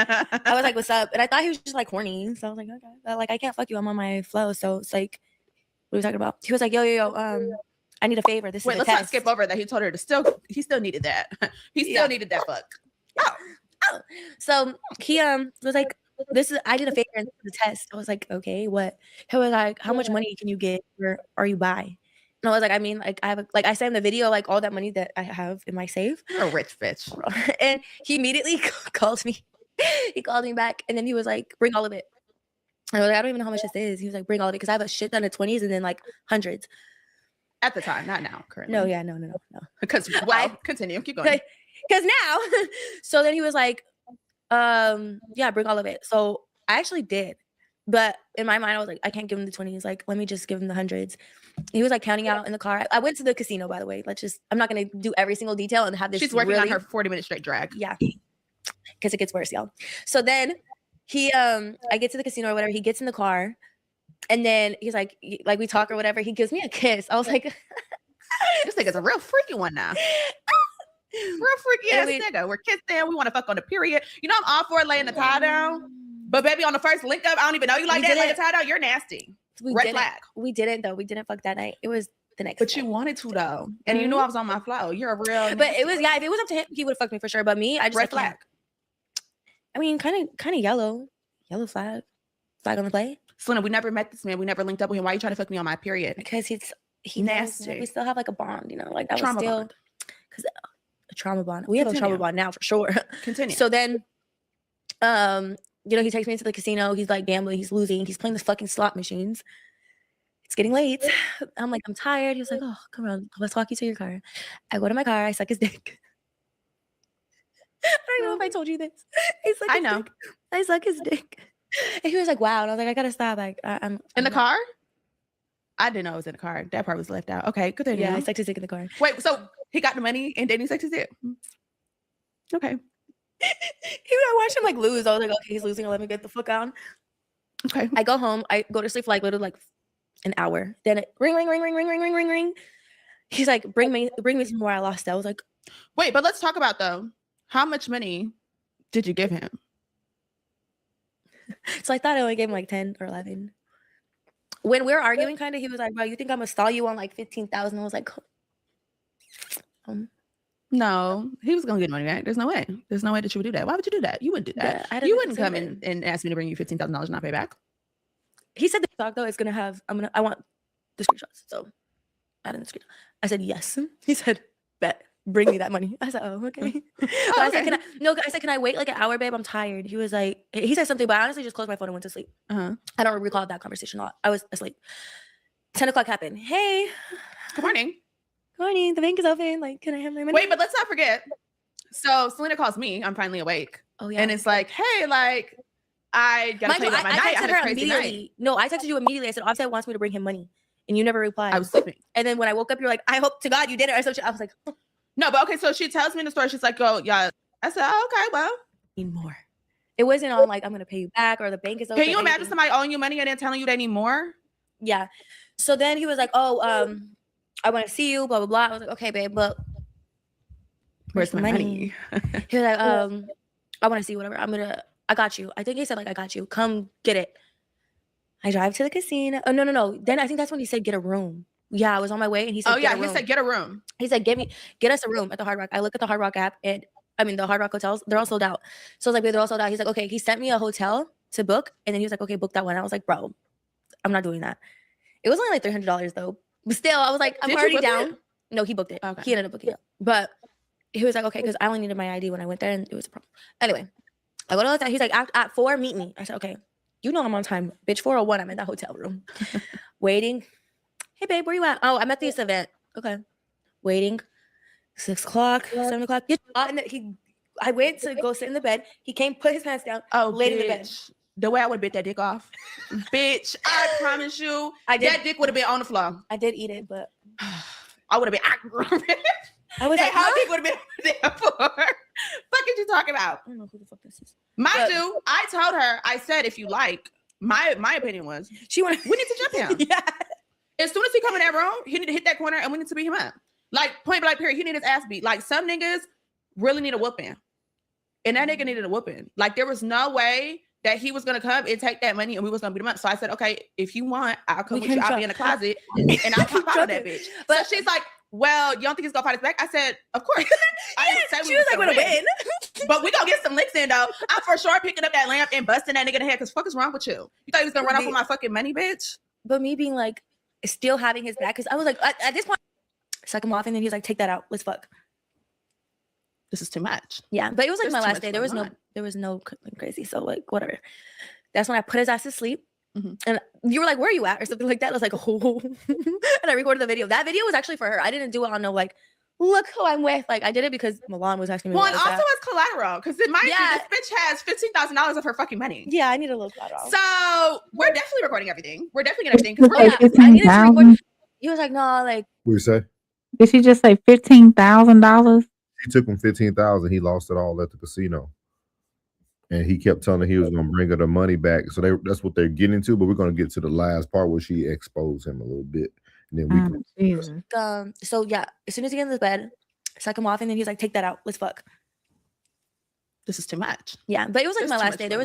I was like, what's up? And I thought he was just like horny. So I was like, okay. But like, I can't fuck you. I'm on my flow. So it's like, what are we talking about? He was like, yo, I need a favor. This is let's not skip over that. He told her he still needed that. He still needed that fuck. Oh. So he was like, I did a favor in the test. I was like, okay, what? He was like, how much money can you get or are you buy? And I was like, I mean, like I have I sent him the video, like all that money that I have in my safe. You're a rich bitch. And he immediately called me. He called me back and then he was like, bring all of it. I was like, I don't even know how much this is. He was like, bring all of it because I have a shit ton of 20s and then like hundreds. At the time, not now, currently. No, yeah, no. Because continue, keep going. Because now, so then he was like, yeah, bring all of it. So I actually did. But in my mind, I was like, I can't give him the 20s. Like, let me just give him the hundreds. He was like counting out in the car. I went to the casino, by the way. I'm not going to do every single detail and have this. She's working on her 40-minute straight drag. Yeah. Because it gets worse, y'all. So then I get to the casino or whatever. He gets in the car and then he's like we talk or whatever. He gives me a kiss. I was like, this nigga's a real freaky one now. Real freaky ass nigga. We're kissing. We want to fuck on the period. I'm all for laying the tie down. But baby, on the first link up, I don't even know you like that. Like a tie down, you're nasty. Red flag. We didn't though. We didn't fuck that night. It was the next. But you wanted to though, and you knew I was on my flow. You're a real. But it was if it was up to him, he would have fucked me for sure. But me, I just red flag. I mean, kind of yellow flag on the play. Selena, we never met this man. We never linked up with him. Why are you trying to fuck me on my period? Because he nasty. We still have like a bond, like that trauma was still because a trauma bond. We have a trauma bond now for sure. Continue. So then, he takes me into the casino. He's like gambling. He's losing. He's playing the fucking slot machines. It's getting late. I'm like, I'm tired. He was like, oh, come on. Let's walk you to your car. I go to my car. I suck his dick. I don't know if I told you this. I know. I suck his dick. And he was like, wow. And I was like, I gotta stop. Like, I'm in the car? I didn't know it was in the car. That part was left out. Okay, good thing. Yeah, I sucked his dick in the car. Wait, so he got the money and then he sucked his dick? Okay. I watched him like lose. I was like, okay, he's losing. Let me get the fuck on. Okay. I go home. I go to sleep for like literally like an hour. Then it ring. He's like, bring me some more. I lost it. I was like, wait, but let's talk about though. How much money did you give him? So I thought I only gave him like 10 or 11. When we were arguing, kind of, he was like, bro, you think I'm gonna stall you on like 15,000? I was like, no, he was gonna get money back. There's no way. There's no way that you would do that. Why would you do that? You wouldn't do that. Yeah, you wouldn't come in and ask me to bring you $15,000 and not pay back. He said the talk though is gonna have. I want the screenshots. So I didn't screen. I said yes. He said, bet. Bring me that money. I said, oh, okay. I said, can I wait like an hour, babe? I'm tired. He was like, he said something, but I honestly just closed my phone and went to sleep. I don't recall that conversation a lot. I was asleep. 10 o'clock happened. Hey. Good morning. Good morning. The bank is open. Like, can I have my money? Wait, but let's not forget. So Selena calls me. I'm finally awake. Oh, yeah. And it's like, hey, like, I gotta tell you about my night. I had a crazy night. No, I texted you immediately. I said, Offset wants me to bring him money. And you never replied. I was sleeping. And then when I woke up, you're like, I hope to God you did it. Or something. I was like, oh. No, but okay, so she tells me the story. She's like, oh, yeah. I said, oh, okay, well. Need more. It wasn't on like, I'm going to pay you back or the bank is open. Can you imagine somebody owing you money and then telling you they need more? Yeah. So then he was like, oh, I want to see you, blah, blah, blah. I was like, okay, babe, but where's my money? He was like, I want to see you, whatever. I got you. I think he said like, I got you. Come get it. I drive to the casino. Oh, no. Then I think that's when he said, get a room. Yeah, I was on my way and he said, he said, get a room. He said, get us a room at the Hard Rock. I look at the Hard Rock app and the Hard Rock hotels, they're all sold out. So I was like, they're all sold out. He's like, okay. He sent me a hotel to book. And then he was like, okay, book that one. I was like, bro, I'm not doing that. It was only like $300 though. But still, I was like, I'm already down. It? No, he booked it. Okay. He ended up booking it. But he was like, okay, because I only needed my ID when I went there and it was a problem. Anyway, I go to the hotel. He's like, at 4, meet me. I said, okay. You know I'm on time. Bitch, 4:01, I'm in that hotel room. Waiting. Hey, babe, where you at? Oh, I'm at this event. Okay. Waiting. 6 o'clock, 7 o'clock. I went to go sit in the bed. He came, put his pants down, laid in the bed. The way I would bit that dick off. Bitch, I promise you, that dick would have been on the floor. I did eat it, but I would have been. I was like, how dick would have been there for? Fuck is you talking about? I don't know who the fuck this is. Mind you, I told her, I said, if you like, my opinion was, we need to jump him. Yeah. As soon as he come in that room, he need to hit that corner and we need to beat him up. Like, point blank period, he need his ass beat. Like, some niggas really need a whooping. And that nigga needed a whooping. Like, there was no way that he was going to come and take that money and we was going to beat him up. So I said, okay, if you want, I'll come with you. I'll be in the closet and I'll pop out of that bitch. But she's like, well, you don't think he's going to fight us back? I said, of course. I didn't say she was like, we're going to win. But we going to get some licks in, though. I'm for sure picking up that lamp and busting that nigga in the head because fuck is wrong with you? You thought he was going to run off with my fucking money, bitch? But me being like, still having his back, because I was like, at this point, suck him off, and then he's like, take that out. Let's fuck. This is too much. Yeah, but it was like my last day. There was no crazy. So like, whatever. That's when I put his ass to sleep. Mm-hmm. And you were like, where are you at? Or something like that. I was like, oh. And I recorded the video. That video was actually for her. I didn't do it on no like, look who I'm with. Like, I did it because Milan was asking me. Well, and also as collateral, because it might be this bitch has $15,000 of her fucking money. Yeah, I need a little collateral. So we're definitely recording everything. We're definitely getting everything. I needed to record. He was like, no, like. What you say? Did she just say $15,000? She took him $15,000. He lost it all at the casino. And he kept telling her he was going to bring her the money back. So that's what they're getting to. But we're going to get to the last part where she exposed him a little bit. And then we can. So yeah, as soon as he gets in the bed, suck him off, and then he's like, take that out. Let's fuck. This is too much. Yeah, but it was like my last day. There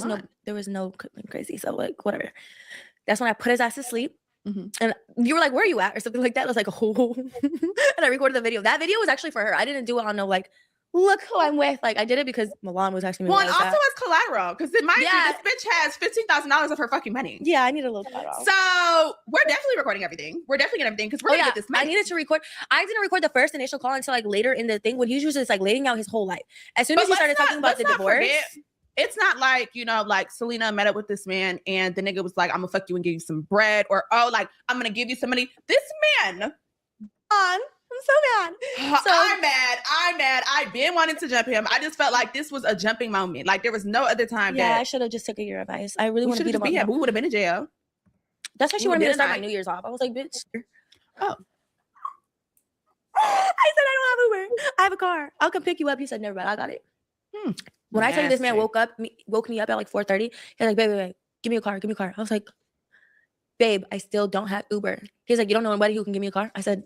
was no crazy. So like, whatever. That's when I put his ass to sleep. Mm-hmm. And you were like, where are you at? Or something like that. I was like, oh. And I recorded the video. That video was actually for her. I didn't do it on no like, look who I'm with. Like, I did it because Milan was asking me. Well, and also as collateral, because it might be this bitch has $15,000 of her fucking money. Yeah, I need a little collateral. So we're definitely recording everything. We're definitely getting everything because we're gonna get this money. I needed to record. I didn't record the first initial call until like later in the thing when he was just like laying out his whole life. As soon as he started talking about the divorce. It's not like, you know, like Selena met up with this man and the nigga was like, I'm gonna fuck you and give you some bread, or like I'm gonna give you some money. This man, I'm so mad. I'm mad. I've been wanting to jump him. I just felt like this was a jumping moment. Like there was no other time. Yeah, I should have just took your advice. I really want to beat him up. Yeah, we would have been in jail. That's why she wanted me to start my New Year's off. I was like, bitch. Oh. I said I don't have Uber. I have a car. I'll come pick you up. He said, never mind. I got it. When I tell you this man woke me up at like 4:30, he's like, babe, give me a car. I was like, babe, I still don't have Uber. He's like, you don't know anybody who can give me a car? I said,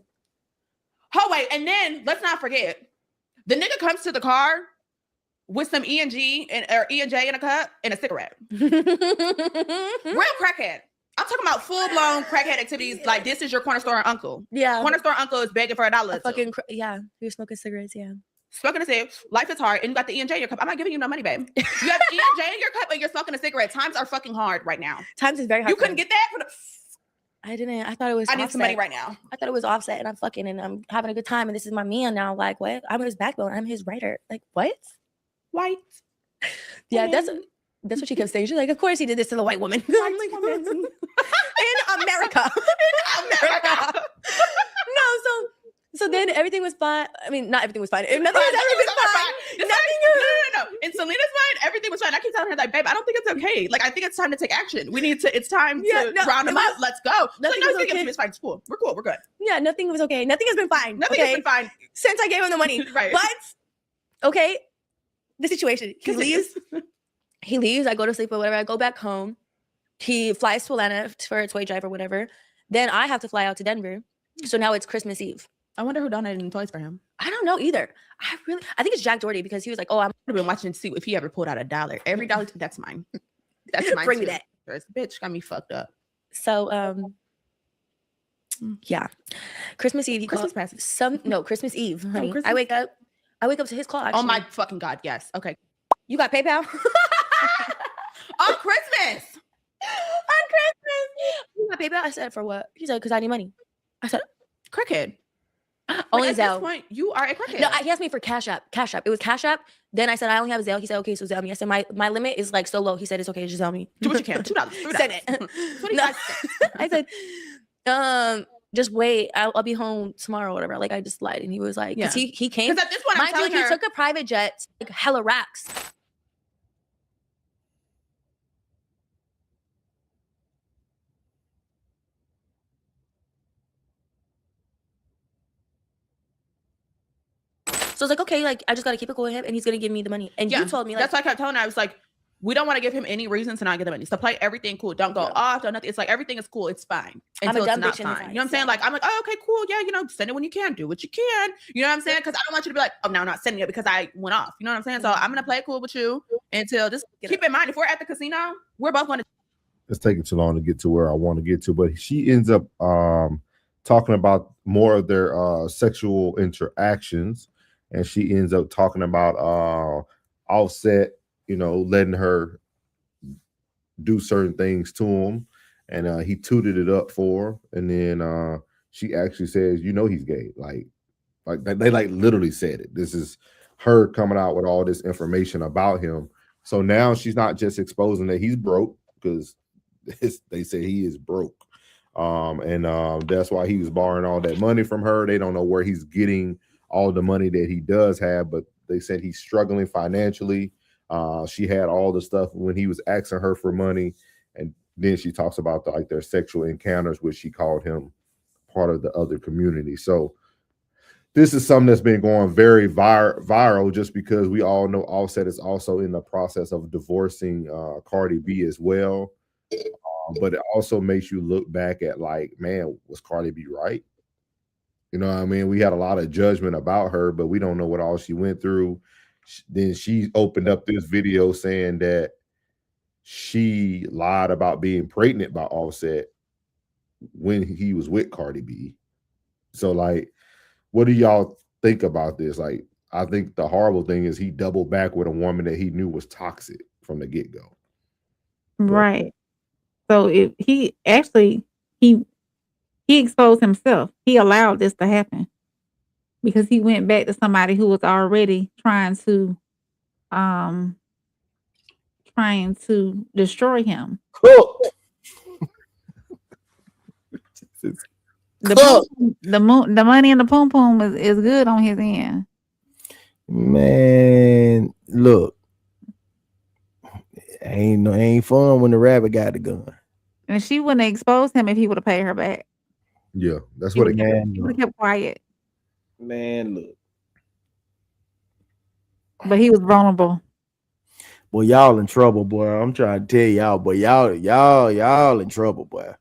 Oh wait, and then let's not forget, the nigga comes to the car with some E&J in a cup and a cigarette. Real crackhead. I'm talking about full blown crackhead activities. Like this is your corner store uncle. Yeah, corner store uncle is begging for $1. Fucking yeah, you're smoking cigarettes. Yeah, smoking a cigarette. Life is hard, and you got the E&J in your cup. I'm not giving you no money, babe. You have E&J in your cup, and you're smoking a cigarette. Times are fucking hard right now. Times is very hard. You couldn't get that for the. I didn't. I thought it was. I need some money right now. I thought it was Offset, and I'm fucking, and I'm having a good time, and this is my man now. Like what? I'm his backbone. I'm his writer. Like what? White. Yeah, that's what she kept saying. She's like, of course he did this to the white woman. I'm like, woman. In America. In America. No, so then everything was fine. I mean, not everything was fine. Nothing was fine. No. In Selena's mind, everything was fine. I keep telling her, like, babe, I don't think it's okay. Like, I think it's time to take action. It's time to round him up. Let's go. Nothing like, no, was okay. It's fine. It's cool. We're cool. We're good. Yeah, nothing was okay. Nothing has been fine. Nothing has been fine. Since I gave him the money. Right. But, okay, the situation. He leaves. I go to sleep or whatever. I go back home. He flies to Atlanta for a toy drive or whatever. Then I have to fly out to Denver. So now it's Christmas Eve. I wonder who donated any toys for him. I don't know either. I think it's Jack Doherty because he was like, oh, I've been watching to see if he ever pulled out $1. Every dollar, that's mine. That's mine. Bring me that. This bitch got me fucked up. So, yeah. Christmas Eve. Christmas Eve, honey. Christmas? I wake up to his call, actually. Oh my fucking God, yes. Okay. You got PayPal? On Christmas. You got PayPal? I said, for what? He said, because I need money. I said, crackhead. Only at Zelle. This point, you are a crackhead. No, he asked me for Cash App. It was Cash App. Then I said, I only have Zelle. He said, okay, so Zelle me. I said, my limit is like so low. He said, it's okay, just Zelle me. Do what you can. $2. $3. Send it. No. I said, just wait. I'll be home tomorrow or whatever. Like I just lied. And he was like, because he came. Because at this point, I'm telling her, he took a private jet, like hella racks. So I was like, okay, like I just gotta keep it cool with him, and he's gonna give me the money. And you told me, like, that's why I kept telling her. I was like, we don't want to give him any reason to not get the money. So play everything cool. Don't go off. Don't nothing. It's like everything is cool. It's fine until it's not fine. You know what I'm saying? Like I'm like, oh, okay, cool. Yeah, send it when you can. Do what you can. You know what I'm saying? Because I don't want you to be like, oh, now I'm not sending it because I went off. You know what I'm saying? So I'm gonna play it cool with you until just keep in mind if we're at the casino, we're both going to. It's taking too long to get to where I want to get to, but she ends up talking about more of their sexual interactions. And she ends up talking about Offset, letting her do certain things to him. And he tooted it up for her. And then she actually says, he's gay. Like they literally said it. This is her coming out with all this information about him. So now she's not just exposing that he's broke, because they say he is broke. And that's why he was borrowing all that money from her. They don't know where he's getting all the money that he does have, but they said he's struggling financially. She had all the stuff when he was asking her for money, and then she talks about their sexual encounters, which she called him part of the other community. So this is something that's been going very viral, just because we all know Offset is also in the process of divorcing Cardi B as well. But it also makes you look back at man, was Cardi B right? You know what I mean? We had a lot of judgment about her, but we don't know what all she went through. Then she opened up this video saying that she lied about being pregnant by Offset when he was with Cardi B. So, what do y'all think about this? I think the horrible thing is he doubled back with a woman that he knew was toxic from the get-go. Right. So he exposed himself. He allowed this to happen because he went back to somebody who was already trying to destroy him. The money in the poom poom is good on his end. Man, look, ain't fun when the rabbit got the gun. And she wouldn't have exposed him if he would have paid her back. Yeah, that's what it can. He would have kept quiet. Man, look. But he was vulnerable. Boy, y'all in trouble, boy. I'm trying to tell y'all, boy. Y'all in trouble, boy.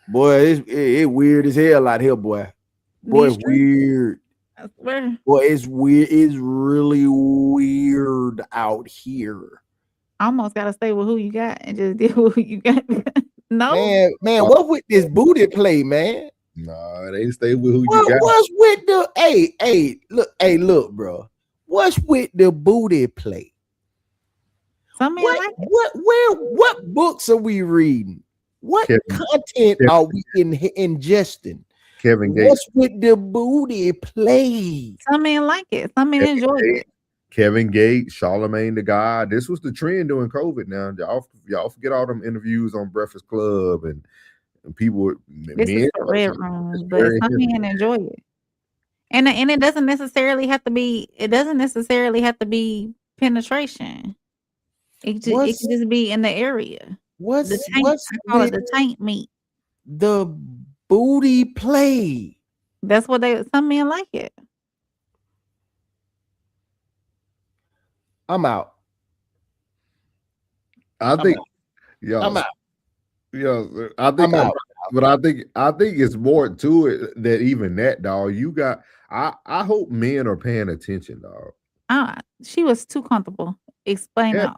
Boy, it weird as hell out here, boy. Boy, it's weird. I swear. Boy, it's weird. It's really weird out here. I almost gotta stay with who you got and just deal with who you got. No, Man, what with this booty play, man? Nah, they stay with who you got. What's with the look, bro. What's with the booty play? What books are we reading? What content are we ingesting? Kevin Gates. What's with the booty play? some men like it. Some men enjoy it. Kevin Gates, Charlamagne the God. This was the trend during COVID. Now y'all forget all them interviews on Breakfast Club and people. This is the red room, but some men enjoy it. And it doesn't necessarily have to be. It doesn't necessarily have to be penetration. It can just be in the area. What's the tank? I call it the tank meat. The booty play. That's what some men like it. I'm out. I think, I'm out. I think, but I think it's more to it than even that, dog. You got. I hope men are paying attention, dog. She was too comfortable explaining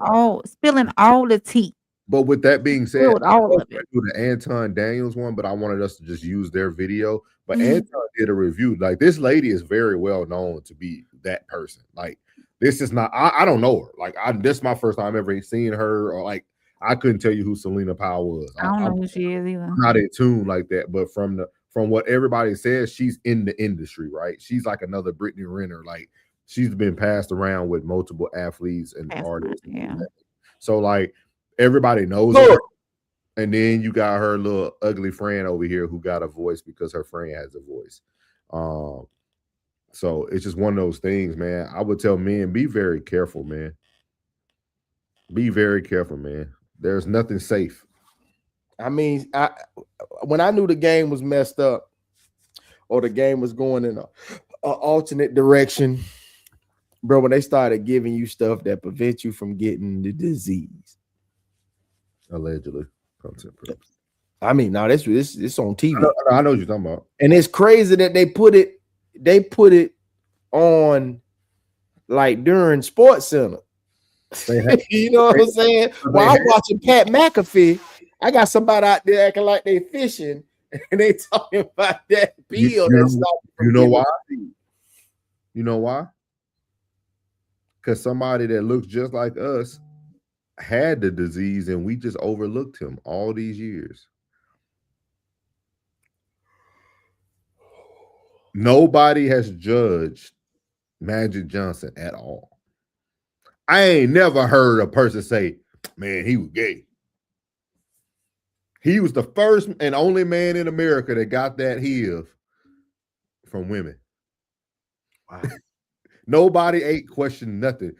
spilling all the tea. But with that being said, Spilled all of it. Do the Anton Daniels one, but I wanted us to just use their video. But Anton did a review. Like, this lady is very well known to be that person. Like, this is not. I don't know her. Like, this is my first time ever seeing her. Or like, I couldn't tell you who Selena Powell was. I don't know who she is either. I'm not in tune like that. But from what everybody says, she's in the industry, right? She's like another Brittany Renner. Like, she's been passed around with multiple athletes and artists. Yeah. So like, everybody knows her. And then you got her little ugly friend over here who got a voice because her friend has a voice. So it's just one of those things, man. I would tell men, be very careful, man. Be very careful, man. There's nothing safe. I mean, when I knew the game was messed up or the game was going in an alternate direction, bro, when they started giving you stuff that prevents you from getting the disease. Allegedly. I mean, no, this on TV. I know what you're talking about. And it's crazy that they put it on like during Sports Center. You know what I'm saying? While I'm watching Pat McAfee, I got somebody out there acting like they fishing and they talking about that bill. You know why? You know why? Because somebody that looks just like us had the disease and we just overlooked him all these years. Nobody has judged Magic Johnson at all. I ain't never heard a person say, man, he was gay. He was the first and only man in America that got that HIV from women. Wow. Nobody ain't questioned nothing.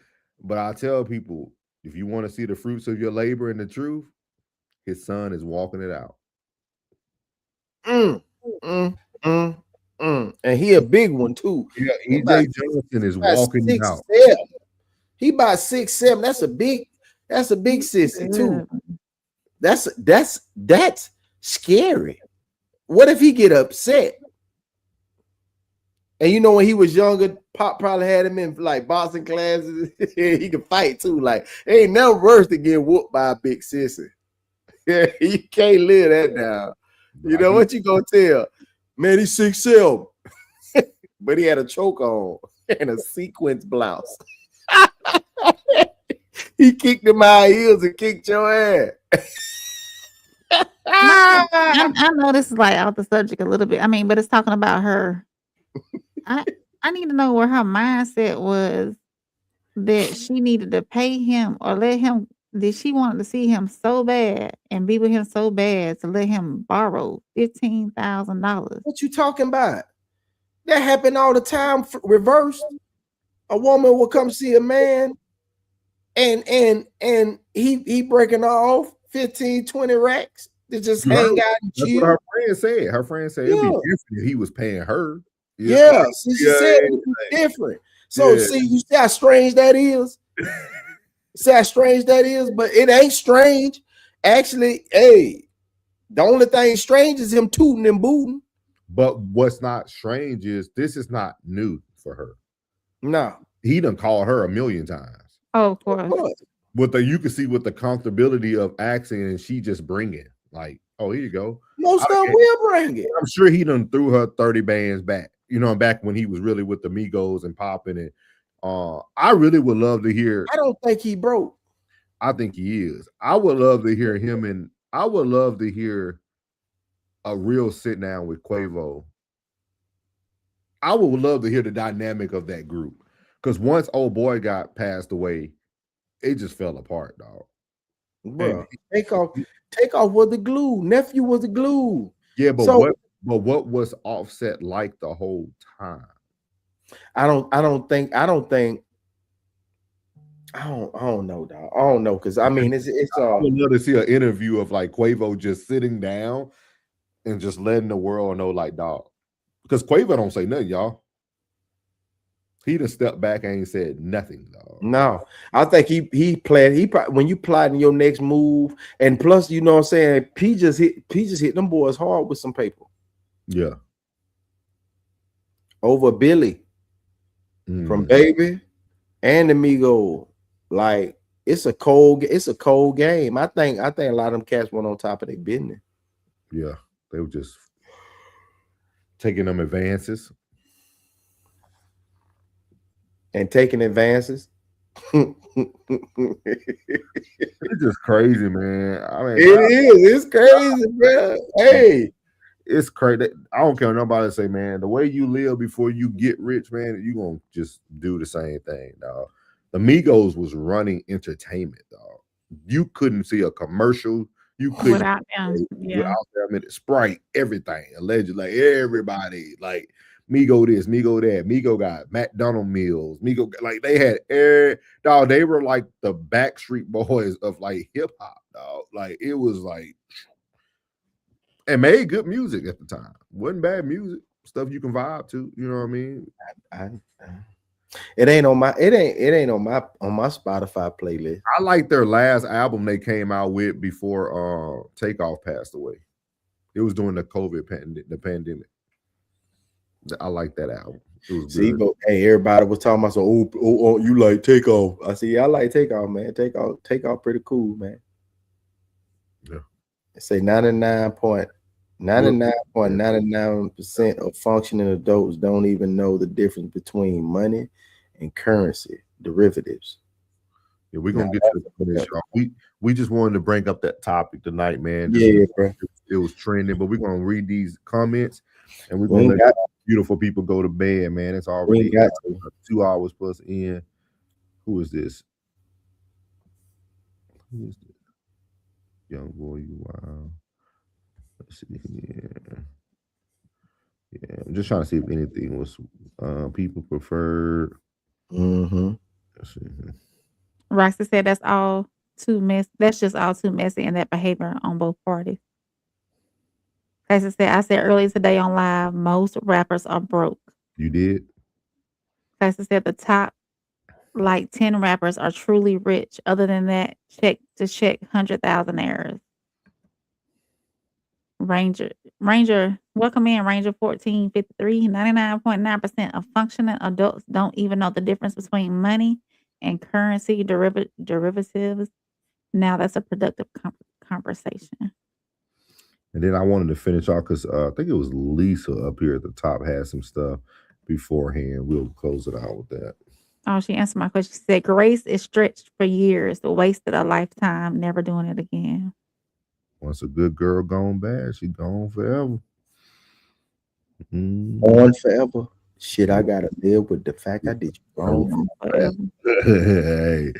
But I tell people, if you want to see the fruits of your labor and the truth, his son is walking it out. And he a big one too. Yeah, EJ Johnson is walking it out. He about 6'7". That's a big sissy too. That's scary. What if he get upset? And you know, when he was younger, Pop probably had him in like boxing classes. He could fight too. Like, ain't nothing worse than getting whooped by a big sissy. Yeah, you can't live that down. You know what you gonna tell? Man, he's 6'7", but he had a choke on and a sequence blouse. He kicked him high heels and kicked your ass. I know this is like out the subject a little bit. I mean, but it's talking about her. I need to know where her mindset was that she needed to pay him or let him. Did she want to see him so bad and be with him so bad to let him borrow $15,000? What you talking about? That happened all the time. Reversed. A woman will come see a man and he breaking off 15, 20 racks to just hang out and chill. That's what her friend said. Her friend said it'd be different if he was paying her. Yeah, she said it was different. So see, you see how strange that is? See how strange that is? But it ain't strange. Actually, hey, the only thing strange is him tooting and booting. But what's not strange is this is not new for her. No. He done called her a million times. Oh, of course. With the, you can see with the comfortability of acting, and she just bring it. Like, oh, here you go. Most of them will bring it. I'm sure he done threw her 30 bands back. You know, back when he was really with the Migos and popping it. I really would love to hear. I don't think he broke. I think he is. I would love to hear him, and I would love to hear a real sit down with Quavo. I would love to hear the dynamic of that group, because once old boy got passed away, it just fell apart, dog. Bro, take off was the glue. Nephew was the glue. Yeah, but what was Offset like the whole time? I don't know, dog. I don't know, because I mean it's I would love to see an interview of like Quavo just sitting down and just letting the world know, like, dog, because Quavo don't say nothing, y'all. He just stepped back and ain't said nothing, dog. No, I think he planned. When you plotting your next move, and plus, you know what I'm saying, P just hit them boys hard with some paper. Yeah. Over Billy from Baby and Amigo. Like, it's a cold game. I think a lot of them cats went on top of their business. Yeah, they were just taking them advances. And taking advances. It's just crazy, man. I mean, it's crazy, man. Hey, it's crazy. I don't care what nobody say, man. The way you live before you get rich, man, you gonna just do the same thing, dog. The Migos was running entertainment, dog. You couldn't see a commercial. You couldn't without them. Yeah. Without them, Sprite, everything. Allegedly, like everybody, like Migo this, Migo that. Migo got McDonald meals. Migo, like they had dog. They were like the Backstreet Boys of like hip hop, dog. Like it was like, and made good music at the time. Wasn't bad music, stuff you can vibe to. You know what I mean? It ain't on my Spotify playlist. I like their last album they came out with before Takeoff passed away. It was during the pandemic. I like that album. It was good. But hey, everybody was talking about, so you like Takeoff. I see, I like Takeoff, man. Takeoff pretty cool, man. Yeah. They say 99.99% of functioning adults don't even know the difference between money and currency derivatives. Yeah, we're gonna get to this, y'all. We just wanted to bring up that topic tonight, man. Bro. It was trending, but we're gonna read these comments and we're gonna let beautiful people go to bed, man. It's already 2 hours plus in. Who is this? Who is this? Young boy, you wow. Let's see here. Yeah, I'm just trying to see if anything was people preferred. Let's see here. Roxy said that's all too messy. That's just all too messy, and that behavior on both parties. Cassie said, I said earlier today on live, most rappers are broke. You did? Cassie said the top like 10 rappers are truly rich. Other than that, check 100,000 Ranger, welcome in, Ranger 1453. 99.9% of functioning adults don't even know the difference between money and currency derivatives. Now that's a productive conversation. And then I wanted to finish off because I think it was Lisa up here at the top had some stuff beforehand. We'll close it out with that. Oh, she answered my question. She said, Grace is stretched for years, wasted a lifetime, never doing it again. Once a good girl gone bad, she gone forever. On forever. Shit, I gotta live with the fact I did you wrong forever. Hey,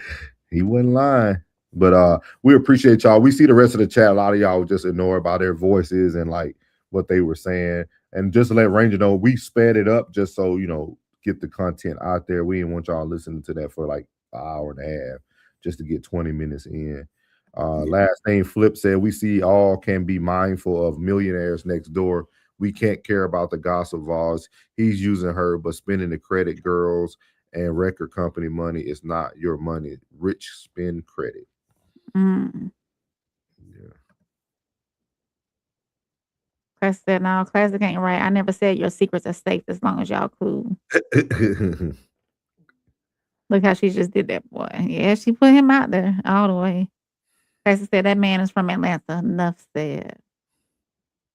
he wasn't lying. But we appreciate y'all. We see the rest of the chat. A lot of y'all just ignore about their voices and like what they were saying. And just to let Ranger know, we sped it up just so, you know, get the content out there. We didn't want y'all listening to that for like an hour and a half just to get 20 minutes in. Last name Flip said, we see all can be mindful of millionaires next door. We can't care about the gossip Voss. He's using her, but spending the credit girls and record company money is not your money. Rich spend credit. Yeah. Classic said, no, Classic ain't right. I never said your secrets are safe as long as y'all cool. Look how she just did that, boy. Yeah, she put him out there all the way. Classic said, that man is from Atlanta. Enough said.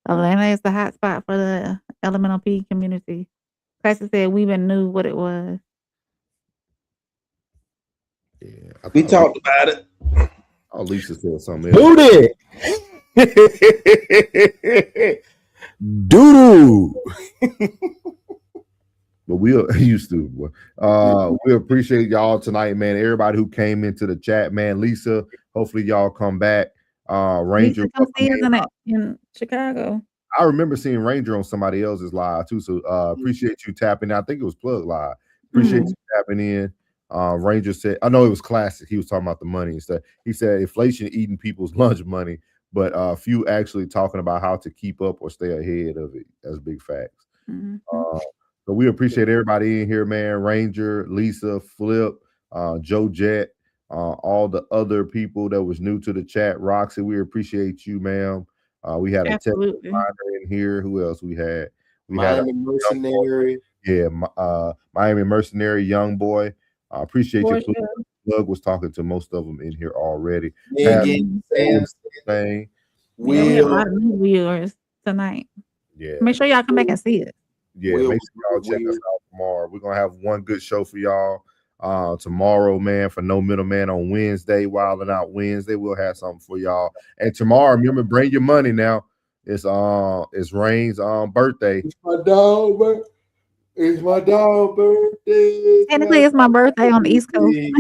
Atlanta is the hot spot for the Elemental P community. Classic said, we even knew what it was. Yeah, We talked about it. Oh, Lisa said something. Booty. Doo-doo. But we used to. We appreciate y'all tonight, man. Everybody who came into the chat, man. Lisa, hopefully y'all come back. Ranger, Lisa, come see us in Chicago. I remember seeing Ranger on somebody else's live too. So appreciate you tapping in. I think it was Plug Live. Appreciate you tapping in. Ranger said, I know it was Classic. He was talking about the money and stuff. He said inflation eating people's lunch money, but few actually talking about how to keep up or stay ahead of it. That's big facts. So we appreciate everybody in here, man. Ranger, Lisa, Flip, Joe Jet, all the other people that was new to the chat. Roxy, we appreciate you, ma'am. We had a tech reminder in here. Who else we had? Miami Mercenary. Yeah, Miami Mercenary, Young Boy. I appreciate you. Plug was talking to most of them in here already. We have a lot of new viewers tonight. Yeah. Make sure y'all come back and see it. Yeah, make sure y'all check us out tomorrow. We're gonna have one good show for y'all tomorrow, man. For No Middleman on Wednesday, Wilding Out Wednesday, we'll have something for y'all. And tomorrow, remember, bring your money now. It's Rain's birthday. It's my dog birthday. It's my dog birthday. Technically, it's my birthday on the East Coast. Yeah,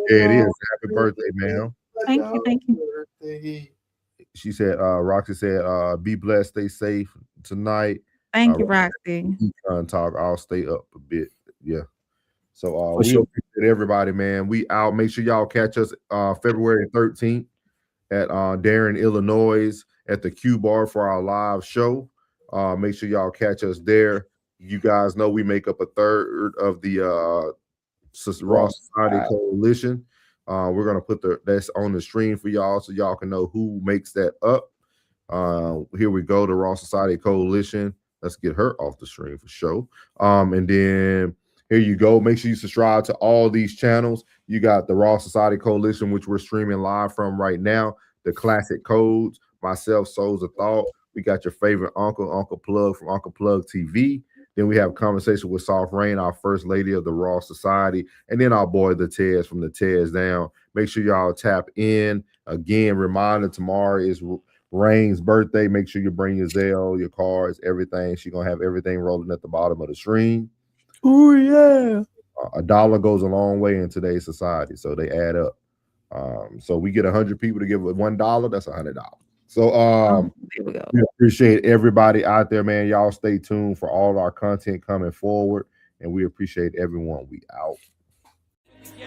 it is. Happy birthday, man. Thank you. She said, Roxy said, be blessed, stay safe tonight. Thank you, Roxy. Talk. I'll stay up a bit. Yeah. So we appreciate everybody, man. We out. Make sure y'all catch us February 13th at Darren, Illinois at the Q Bar for our live show. Make sure y'all catch us there. You guys know we make up a third of the Raw Society Coalition. We're gonna put that's on the stream for y'all so y'all can know who makes that up. Here we go, the Raw Society Coalition. Let's get her off the stream for sure. And then here you go. Make sure you subscribe to all these channels. You got the Raw Society Coalition, which we're streaming live from right now. The Classic Codes, myself, Souls of Thought. We got your favorite Uncle Plug from Uncle Plug TV. Then we have a conversation with Soft Rain, our first lady of the Raw Society. And then our boy, the Tez from the Tez Down. Make sure y'all tap in. Again, reminder, tomorrow is Rain's birthday. Make sure you bring your Zelle, your cards, everything. She's going to have everything rolling at the bottom of the stream. Oh, yeah. $1 goes a long way in today's society, so they add up. So we get 100 people to give $1, that's $100. So we appreciate everybody out there, man. Y'all stay tuned for all our content coming forward, and we appreciate everyone. We out.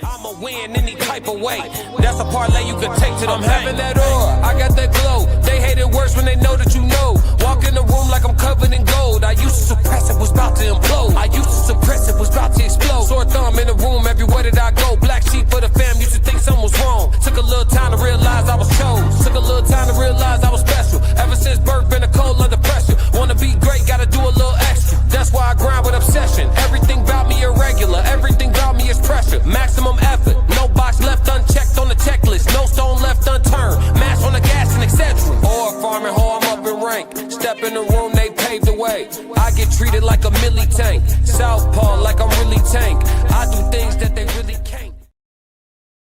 I'ma win any type of way. That's a parlay you could take to them. I'm having that aura, I got that glow. They hate it worse when they know that you know. Walk in the room like I'm covered in gold. I used to suppress it, was about to implode. I used to suppress it, was about to explode. Sore thumb in the room, everywhere that I go. Black sheep for the fam, used to think something was wrong. Took a little time to realize I was chose. Took a little time to realize I was special. Ever since birth, been a cold under pressure. Wanna be great, gotta do a little extra. That's why I grind with obsession. Everything about me irregular, everything about me is pressure. Maximum effort, no box left unchecked on the checklist, no stone left unturned, mash on the gas and etc. Or farming, ho, I'm up in rank. Step in the room, they paved the way. I get treated like a milli tank. Southpaw like I'm really tank. I do things that they really can't.